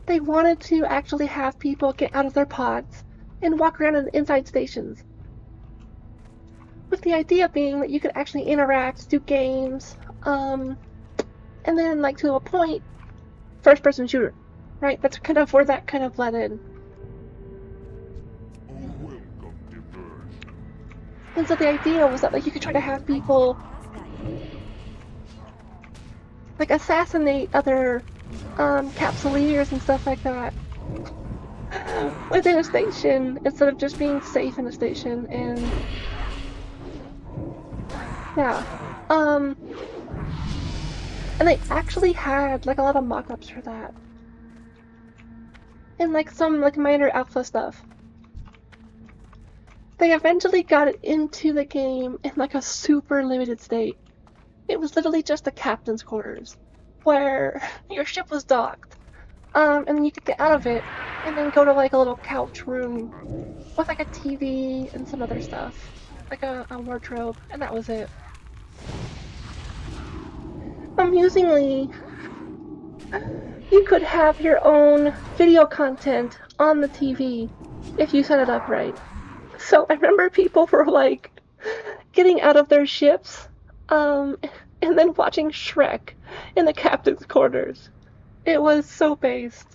They wanted to actually have people get out of their pods and walk around in inside stations. With the idea being that you could actually interact, do games, and then, like, to a point, first-person shooter, right? That's kind of where that kind of led in. And so the idea was that, like, you could try to have people, like, assassinate other capsuleers and stuff like that within a station instead of just being safe in a station. And yeah, and they actually had like a lot of mock-ups for that, and like some like minor alpha stuff. They eventually got it into the game in like a super limited state. It was literally just the captain's quarters, where your ship was docked, and then you could get out of it, and then go to like a little couch room with like a TV and some other stuff, like a wardrobe, and that was it. Amusingly, you could have your own video content on the TV if you set it up right. So I remember people were like getting out of their ships, and then watching Shrek in the captain's quarters. It was so based.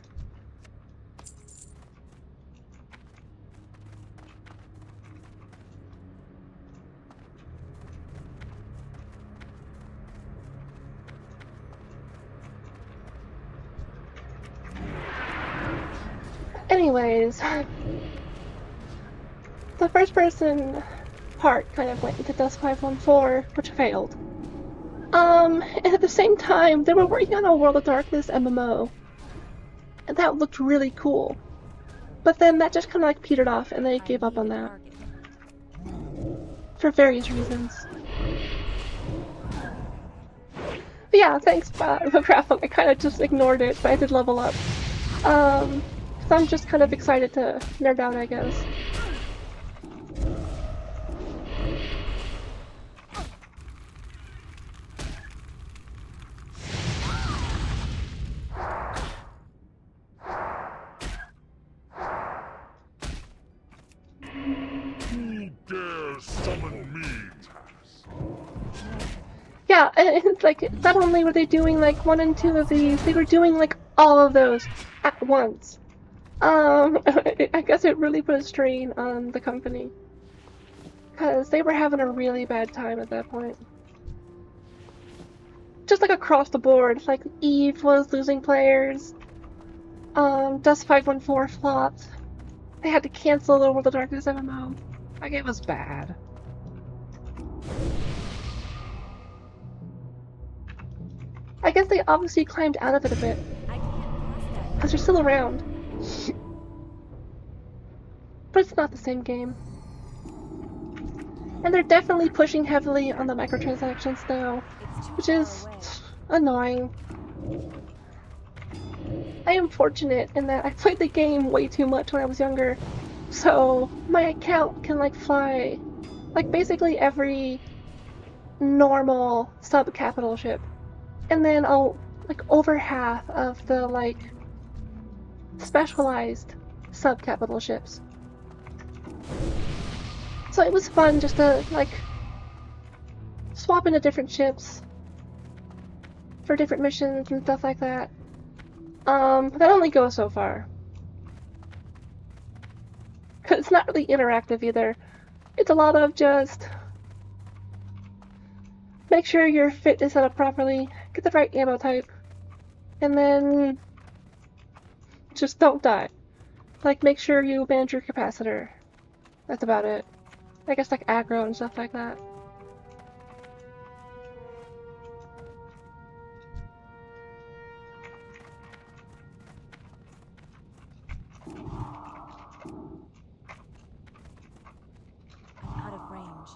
Anyways, the first person part kind of went into Dust 514, which failed. And at the same time, they were working on a World of Darkness MMO, and that looked really cool. But then that just kind of like petered off, and they gave up on that for various reasons. But yeah, thanks, Graphic. I kind of just ignored it, but I did level up. So I'm just kind of excited to nerd out, I guess. Yeah, and it's like, not only were they doing like 1 and 2 of these, they were doing like all of those at once. I guess it really put a strain on the company, because they were having a really bad time at that point. Just like across the board, like Eve was losing players, Dust 514 flopped, they had to cancel the World of Darkness MMO. Like, it was bad. I guess they obviously climbed out of it a bit, because they're still around. But it's not the same game. And they're definitely pushing heavily on the microtransactions now, which is annoying. I am fortunate in that I played the game way too much when I was younger, so my account can like fly like basically every normal sub-capital ship. And then I'll like over half of the like specialized sub-capital ships. So it was fun just to like swap into different ships for different missions and stuff like that. That only goes so far. Cause it's not really interactive either. It's a lot of just make sure your fit is set up properly, get the right ammo type, and then just don't die. Like, make sure you manage your capacitor. That's about it. I guess like aggro and stuff like that. Out of range.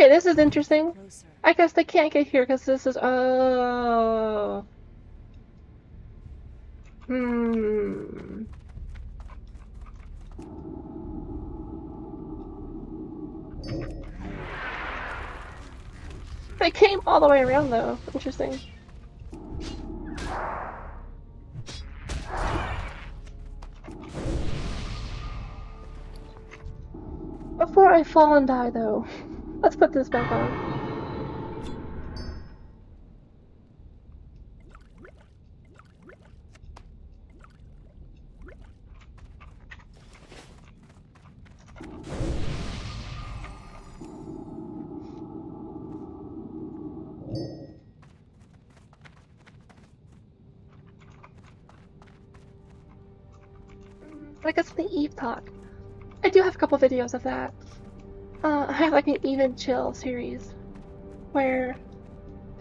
Okay, this is interesting. I guess they can't get here because this is... Oh... They came all the way around though. Interesting. Before I fall and die though, let's put this back on. I guess the Eve talk. I do have a couple videos of that. I have like an even chill series where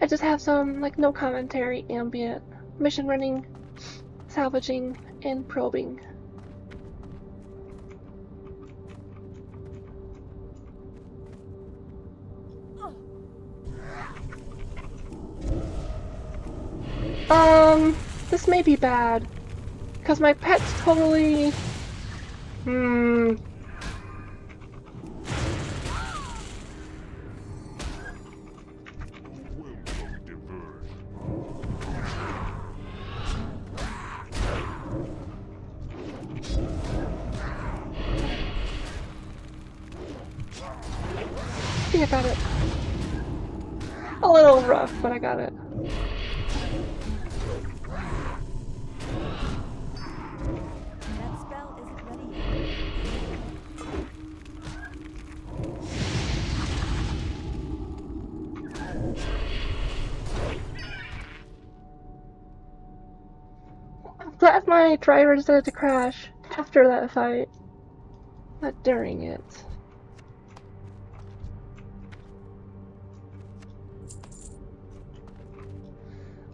I just have some like no commentary, ambient mission running, salvaging, and probing. This may be bad because my pet's totally I think I got it. A little rough, but I got it. That spell isn't ready yet. I'm glad my driver decided to crash after that fight, not during it.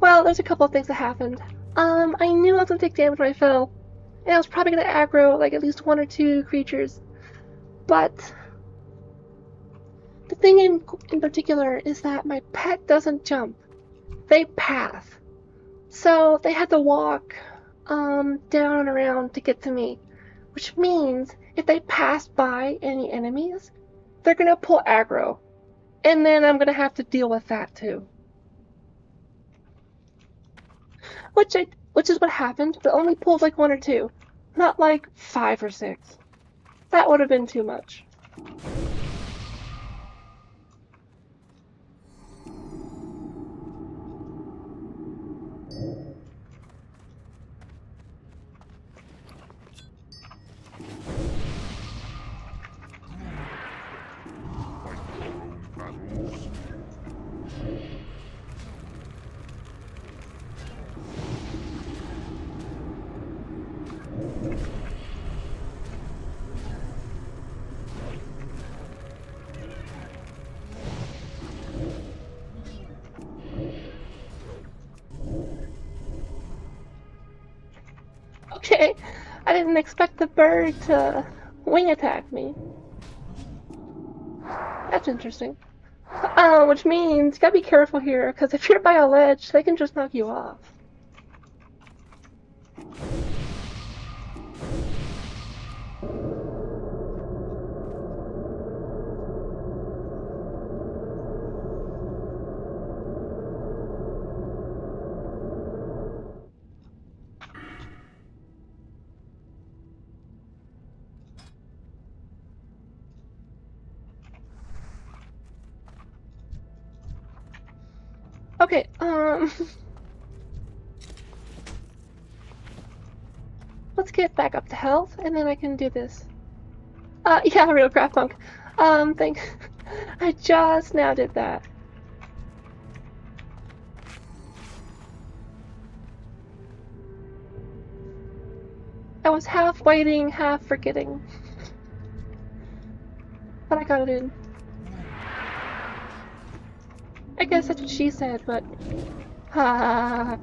Well, there's a couple of things that happened. I knew I was gonna take damage when I fell, and I was probably gonna aggro like at least 1 or 2 creatures. But the thing in particular is that my pet doesn't jump; they pass. So they had to walk down and around to get to me, which means if they pass by any enemies, they're gonna pull aggro, and then I'm gonna have to deal with that too. Which is what happened, but only pulled like 1 or 2, not like 5 or 6. That would have been too much. Okay, I didn't expect the bird to wing attack me. That's interesting. Which means you gotta be careful here, because if you're by a ledge, they can just knock you off. Okay, let's get back up to health, and then I can do this. Yeah, real craft punk. Thanks. I just now did that. I was half waiting, half forgetting. But I got it in. I guess that's what she said, but... Ha.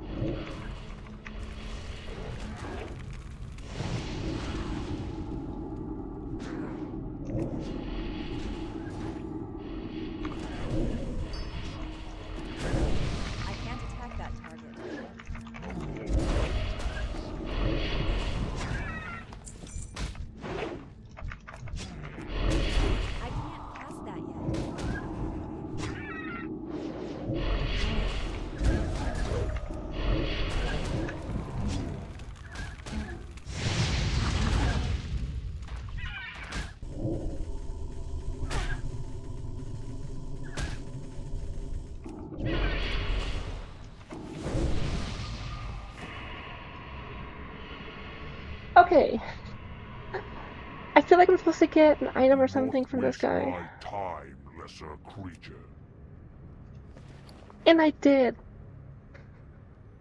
Okay. I feel like I'm supposed to get an item or something from this guy. My time, lesser creature. And I did.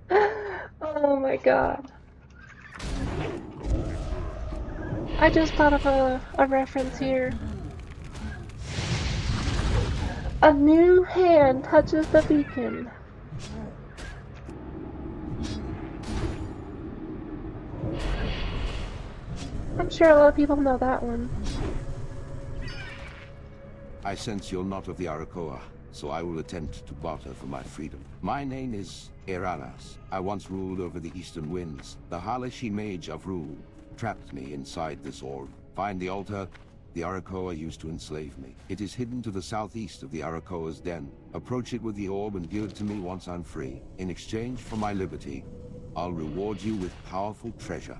Oh my god. I just thought of a reference here. A new hand touches the beacon. I'm sure a lot of people know that one. I sense you're not of the Arakoa, so I will attempt to barter for my freedom. My name is Eranas. I once ruled over the Eastern Winds. The Halashi Mage of Rule trapped me inside this orb. Find the altar. The Arakoa used to enslave me. It is hidden to the southeast of the Arakoa's den. Approach it with the orb and give it to me once I'm free. In exchange for my liberty, I'll reward you with powerful treasure.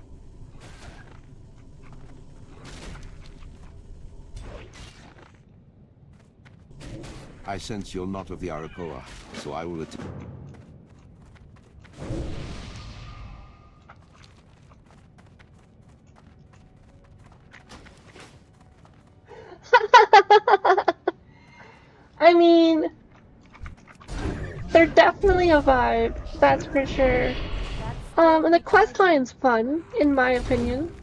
I sense you're not of the Arakoa, so I will attempt. I mean, they're definitely a vibe, that's for sure. And the quest line's fun, in my opinion.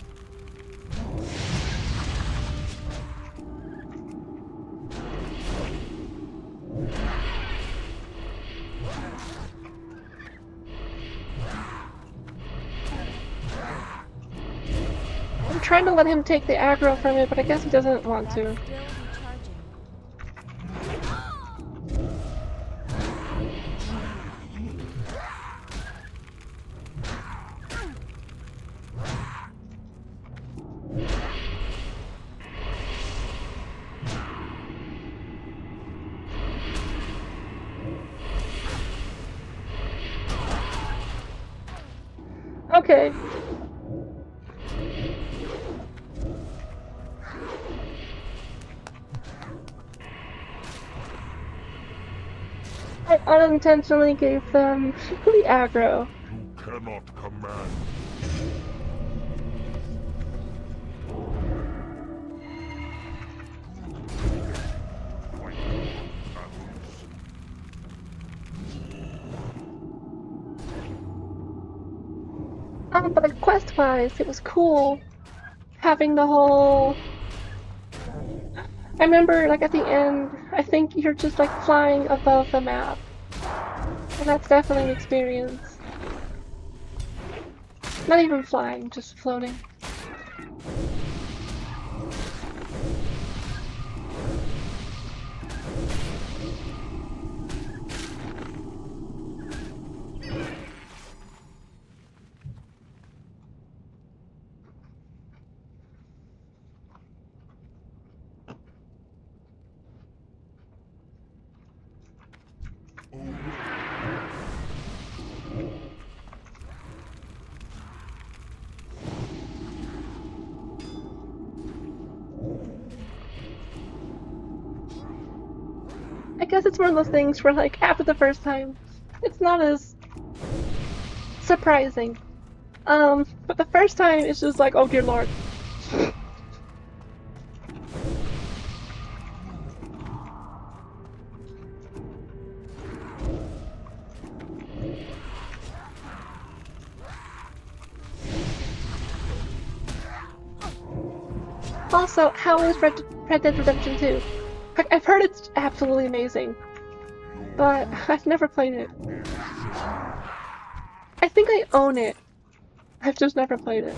I'm trying to let him take the aggro from it, but I guess he doesn't want to. Okay. I unintentionally gave them the aggro. You cannot command. But like quest-wise, it was cool having the whole. I remember, like at the end, I think you're just like flying above the map, and that's definitely an experience. Not even flying, just floating. I guess it's one of those things where, like, after the first time, it's not as surprising. But the first time, it's just like, oh dear lord. Also, how is Red Dead Redemption 2? I've heard it's absolutely amazing, but I've never played it. I think I own it. I've just never played it.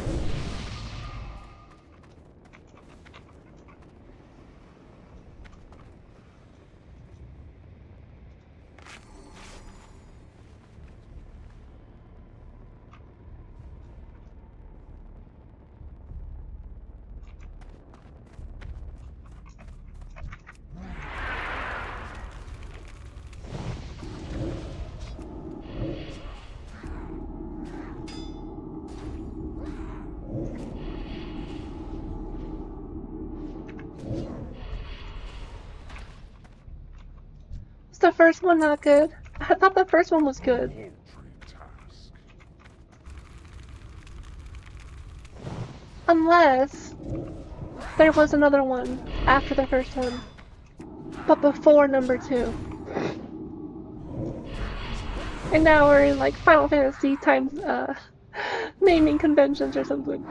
Is the first one not good? I thought the first one was good. Unless there was another one after the first one, but before number 2. And now we're in like Final Fantasy times naming conventions or something.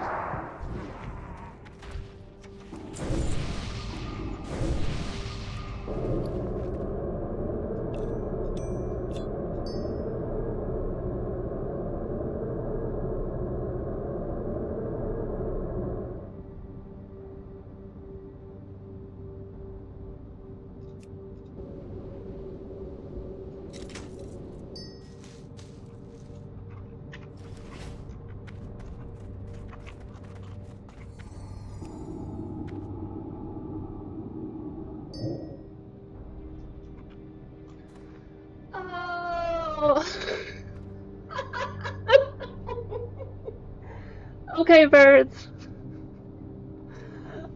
Okay, birds.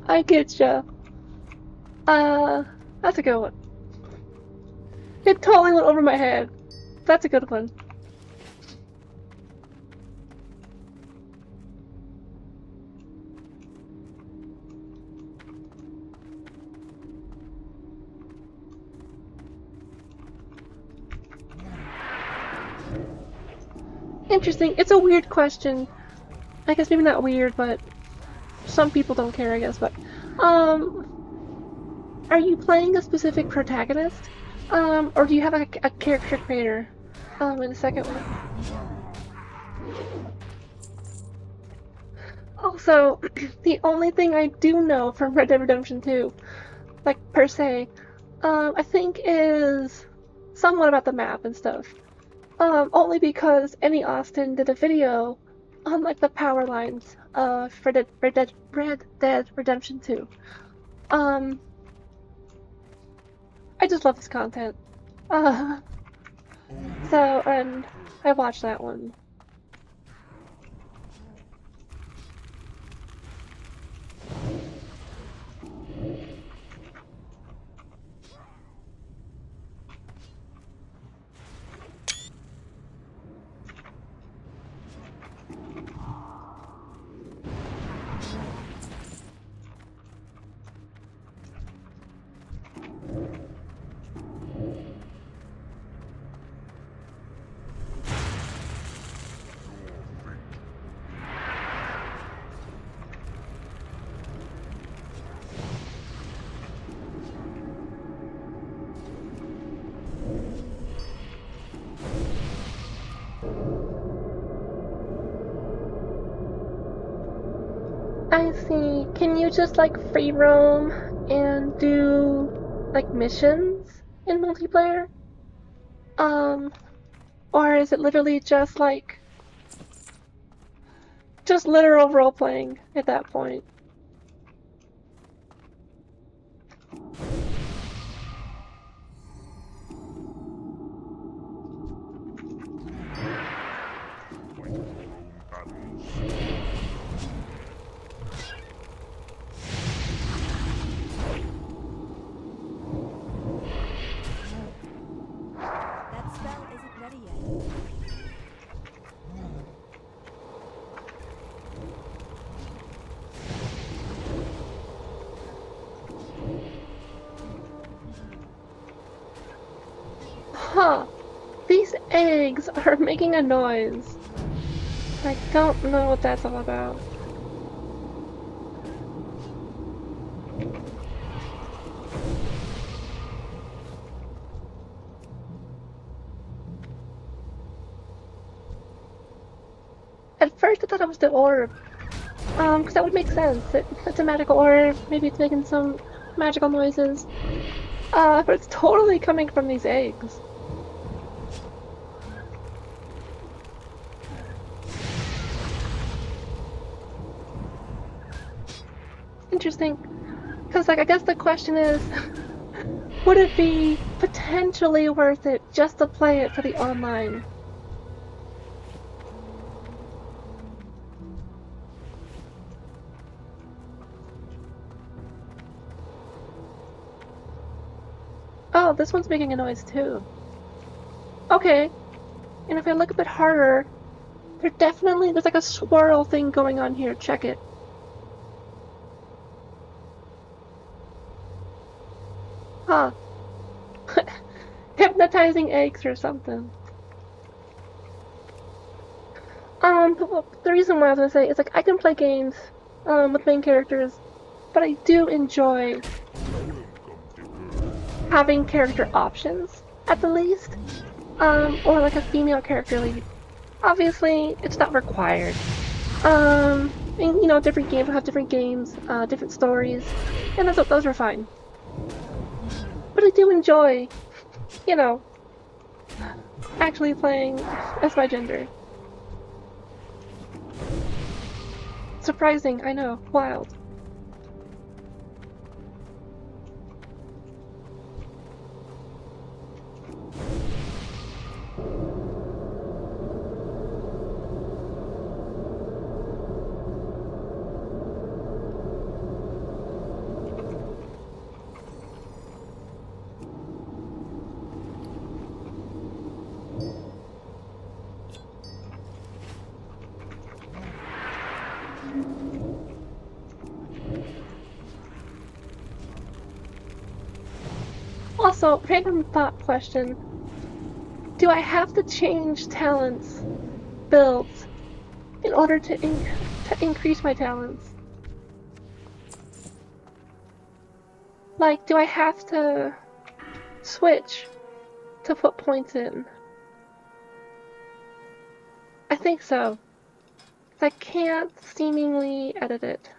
I get ya. That's a good one. It totally went over my head. That's a good one. Interesting. It's a weird question. I guess maybe not weird, but some people don't care, I guess, but are you playing a specific protagonist? Or do you have a character creator in the second one? Also, the only thing I do know from Red Dead Redemption 2, like per se, I think is somewhat about the map and stuff. Only because Annie Austin did a video on like the power lines for Red Dead Redemption 2. I just love his content. So, and I watched that one. I see. Can you just like free roam and do like missions in multiplayer? Or is it literally just like just literal role playing at that point? Huh. These eggs are making a noise. I don't know what that's all about. At first I thought it was the orb. Because that would make sense. It's a magical orb, maybe it's making some magical noises. But it's totally coming from these eggs. Interesting, because like I guess the question is, would it be potentially worth it just to play it for the online? Oh, this one's making a noise too. Okay, and if I look a bit harder, there's like a swirl thing going on here. Check it. Huh. Hypnotizing eggs or something. The reason why I was gonna say is like I can play games with main characters, but I do enjoy having character options at the least, or like a female character lead. Obviously, it's not required. And you know, different games will have different games, different stories, and those are fine. But I do enjoy, you know, actually playing as my gender. Surprising, I know, wild. Also, random thought question. Do I have to change talents, builds, in order to increase my talents? Like, do I have to switch to put points in? I think so. 'Cause I can't seemingly edit it.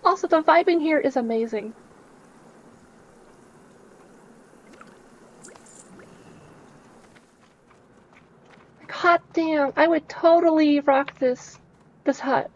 Also, the vibe in here is amazing. Hot damn, I would totally rock this hut.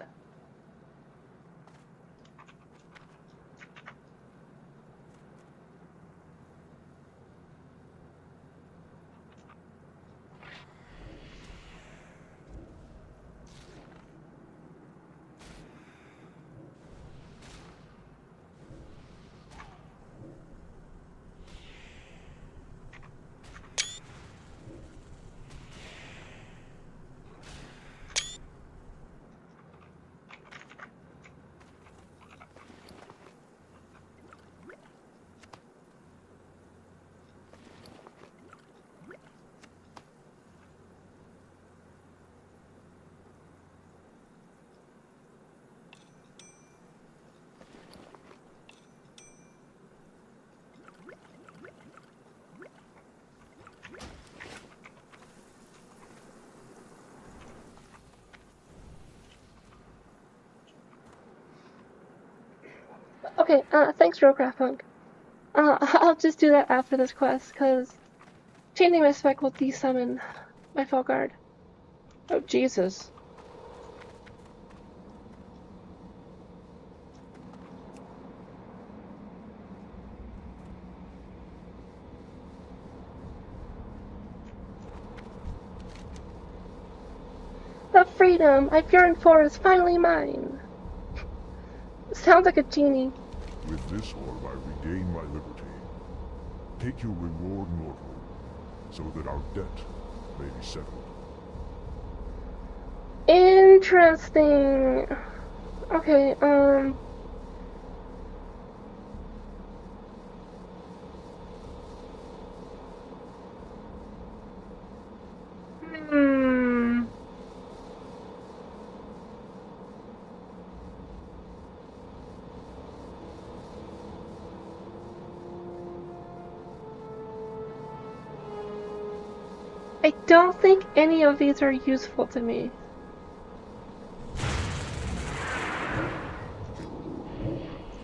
Okay, thanks, Rollcraft Punk. I'll just do that after this quest, because changing my spec will desummon my Fall Guard. Oh, Jesus. The freedom I've yearned for is finally mine. Sounds like a genie. With this orb, I regain my liberty. Take your reward, mortal, so that our debt may be settled. Interesting. Okay, I don't think any of these are useful to me.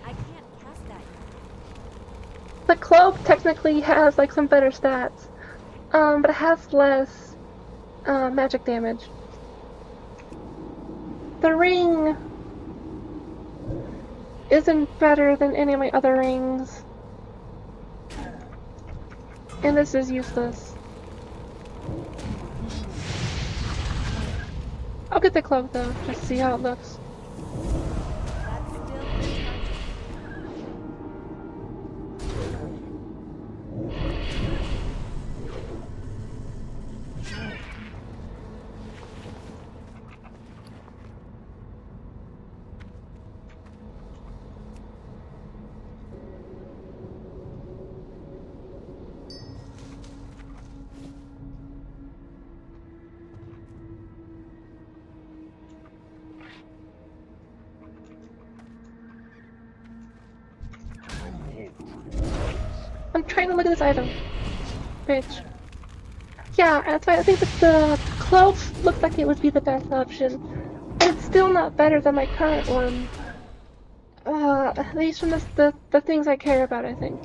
I can't cast that. The cloak technically has like some better stats, but it has less magic damage. The ring isn't better than any of my other rings, and this is useless. I'll get the cloak though, just to see how it looks. That's still I'm trying to look at this item. Bitch. Yeah, that's why I think that the cloak looks like it would be the best option. It's still not better than my current one. At least from the things I care about, I think.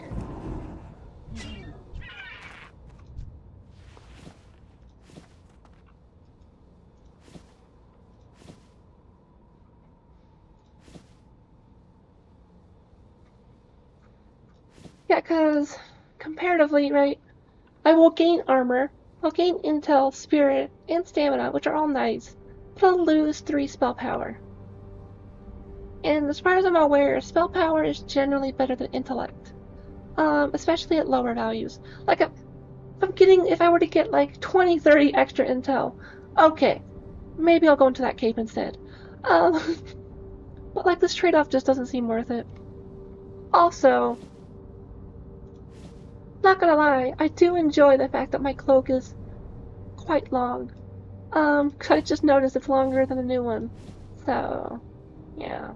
Yeah, because comparatively, right, I will gain armor, I'll gain intel, spirit, and stamina, which are all nice, but I'll lose 3 spell power. And as far as I'm aware, spell power is generally better than intellect, especially at lower values. Like, if I were to get like 20, 30 extra intel, okay, maybe I'll go into that cape instead. But like this trade-off just doesn't seem worth it. Also, not gonna lie, I do enjoy the fact that my cloak is quite long. 'Cause I just noticed it's longer than the new one. So, yeah.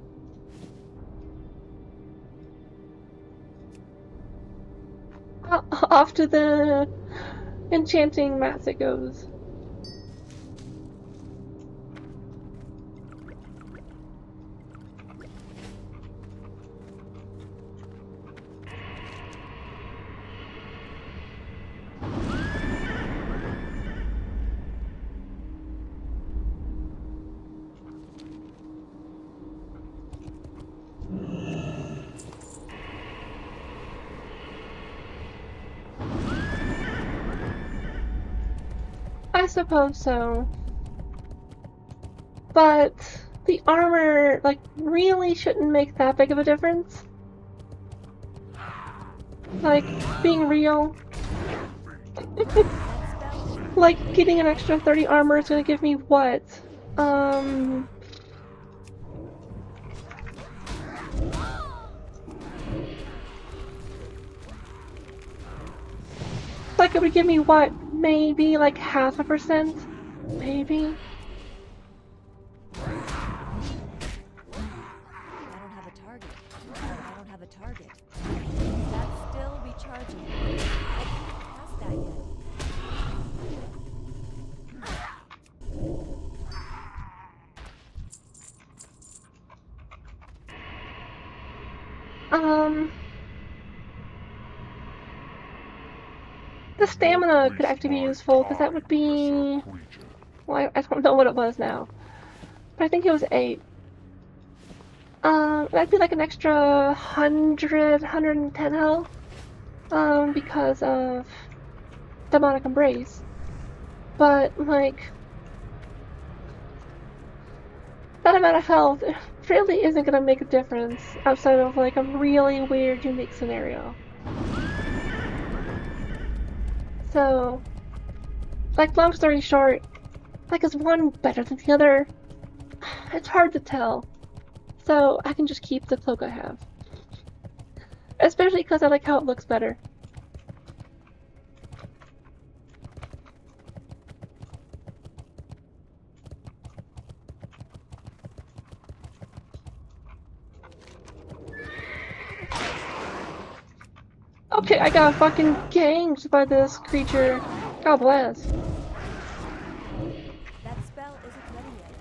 Off to the enchanting mats it goes. I suppose so. But the armor, like, really shouldn't make that big of a difference. Like, being real. Like, getting an extra 30 armor is gonna give me what? Like, it would give me what? Maybe like 0.5%? Maybe? I don't have a target. I don't have a target. That's still recharging. I can't pass that yet. The stamina could actually be useful, because that would be... Well, I don't know what it was now. But I think it was 8. That'd be like an extra 100, 110 health. Because of Demonic Embrace. But, like... that amount of health really isn't gonna make a difference outside of, like, a really weird, unique scenario. So, like, long story short, like, is one better than the other? It's hard to tell. So, I can just keep the cloak I have. Especially because I like how it looks better. Okay, I got fucking ganged by this creature. God bless. That spell isn't ready yet.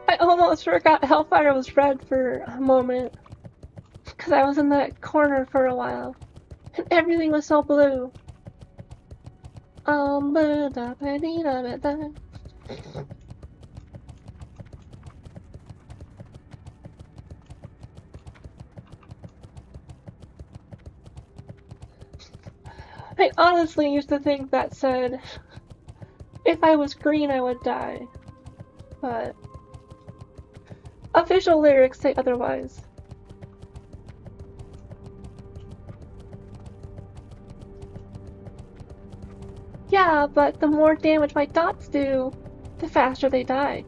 I almost forgot Hellfire was red for a moment. Because I was in that corner for a while. And everything was so blue. I honestly used to think that said, if I was green I would die. But official lyrics say otherwise. Yeah, but the more damage my dots do, the faster they die.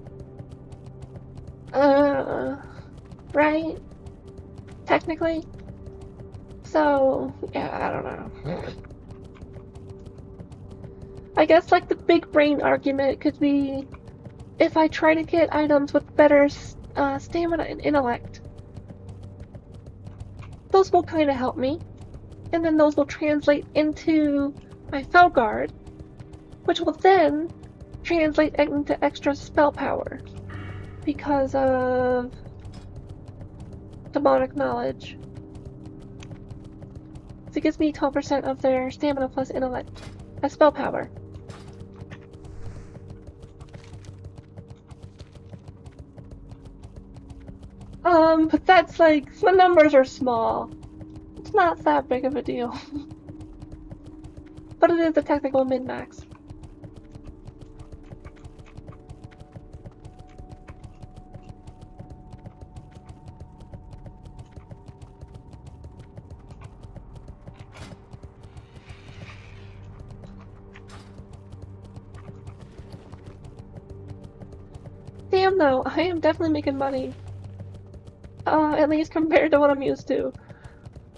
Right? Technically? So, yeah, I don't know. I guess, like, the big brain argument could be if I try to get items with better stamina and intellect. Those will kind of help me. And then those will translate into my Fell Guard, which will then translate into extra spell power because of demonic knowledge. So it gives me 12% of their stamina plus intellect as spell power. But that's like, the numbers are small. It's not that big of a deal. But it is a technical min-max. Damn though, I am definitely making money. At least compared to what I'm used to.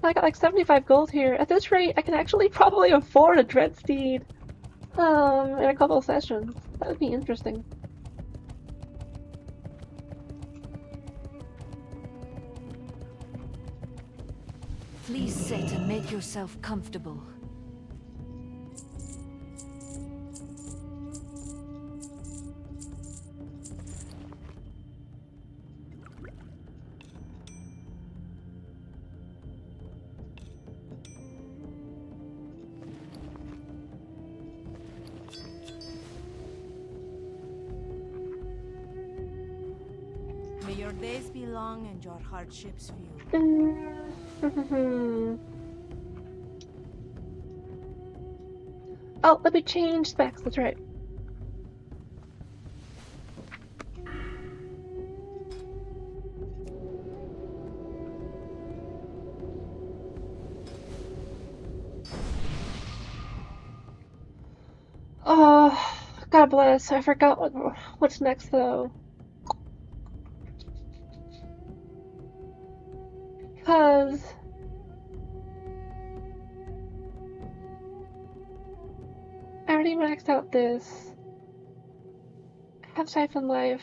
I got like 75 gold here. At this rate, I can actually probably afford a Dread Steed. In a couple of sessions. That would be interesting. Please sit and make yourself comfortable. May your days be long and your hardships few. Oh, let me change specs, that's right. Oh, God bless. I forgot what's next though. Because I already maxed out this. I have Siphon Life.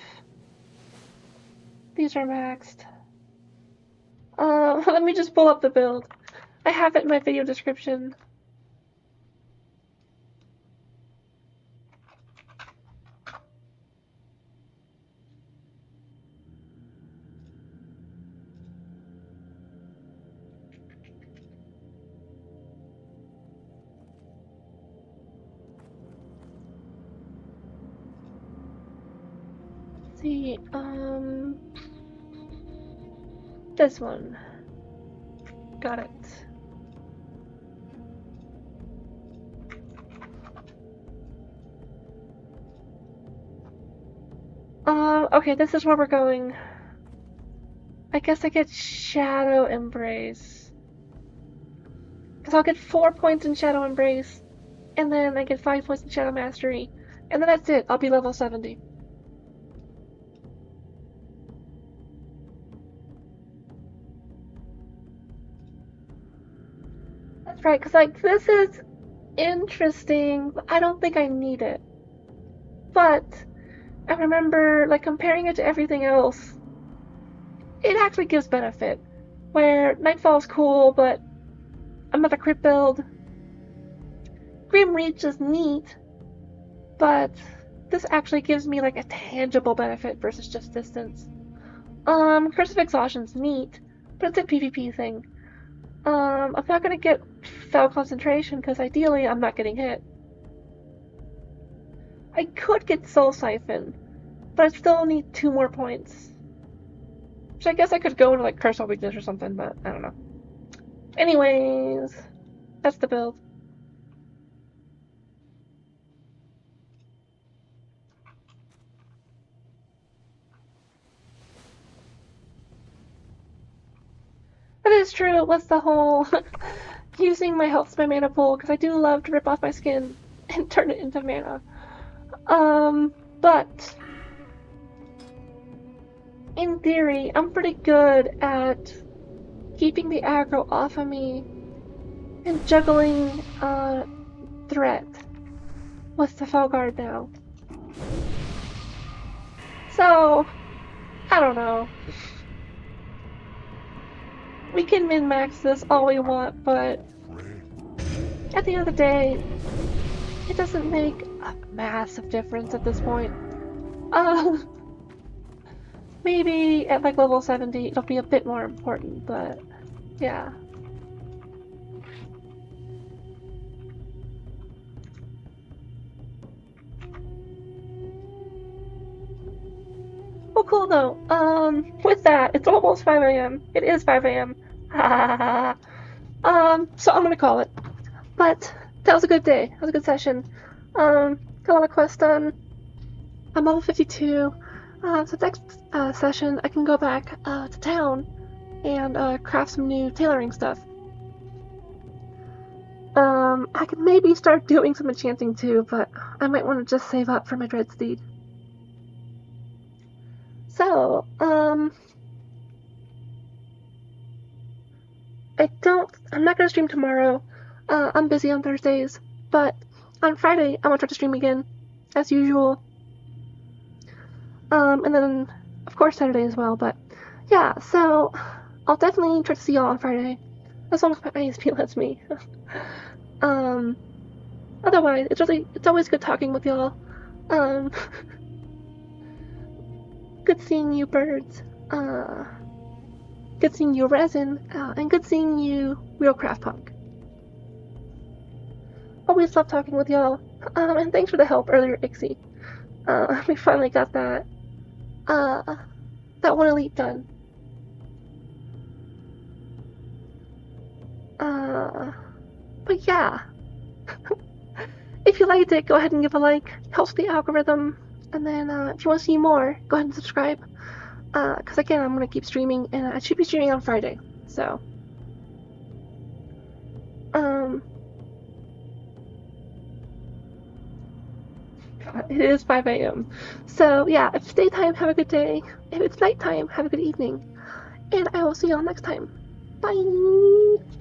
These are maxed. Let me just pull up the build. I have it in my video description. Let's see, this one. Got it. Okay, this is where we're going. I guess I get Shadow Embrace. Because I'll get 4 points in Shadow Embrace, and then I get 5 points in Shadow Mastery, and then that's it. I'll be level 70. That's right, because like, this is interesting, but I don't think I need it. But I remember, like, comparing it to everything else, it actually gives benefit. Where Nightfall's cool, but I'm not a crit build. Grim Reach is neat, but this actually gives me like a tangible benefit versus just distance. Curse of Exhaustion's neat, but it's a PvP thing. I'm not gonna get Foul Concentration because ideally I'm not getting hit. I could get Soul Siphon, but I still need 2 more points. Which I guess I could go into like Curse of Weakness or something, but I don't know. Anyways, that's the build. That is true. What's the whole using my health as my mana pool, because I do love to rip off my skin and turn it into mana. But in theory, I'm pretty good at keeping the aggro off of me and juggling threat with the Felguard now. So, I don't know. We can min-max this all we want, but at the end of the day, it doesn't make a massive difference at this point. Maybe at like level 70 it'll be a bit more important, but yeah. Well, cool though. With that, it's almost 5 a.m. It is 5 a.m. So I'm gonna call it. But that was a good day. That was a good session. Got a lot of quests done. I'm level 52. So next session, I can go back to town and craft some new tailoring stuff. I could maybe start doing some enchanting too, but I might want to just save up for my Dreadsteed. So, I'm not gonna stream tomorrow. I'm busy on Thursdays, but on Friday, I'm gonna try to stream again, as usual. And then, of course, Saturday as well, but yeah, so I'll definitely try to see y'all on Friday, as long as my ISP lets me. Otherwise, it's always good talking with y'all. Good seeing you, birds. Good seeing you, Resin, and good seeing you, Real Craft Punk. Always love talking with y'all, and thanks for the help earlier, Ixie. We finally got that one elite done. But yeah. If you liked it, go ahead and give a like. Helps the algorithm. And then if you want to see more, go ahead and subscribe. Because again, I'm going to keep streaming, and I should be streaming on Friday. So, it is 5 a.m. So yeah, if it's daytime, have a good day. If it's nighttime, have a good evening. And I will see y'all next time. Bye!